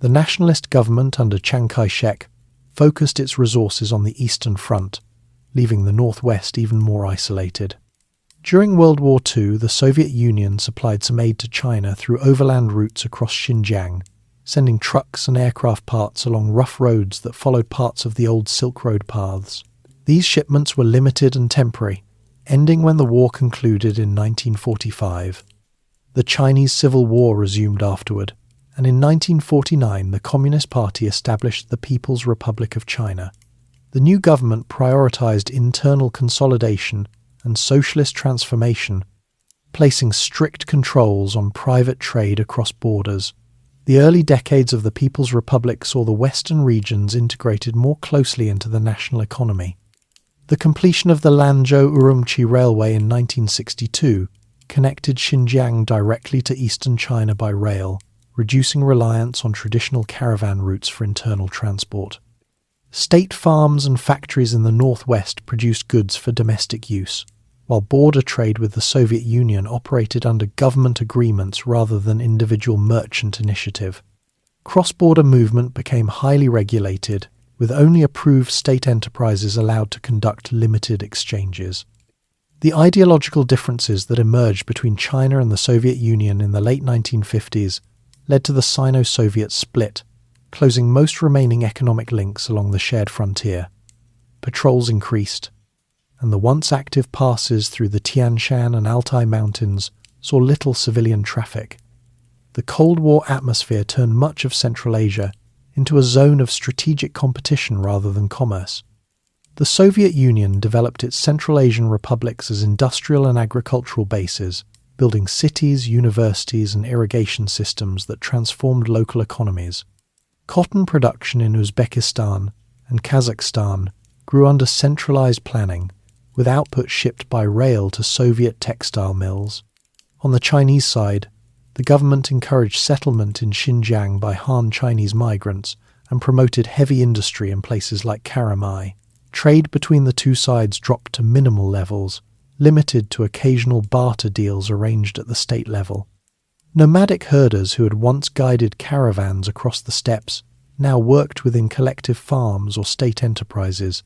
The nationalist government under Chiang Kai-shek focused its resources on the Eastern Front, leaving the Northwest even more isolated. During World War II, the Soviet Union supplied some aid to China through overland routes across Xinjiang, sending trucks and aircraft parts along rough roads that followed parts of the old Silk Road paths. These shipments were limited and temporary, ending when the war concluded in 1945. The Chinese Civil War resumed afterward, and in 1949 the Communist Party established the People's Republic of China. The new government prioritized internal consolidation and socialist transformation, placing strict controls on private trade across borders. The early decades of the People's Republic saw the western regions integrated more closely into the national economy. The completion of the Lanzhou-Urumqi Railway in 1962 connected Xinjiang directly to eastern China by rail, reducing reliance on traditional caravan routes for internal transport. State farms and factories in the northwest produced goods for domestic use, while border trade with the Soviet Union operated under government agreements rather than individual merchant initiative. Cross-border movement became highly regulated, with only approved state enterprises allowed to conduct limited exchanges. The ideological differences that emerged between China and the Soviet Union in the late 1950s led to the Sino-Soviet split, closing most remaining economic links along the shared frontier. Patrols increased, and the once active passes through the Tian Shan and Altai Mountains saw little civilian traffic. The Cold War atmosphere turned much of Central Asia into a zone of strategic competition rather than commerce. The Soviet Union developed its Central Asian republics as industrial and agricultural bases, building cities, universities, and irrigation systems that transformed local economies. Cotton production in Uzbekistan and Kazakhstan grew under centralized planning, with output shipped by rail to Soviet textile mills. On the Chinese side, the government encouraged settlement in Xinjiang by Han Chinese migrants and promoted heavy industry in places like Karamai. Trade between the two sides dropped to minimal levels, limited to occasional barter deals arranged at the state level. Nomadic herders who had once guided caravans across the steppes now worked within collective farms or state enterprises.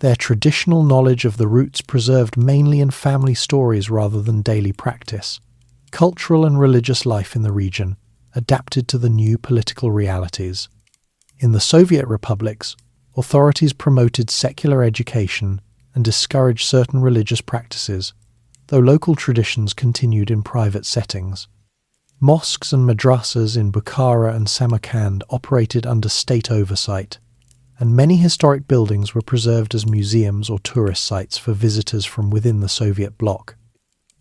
Their traditional knowledge of the routes preserved mainly in family stories rather than daily practice. Cultural and religious life in the region adapted to the new political realities. In the Soviet republics, authorities promoted secular education and discouraged certain religious practices, though local traditions continued in private settings. Mosques and madrasas in Bukhara and Samarkand operated under state oversight, and many historic buildings were preserved as museums or tourist sites for visitors from within the Soviet bloc.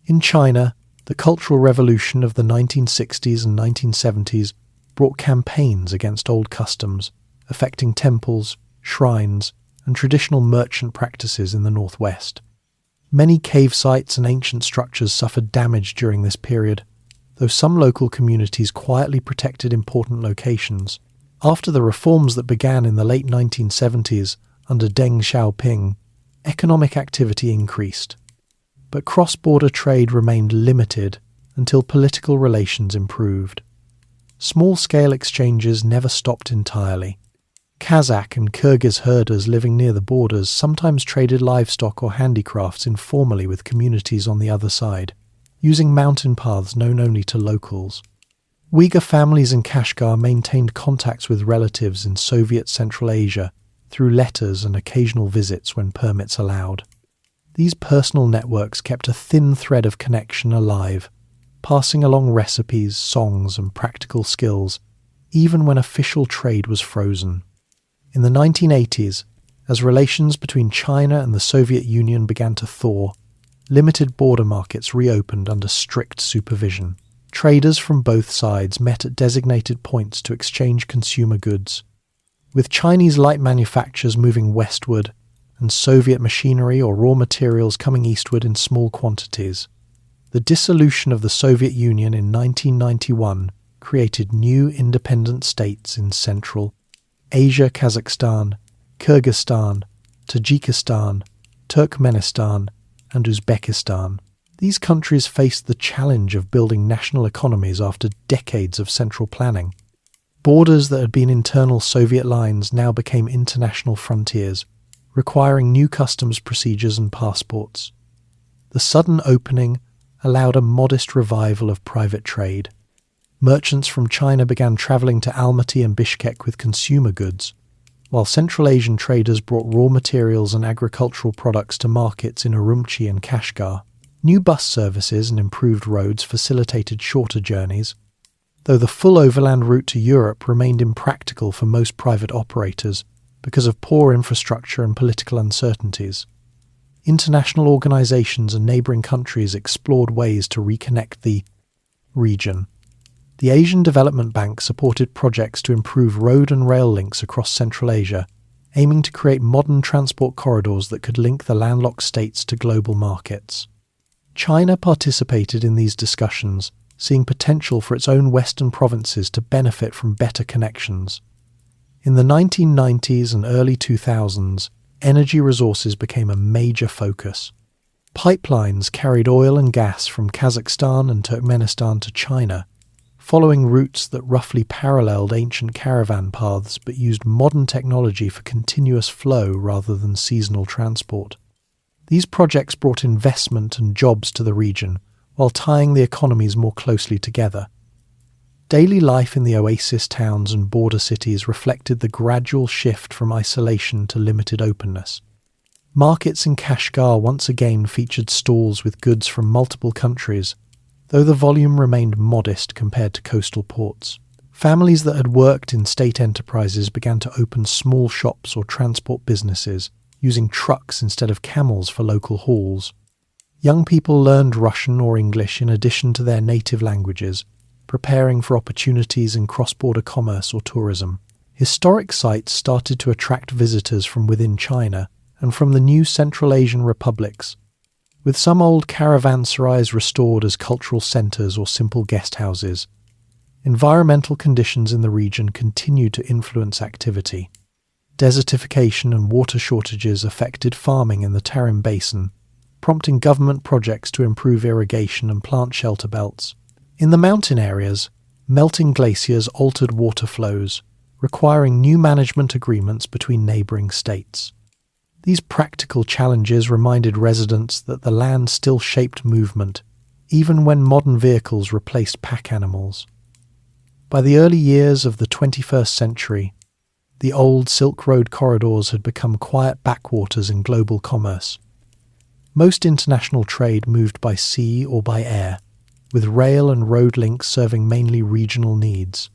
In China, the Cultural Revolution of the 1960s and 1970s brought campaigns against old customs, affecting temples, shrines, and traditional merchant practices in the northwest. Many cave sites and ancient structures suffered damage during this period, though some local communities quietly protected important locations. After the reforms that began in the late 1970s under Deng Xiaoping, economic activity increased. But cross-border trade remained limited until political relations improved. Small-scale exchanges never stopped entirely. Kazakh and Kyrgyz herders living near the borders sometimes traded livestock or handicrafts informally with communities on the other side, using mountain paths known only to locals. Uyghur families in Kashgar maintained contacts with relatives in Soviet Central Asia through letters and occasional visits when permits allowed. These personal networks kept a thin thread of connection alive, passing along recipes, songs, and practical skills, even when official trade was frozen. In the 1980s, as relations between China and the Soviet Union began to thaw, limited border markets reopened under strict supervision. Traders from both sides met at designated points to exchange consumer goods. With Chinese light manufactures moving westward and Soviet machinery or raw materials coming eastward in small quantities, the dissolution of the Soviet Union in 1991 created new independent states in Central Asia: Kazakhstan, Kyrgyzstan, Tajikistan, Turkmenistan, and Uzbekistan. These countries faced the challenge of building national economies after decades of central planning. Borders that had been internal Soviet lines now became international frontiers, requiring new customs procedures and passports. The sudden opening allowed a modest revival of private trade. Merchants from China began travelling to Almaty and Bishkek with consumer goods, while Central Asian traders brought raw materials and agricultural products to markets in Urumqi and Kashgar. New bus services and improved roads facilitated shorter journeys, though the full overland route to Europe remained impractical for most private operators because of poor infrastructure and political uncertainties. International organisations and neighbouring countries explored ways to reconnect the region. The Asian Development Bank supported projects to improve road and rail links across Central Asia, aiming to create modern transport corridors that could link the landlocked states to global markets. China participated in these discussions, seeing potential for its own western provinces to benefit from better connections. In the 1990s and early 2000s, energy resources became a major focus. Pipelines carried oil and gas from Kazakhstan and Turkmenistan to China, following routes that roughly paralleled ancient caravan paths but used modern technology for continuous flow rather than seasonal transport. These projects brought investment and jobs to the region, while tying the economies more closely together. Daily life in the oasis towns and border cities reflected the gradual shift from isolation to limited openness. Markets in Kashgar once again featured stalls with goods from multiple countries, though the volume remained modest compared to coastal ports. Families that had worked in state enterprises began to open small shops or transport businesses, using trucks instead of camels for local hauls. Young people learned Russian or English in addition to their native languages, preparing for opportunities in cross-border commerce or tourism. Historic sites started to attract visitors from within China and from the new Central Asian republics, with some old caravanserais restored as cultural centres or simple guest houses. Environmental conditions in the region continued to influence activity. Desertification and water shortages affected farming in the Tarim Basin, prompting government projects to improve irrigation and plant shelter belts. In the mountain areas, melting glaciers altered water flows, requiring new management agreements between neighbouring states. These practical challenges reminded residents that the land still shaped movement, even when modern vehicles replaced pack animals. By the early years of the 21st century, the old Silk Road corridors had become quiet backwaters in global commerce. Most international trade moved by sea or by air, with rail and road links serving mainly regional needs.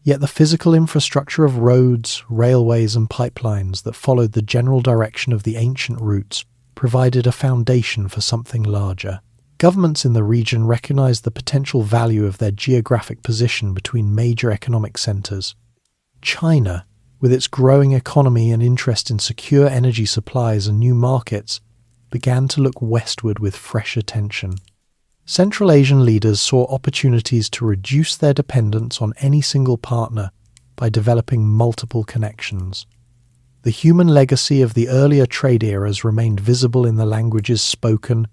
Yet the physical infrastructure of roads, railways and pipelines that followed the general direction of the ancient routes provided a foundation for something larger. Governments in the region recognized the potential value of their geographic position between major economic centers. China, with its growing economy and interest in secure energy supplies and new markets, began to look westward with fresh attention. Central Asian leaders saw opportunities to reduce their dependence on any single partner by developing multiple connections. The human legacy of the earlier trade eras remained visible in the languages spoken,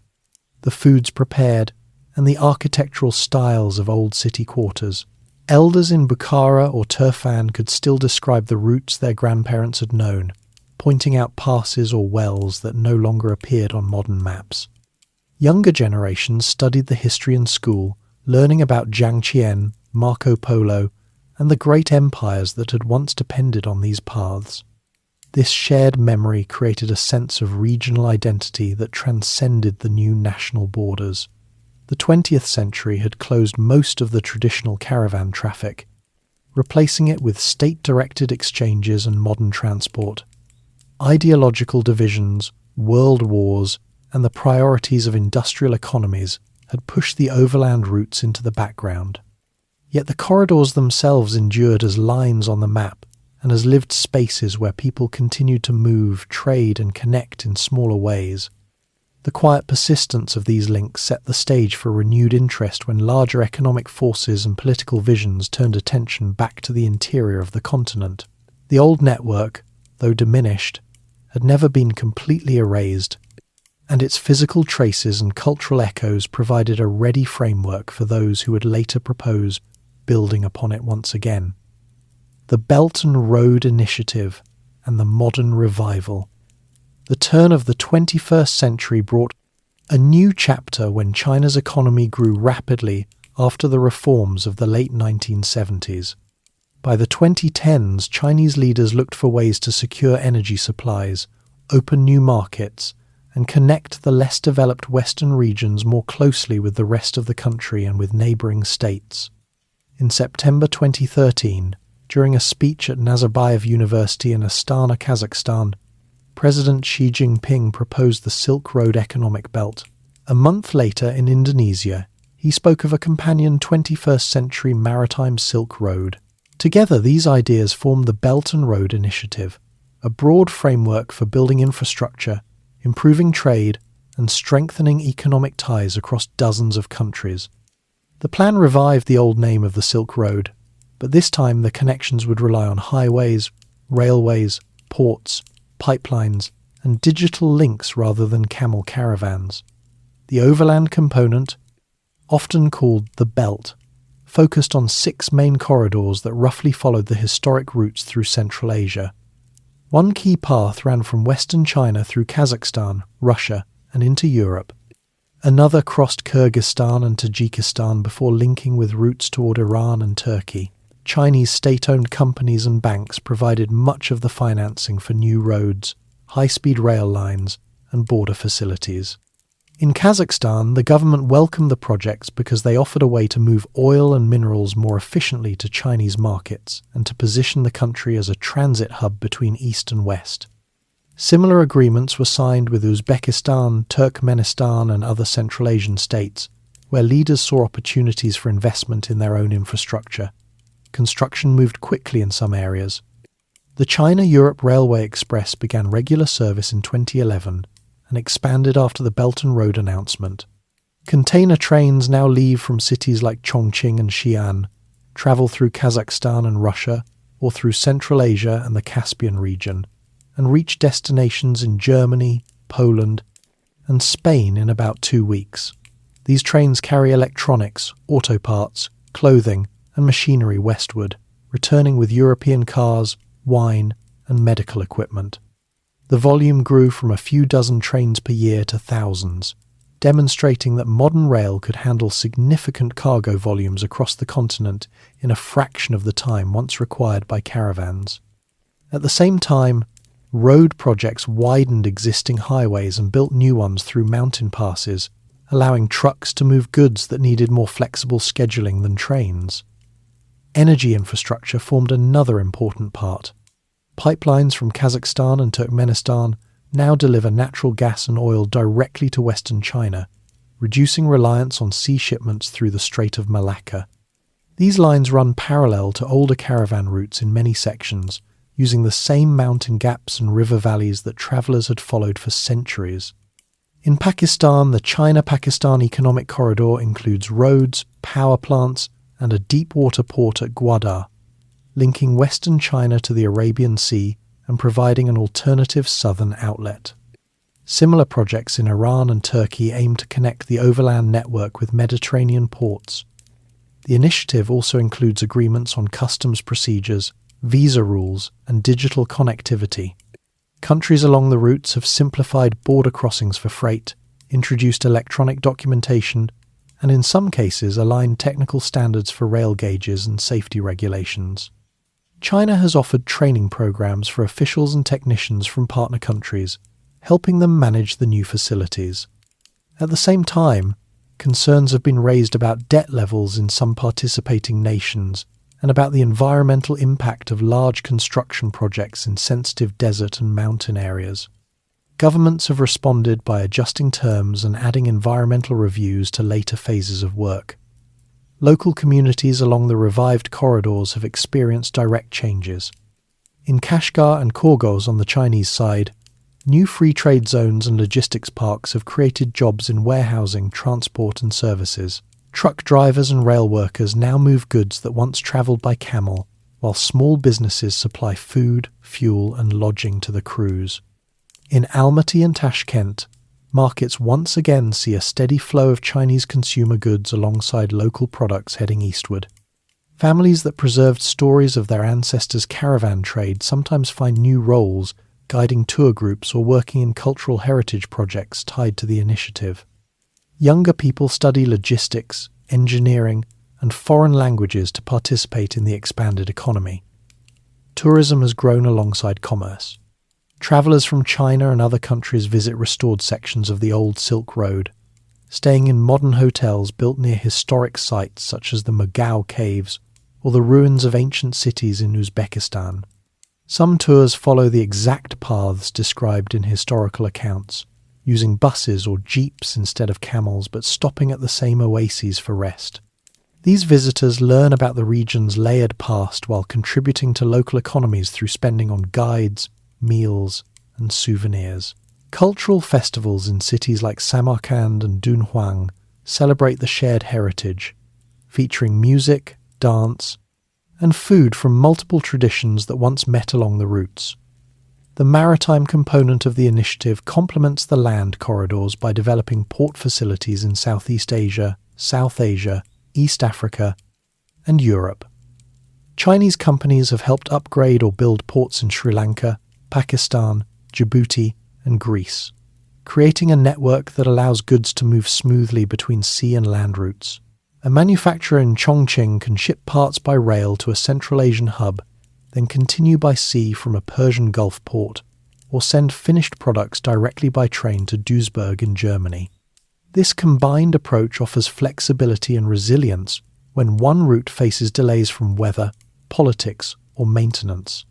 the foods prepared, and the architectural styles of old city quarters. Elders in Bukhara or Turfan could still describe the routes their grandparents had known, pointing out passes or wells that no longer appeared on modern maps. Younger generations studied the history in school, learning about Jiang Qian, Marco Polo, and the great empires that had once depended on these paths. This shared memory created a sense of regional identity that transcended the new national borders. The 20th century had closed most of the traditional caravan traffic, replacing it with state-directed exchanges and modern transport. Ideological divisions, world wars, and the priorities of industrial economies had pushed the overland routes into the background. Yet the corridors themselves endured as lines on the map and as lived spaces where people continued to move, trade, and connect in smaller ways. The quiet persistence of these links set the stage for renewed interest when larger economic forces and political visions turned attention back to the interior of the continent. The old network, though diminished, had never been completely erased, and its physical traces and cultural echoes provided a ready framework for those who would later propose building upon it once again. The Belt and Road Initiative and the Modern Revival. The turn of the 21st century brought a new chapter when China's economy grew rapidly after the reforms of the late 1970s. By the 2010s, Chinese leaders looked for ways to secure energy supplies, open new markets, and connect the less developed Western regions more closely with the rest of the country and with neighbouring states. In September 2013, during a speech at Nazarbayev University in Astana, Kazakhstan, President Xi Jinping proposed the Silk Road economic belt. A month later, in Indonesia, he spoke of a companion 21st century maritime Silk Road. Together, these ideas formed the Belt and Road Initiative, a broad framework for building infrastructure, improving trade, and strengthening economic ties across dozens of countries. The plan revived the old name of the Silk Road, but this time the connections would rely on highways, railways, ports, pipelines, and digital links rather than camel caravans. The overland component, often called the Belt, focused on 6 main corridors that roughly followed the historic routes through Central Asia. One key path ran from western China through Kazakhstan, Russia, and into Europe. Another crossed Kyrgyzstan and Tajikistan before linking with routes toward Iran and Turkey. Chinese state-owned companies and banks provided much of the financing for new roads, high-speed rail lines, and border facilities. In Kazakhstan, the government welcomed the projects because they offered a way to move oil and minerals more efficiently to Chinese markets and to position the country as a transit hub between East and West. Similar agreements were signed with Uzbekistan, Turkmenistan, and other Central Asian states, where leaders saw opportunities for investment in their own infrastructure. Construction moved quickly in some areas. The China-Europe Railway Express began regular service in 2011 and expanded after the Belt and Road announcement. Container trains now leave from cities like Chongqing and Xi'an, travel through Kazakhstan and Russia, or through Central Asia and the Caspian region, and reach destinations in Germany, Poland, and Spain in about 2 weeks. These trains carry electronics, auto parts, clothing, and machinery westward, returning with European cars, wine, and medical equipment. The volume grew from a few dozen trains per year to thousands, demonstrating that modern rail could handle significant cargo volumes across the continent in a fraction of the time once required by caravans. At the same time, road projects widened existing highways and built new ones through mountain passes, allowing trucks to move goods that needed more flexible scheduling than trains. Energy infrastructure formed another important part. Pipelines from Kazakhstan and Turkmenistan now deliver natural gas and oil directly to Western China, reducing reliance on sea shipments through the Strait of Malacca. These lines run parallel to older caravan routes in many sections, using the same mountain gaps and river valleys that travellers had followed for centuries. In Pakistan, the China-Pakistan Economic Corridor includes roads, power plants, and a deep-water port at Gwadar, linking western China to the Arabian Sea and providing an alternative southern outlet. Similar projects in Iran and Turkey aim to connect the overland network with Mediterranean ports. The initiative also includes agreements on customs procedures, visa rules, and digital connectivity. Countries along the routes have simplified border crossings for freight, introduced electronic documentation, and in some cases aligned technical standards for rail gauges and safety regulations. China has offered training programs for officials and technicians from partner countries, helping them manage the new facilities. At the same time, concerns have been raised about debt levels in some participating nations and about the environmental impact of large construction projects in sensitive desert and mountain areas. Governments have responded by adjusting terms and adding environmental reviews to later phases of work. Local communities along the revived corridors have experienced direct changes. In Kashgar and Korgos on the Chinese side, New free trade zones and logistics parks have created jobs in warehousing, transport and services. Truck drivers and rail workers now move goods that once travelled by camel, while small businesses supply food, fuel and lodging to the crews. In Almaty and Tashkent, markets once again see a steady flow of Chinese consumer goods alongside local products heading eastward. Families that preserved stories of their ancestors' caravan trade sometimes find new roles, guiding tour groups or working in cultural heritage projects tied to the initiative. Younger people study logistics, engineering, and foreign languages to participate in the expanded economy. Tourism has grown alongside commerce. Travellers from China and other countries visit restored sections of the old Silk Road, staying in modern hotels built near historic sites such as the Mogao Caves or the ruins of ancient cities in Uzbekistan. Some tours follow the exact paths described in historical accounts, using buses or jeeps instead of camels but stopping at the same oases for rest. These visitors learn about the region's layered past while contributing to local economies through spending on guides, meals, and souvenirs. Cultural festivals in cities like Samarkand and Dunhuang celebrate the shared heritage, featuring music, dance, and food from multiple traditions that once met along the routes. The maritime component of the initiative complements the land corridors by developing port facilities in Southeast Asia, South Asia, East Africa, and Europe. Chinese companies have helped upgrade or build ports in Sri Lanka, Pakistan, Djibouti, and Greece, creating a network that allows goods to move smoothly between sea and land routes. A manufacturer in Chongqing can ship parts by rail to a Central Asian hub, then continue by sea from a Persian Gulf port, or send finished products directly by train to Duisburg in Germany. This combined approach offers flexibility and resilience when one route faces delays from weather, politics, or maintenance.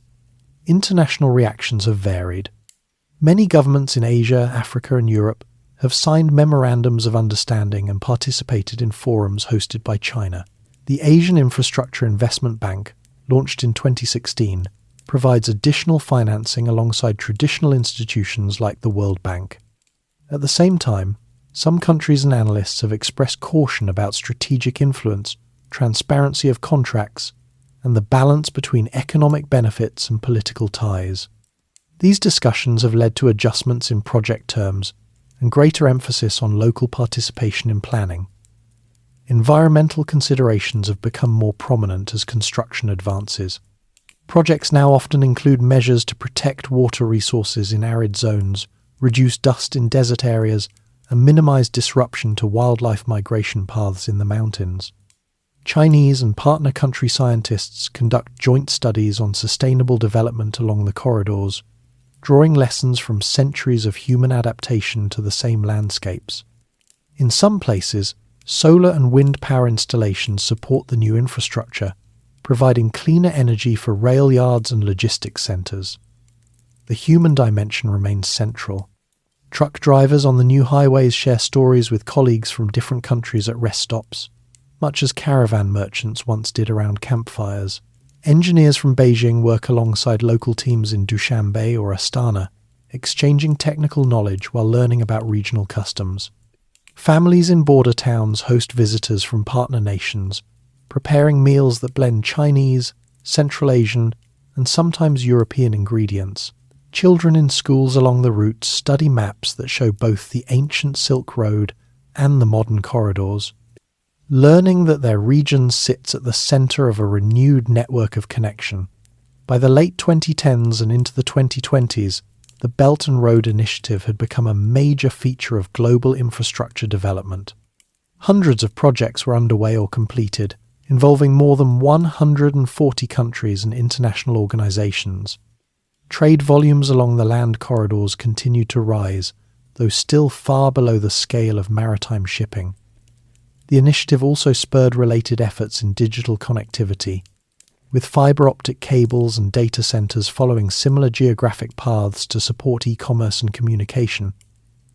International reactions have varied. Many governments in Asia, Africa, and Europe have signed memorandums of understanding and participated in forums hosted by China. The Asian Infrastructure Investment Bank, launched in 2016, provides additional financing alongside traditional institutions like the World Bank. At the same time, some countries and analysts have expressed caution about strategic influence, transparency of contracts, and the balance between economic benefits and political ties. These discussions have led to adjustments in project terms and greater emphasis on local participation in planning. Environmental considerations have become more prominent as construction advances. Projects now often include measures to protect water resources in arid zones, reduce dust in desert areas, and minimize disruption to wildlife migration paths in the mountains. Chinese and partner country scientists conduct joint studies on sustainable development along the corridors, drawing lessons from centuries of human adaptation to the same landscapes. In some places, solar and wind power installations support the new infrastructure, providing cleaner energy for rail yards and logistics centres. The human dimension remains central. Truck drivers on the new highways share stories with colleagues from different countries at rest stops, much as caravan merchants once did around campfires. Engineers from Beijing work alongside local teams in Dushanbe or Astana, exchanging technical knowledge while learning about regional customs. Families in border towns host visitors from partner nations, preparing meals that blend Chinese, Central Asian, and sometimes European ingredients. Children in schools along the routes study maps that show both the ancient Silk Road and the modern corridors, learning that their region sits at the centre of a renewed network of connection. By the late 2010s and into the 2020s, the Belt and Road Initiative had become a major feature of global infrastructure development. Hundreds of projects were underway or completed, involving more than 140 countries and international organisations. Trade volumes along the land corridors continued to rise, though still far below the scale of maritime shipping. The initiative also spurred related efforts in digital connectivity, with fibre optic cables and data centres following similar geographic paths to support e-commerce and communication.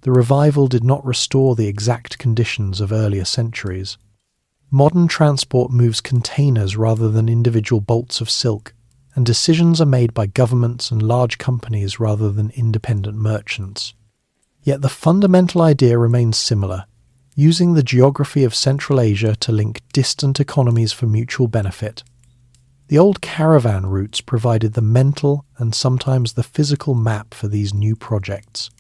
The revival did not restore the exact conditions of earlier centuries. Modern transport moves containers rather than individual bolts of silk, and decisions are made by governments and large companies rather than independent merchants. Yet the fundamental idea remains similar, using the geography of Central Asia to link distant economies for mutual benefit. The old caravan routes provided the mental and sometimes the physical map for these new projects.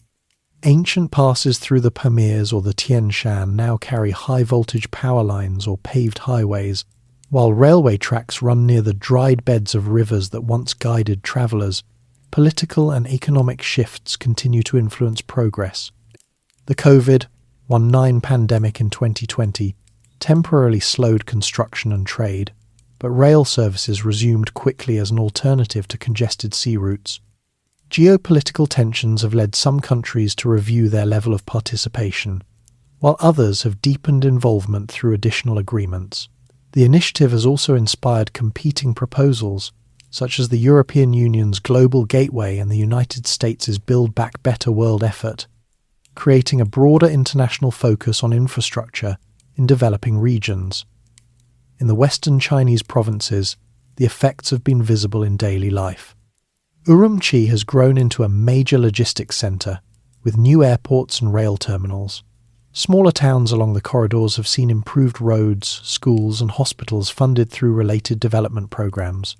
Ancient passes through the Pamirs or the Tian Shan now carry high-voltage power lines or paved highways, while railway tracks run near the dried beds of rivers that once guided travellers. Political and economic shifts continue to influence progress. The COVID-19 pandemic in 2020 temporarily slowed construction and trade, but rail services resumed quickly as an alternative to congested sea routes. Geopolitical tensions have led some countries to review their level of participation, while others have deepened involvement through additional agreements. The initiative has also inspired competing proposals, such as the European Union's Global Gateway and the United States' Build Back Better world effort, creating a broader international focus on infrastructure in developing regions. In the western Chinese provinces, the effects have been visible in daily life. Urumqi has grown into a major logistics centre, with new airports and rail terminals. Smaller towns along the corridors have seen improved roads, schools and hospitals funded through related development programmes.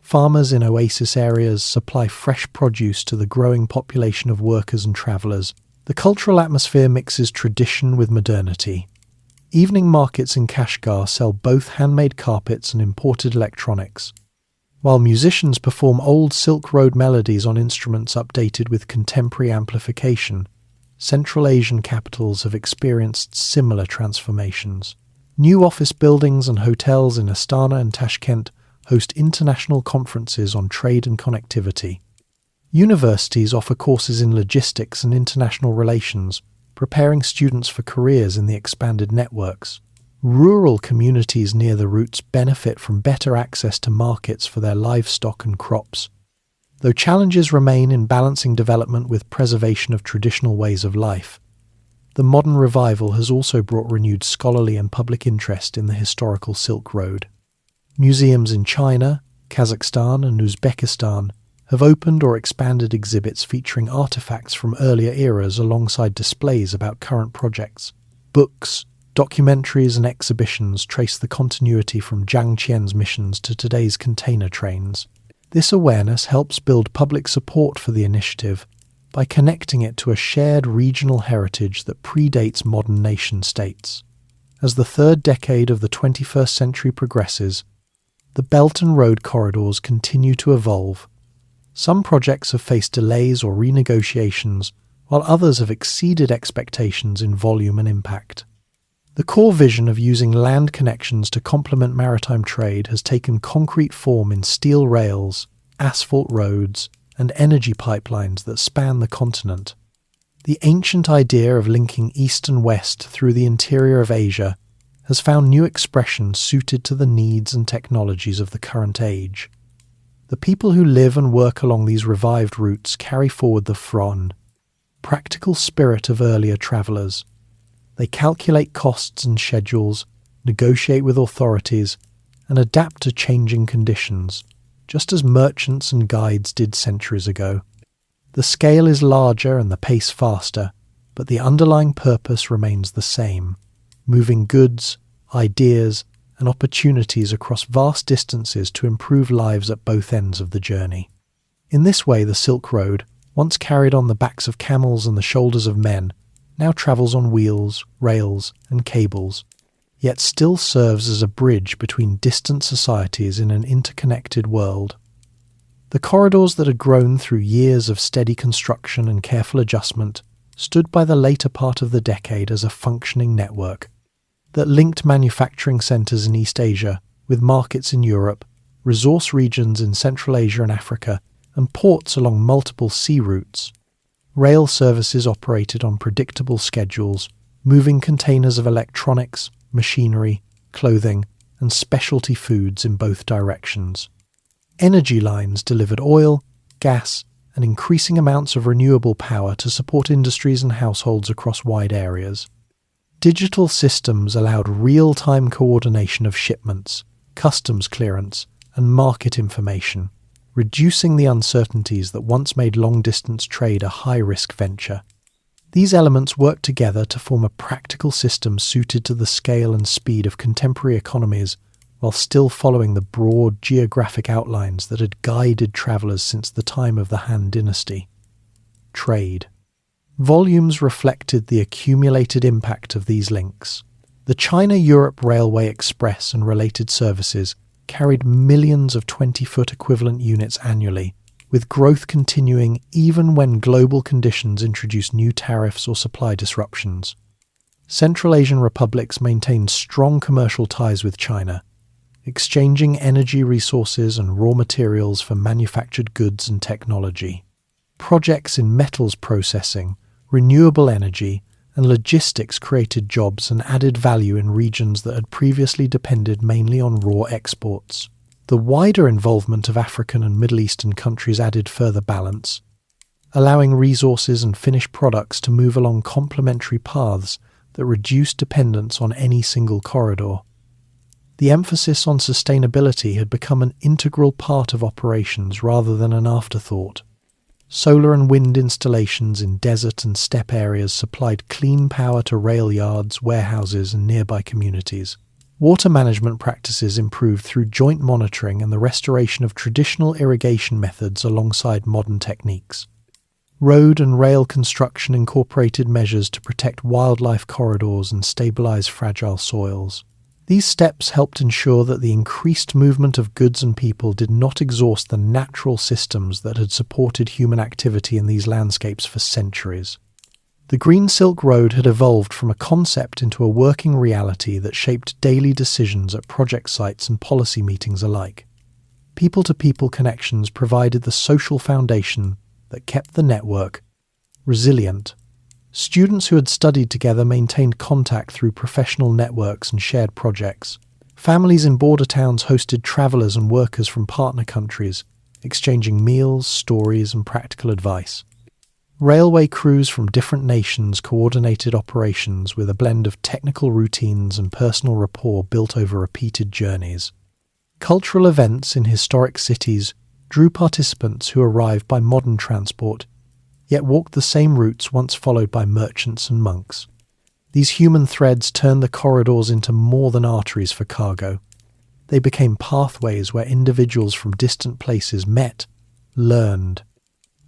Farmers in oasis areas supply fresh produce to the growing population of workers and travellers. The cultural atmosphere mixes tradition with modernity. Evening markets in Kashgar sell both handmade carpets and imported electronics, while musicians perform old Silk Road melodies on instruments updated with contemporary amplification. Central Asian capitals have experienced similar transformations. New office buildings and hotels in Astana and Tashkent host international conferences on trade and connectivity. Universities offer courses in logistics and international relations, preparing students for careers in the expanded networks. Rural communities near the routes benefit from better access to markets for their livestock and crops. Though challenges remain in balancing development with preservation of traditional ways of life, the modern revival has also brought renewed scholarly and public interest in the historical Silk Road. Museums in China, Kazakhstan and Uzbekistan have opened or expanded exhibits featuring artifacts from earlier eras alongside displays about current projects. Books, documentaries and exhibitions trace the continuity from Jiang Qian's missions to today's container trains. This awareness helps build public support for the initiative by connecting it to a shared regional heritage that predates modern nation-states. As the third decade of the 21st century progresses, the Belt and Road corridors continue to evolve. Some projects have faced delays or renegotiations, while others have exceeded expectations in volume and impact. The core vision of using land connections to complement maritime trade has taken concrete form in steel rails, asphalt roads, and energy pipelines that span the continent. The ancient idea of linking east and west through the interior of Asia has found new expression suited to the needs and technologies of the current age. The people who live and work along these revived routes carry forward the fron, practical spirit of earlier travellers. They calculate costs and schedules, negotiate with authorities, and adapt to changing conditions, just as merchants and guides did centuries ago. The scale is larger and the pace faster, but the underlying purpose remains the same, moving goods, ideas, and opportunities across vast distances to improve lives at both ends of the journey. In this way, the Silk Road, once carried on the backs of camels and the shoulders of men, now travels on wheels, rails, and cables, yet still serves as a bridge between distant societies in an interconnected world. The corridors that had grown through years of steady construction and careful adjustment stood by the later part of the decade as a functioning network that linked manufacturing centres in East Asia with markets in Europe, resource regions in Central Asia and Africa, and ports along multiple sea routes. Rail services operated on predictable schedules, moving containers of electronics, machinery, clothing, and specialty foods in both directions. Energy lines delivered oil, gas, and increasing amounts of renewable power to support industries and households across wide areas. Digital systems allowed real-time coordination of shipments, customs clearance, and market information, reducing the uncertainties that once made long-distance trade a high-risk venture. These elements work together to form a practical system suited to the scale and speed of contemporary economies, while still following the broad geographic outlines that had guided travellers since the time of the Han Dynasty. Trade. Volumes reflected the accumulated impact of these links. The China-Europe Railway Express and related services carried millions of 20-foot equivalent units annually, with growth continuing even when global conditions introduced new tariffs or supply disruptions. Central Asian republics maintained strong commercial ties with China, exchanging energy resources and raw materials for manufactured goods and technology. Projects in metals processing, renewable energy, and logistics created jobs and added value in regions that had previously depended mainly on raw exports. The wider involvement of African and Middle Eastern countries added further balance, allowing resources and finished products to move along complementary paths that reduced dependence on any single corridor. The emphasis on sustainability had become an integral part of operations rather than an afterthought. Solar and wind installations in desert and steppe areas supplied clean power to rail yards, warehouses, and nearby communities. Water management practices improved through joint monitoring and the restoration of traditional irrigation methods alongside modern techniques. Road and rail construction incorporated measures to protect wildlife corridors and stabilize fragile soils. These steps helped ensure that the increased movement of goods and people did not exhaust the natural systems that had supported human activity in these landscapes for centuries. The Green Silk Road had evolved from a concept into a working reality that shaped daily decisions at project sites and policy meetings alike. People-to-people connections provided the social foundation that kept the network resilient. Students who had studied together maintained contact through professional networks and shared projects. Families in border towns hosted travellers and workers from partner countries, exchanging meals, stories, and practical advice. Railway crews from different nations coordinated operations with a blend of technical routines and personal rapport built over repeated journeys. Cultural events in historic cities drew participants who arrived by modern transport, yet walked the same routes once followed by merchants and monks. These human threads turned the corridors into more than arteries for cargo. They became pathways where individuals from distant places met, learned,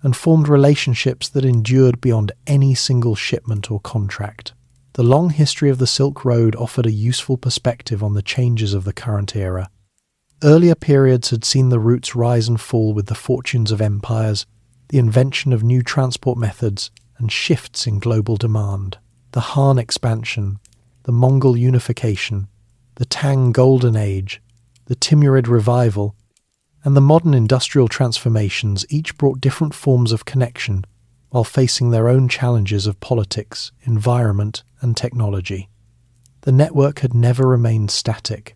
and formed relationships that endured beyond any single shipment or contract. The long history of the Silk Road offered a useful perspective on the changes of the current era. Earlier periods had seen the routes rise and fall with the fortunes of empires, the invention of new transport methods, and shifts in global demand. The Han expansion, the Mongol unification, the Tang Golden Age, the Timurid revival, and the modern industrial transformations each brought different forms of connection while facing their own challenges of politics, environment, and technology. The network had never remained static.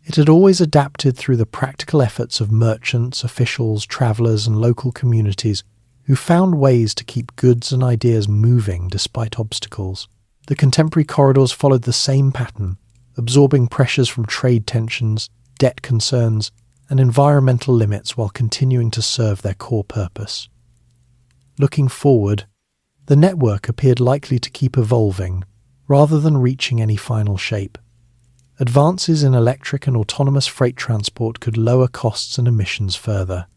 It had always adapted through the practical efforts of merchants, officials, travellers, and local communities who found ways to keep goods and ideas moving despite obstacles. The contemporary corridors followed the same pattern, absorbing pressures from trade tensions, debt concerns, and environmental limits while continuing to serve their core purpose. Looking forward, the network appeared likely to keep evolving, rather than reaching any final shape. Advances in electric and autonomous freight transport could lower costs and emissions further.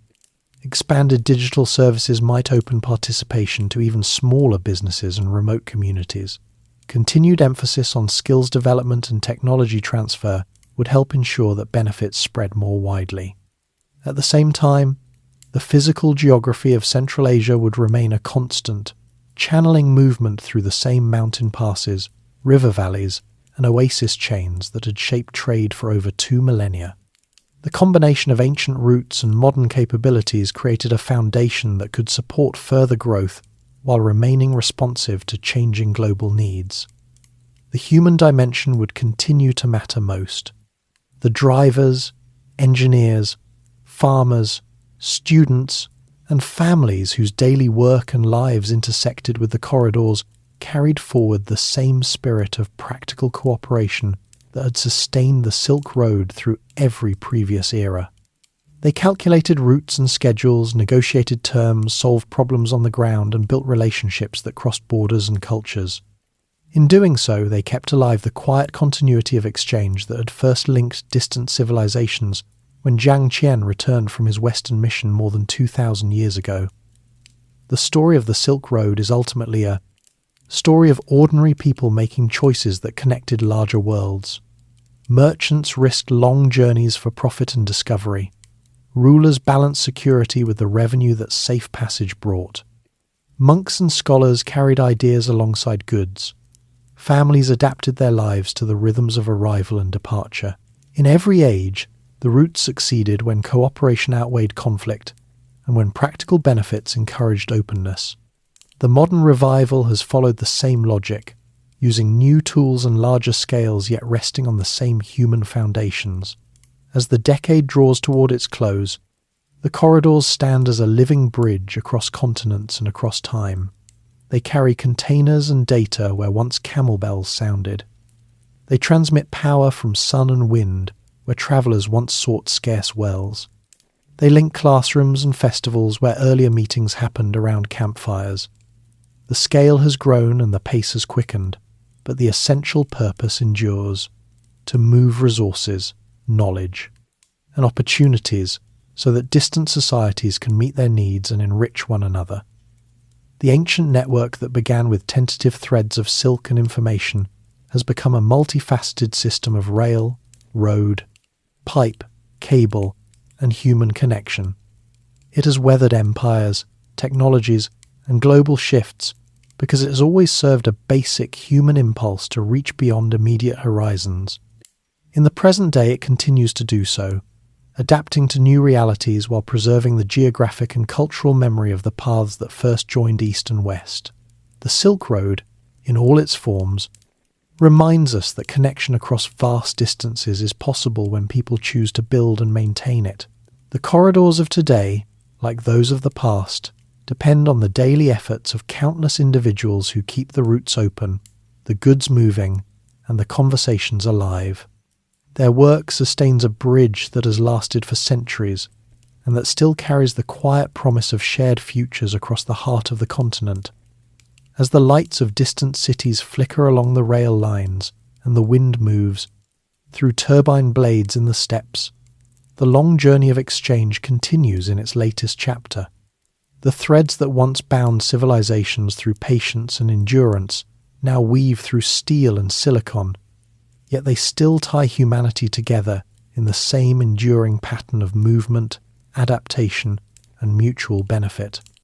Expanded digital services might open participation to even smaller businesses and remote communities. Continued emphasis on skills development and technology transfer would help ensure that benefits spread more widely. At the same time, the physical geography of Central Asia would remain a constant, channeling movement through the same mountain passes, river valleys, and oasis chains that had shaped trade for over 2 millennia. The combination of ancient roots and modern capabilities created a foundation that could support further growth while remaining responsive to changing global needs. The human dimension would continue to matter most. The drivers, engineers, farmers, students, and families whose daily work and lives intersected with the corridors carried forward the same spirit of practical cooperation that had sustained the Silk Road through every previous era. They calculated routes and schedules, negotiated terms, solved problems on the ground, and built relationships that crossed borders and cultures. In doing so, they kept alive the quiet continuity of exchange that had first linked distant civilizations when Jiang Qian returned from his Western mission more than 2,000 years ago. The story of the Silk Road is ultimately a story of ordinary people making choices that connected larger worlds. Merchants risked long journeys for profit and discovery. Rulers balanced security with the revenue that safe passage brought. Monks and scholars carried ideas alongside goods. Families adapted their lives to the rhythms of arrival and departure. In every age, the route succeeded when cooperation outweighed conflict, and when practical benefits encouraged openness. The modern revival has followed the same logic, using new tools and larger scales yet resting on the same human foundations. As the decade draws toward its close, the corridors stand as a living bridge across continents and across time. They carry containers and data where once camel bells sounded. They transmit power from sun and wind where travellers once sought scarce wells. They link classrooms and festivals where earlier meetings happened around campfires. The scale has grown and the pace has quickened, but the essential purpose endures: to move resources, knowledge, and opportunities so that distant societies can meet their needs and enrich one another. The ancient network that began with tentative threads of silk and information has become a multifaceted system of rail, road, pipe, cable, and human connection. It has weathered empires, technologies, and global shifts because it has always served a basic human impulse to reach beyond immediate horizons. In the present day, it continues to do so, adapting to new realities while preserving the geographic and cultural memory of the paths that first joined East and West. The Silk Road, in all its forms, reminds us that connection across vast distances is possible when people choose to build and maintain it. The corridors of today, like those of the past, depend on the daily efforts of countless individuals who keep the routes open, the goods moving, and the conversations alive. Their work sustains a bridge that has lasted for centuries and that still carries the quiet promise of shared futures across the heart of the continent. As the lights of distant cities flicker along the rail lines and the wind moves through turbine blades in the steppes, the long journey of exchange continues in its latest chapter. The threads that once bound civilizations through patience and endurance now weave through steel and silicon, yet they still tie humanity together in the same enduring pattern of movement, adaptation, and mutual benefit.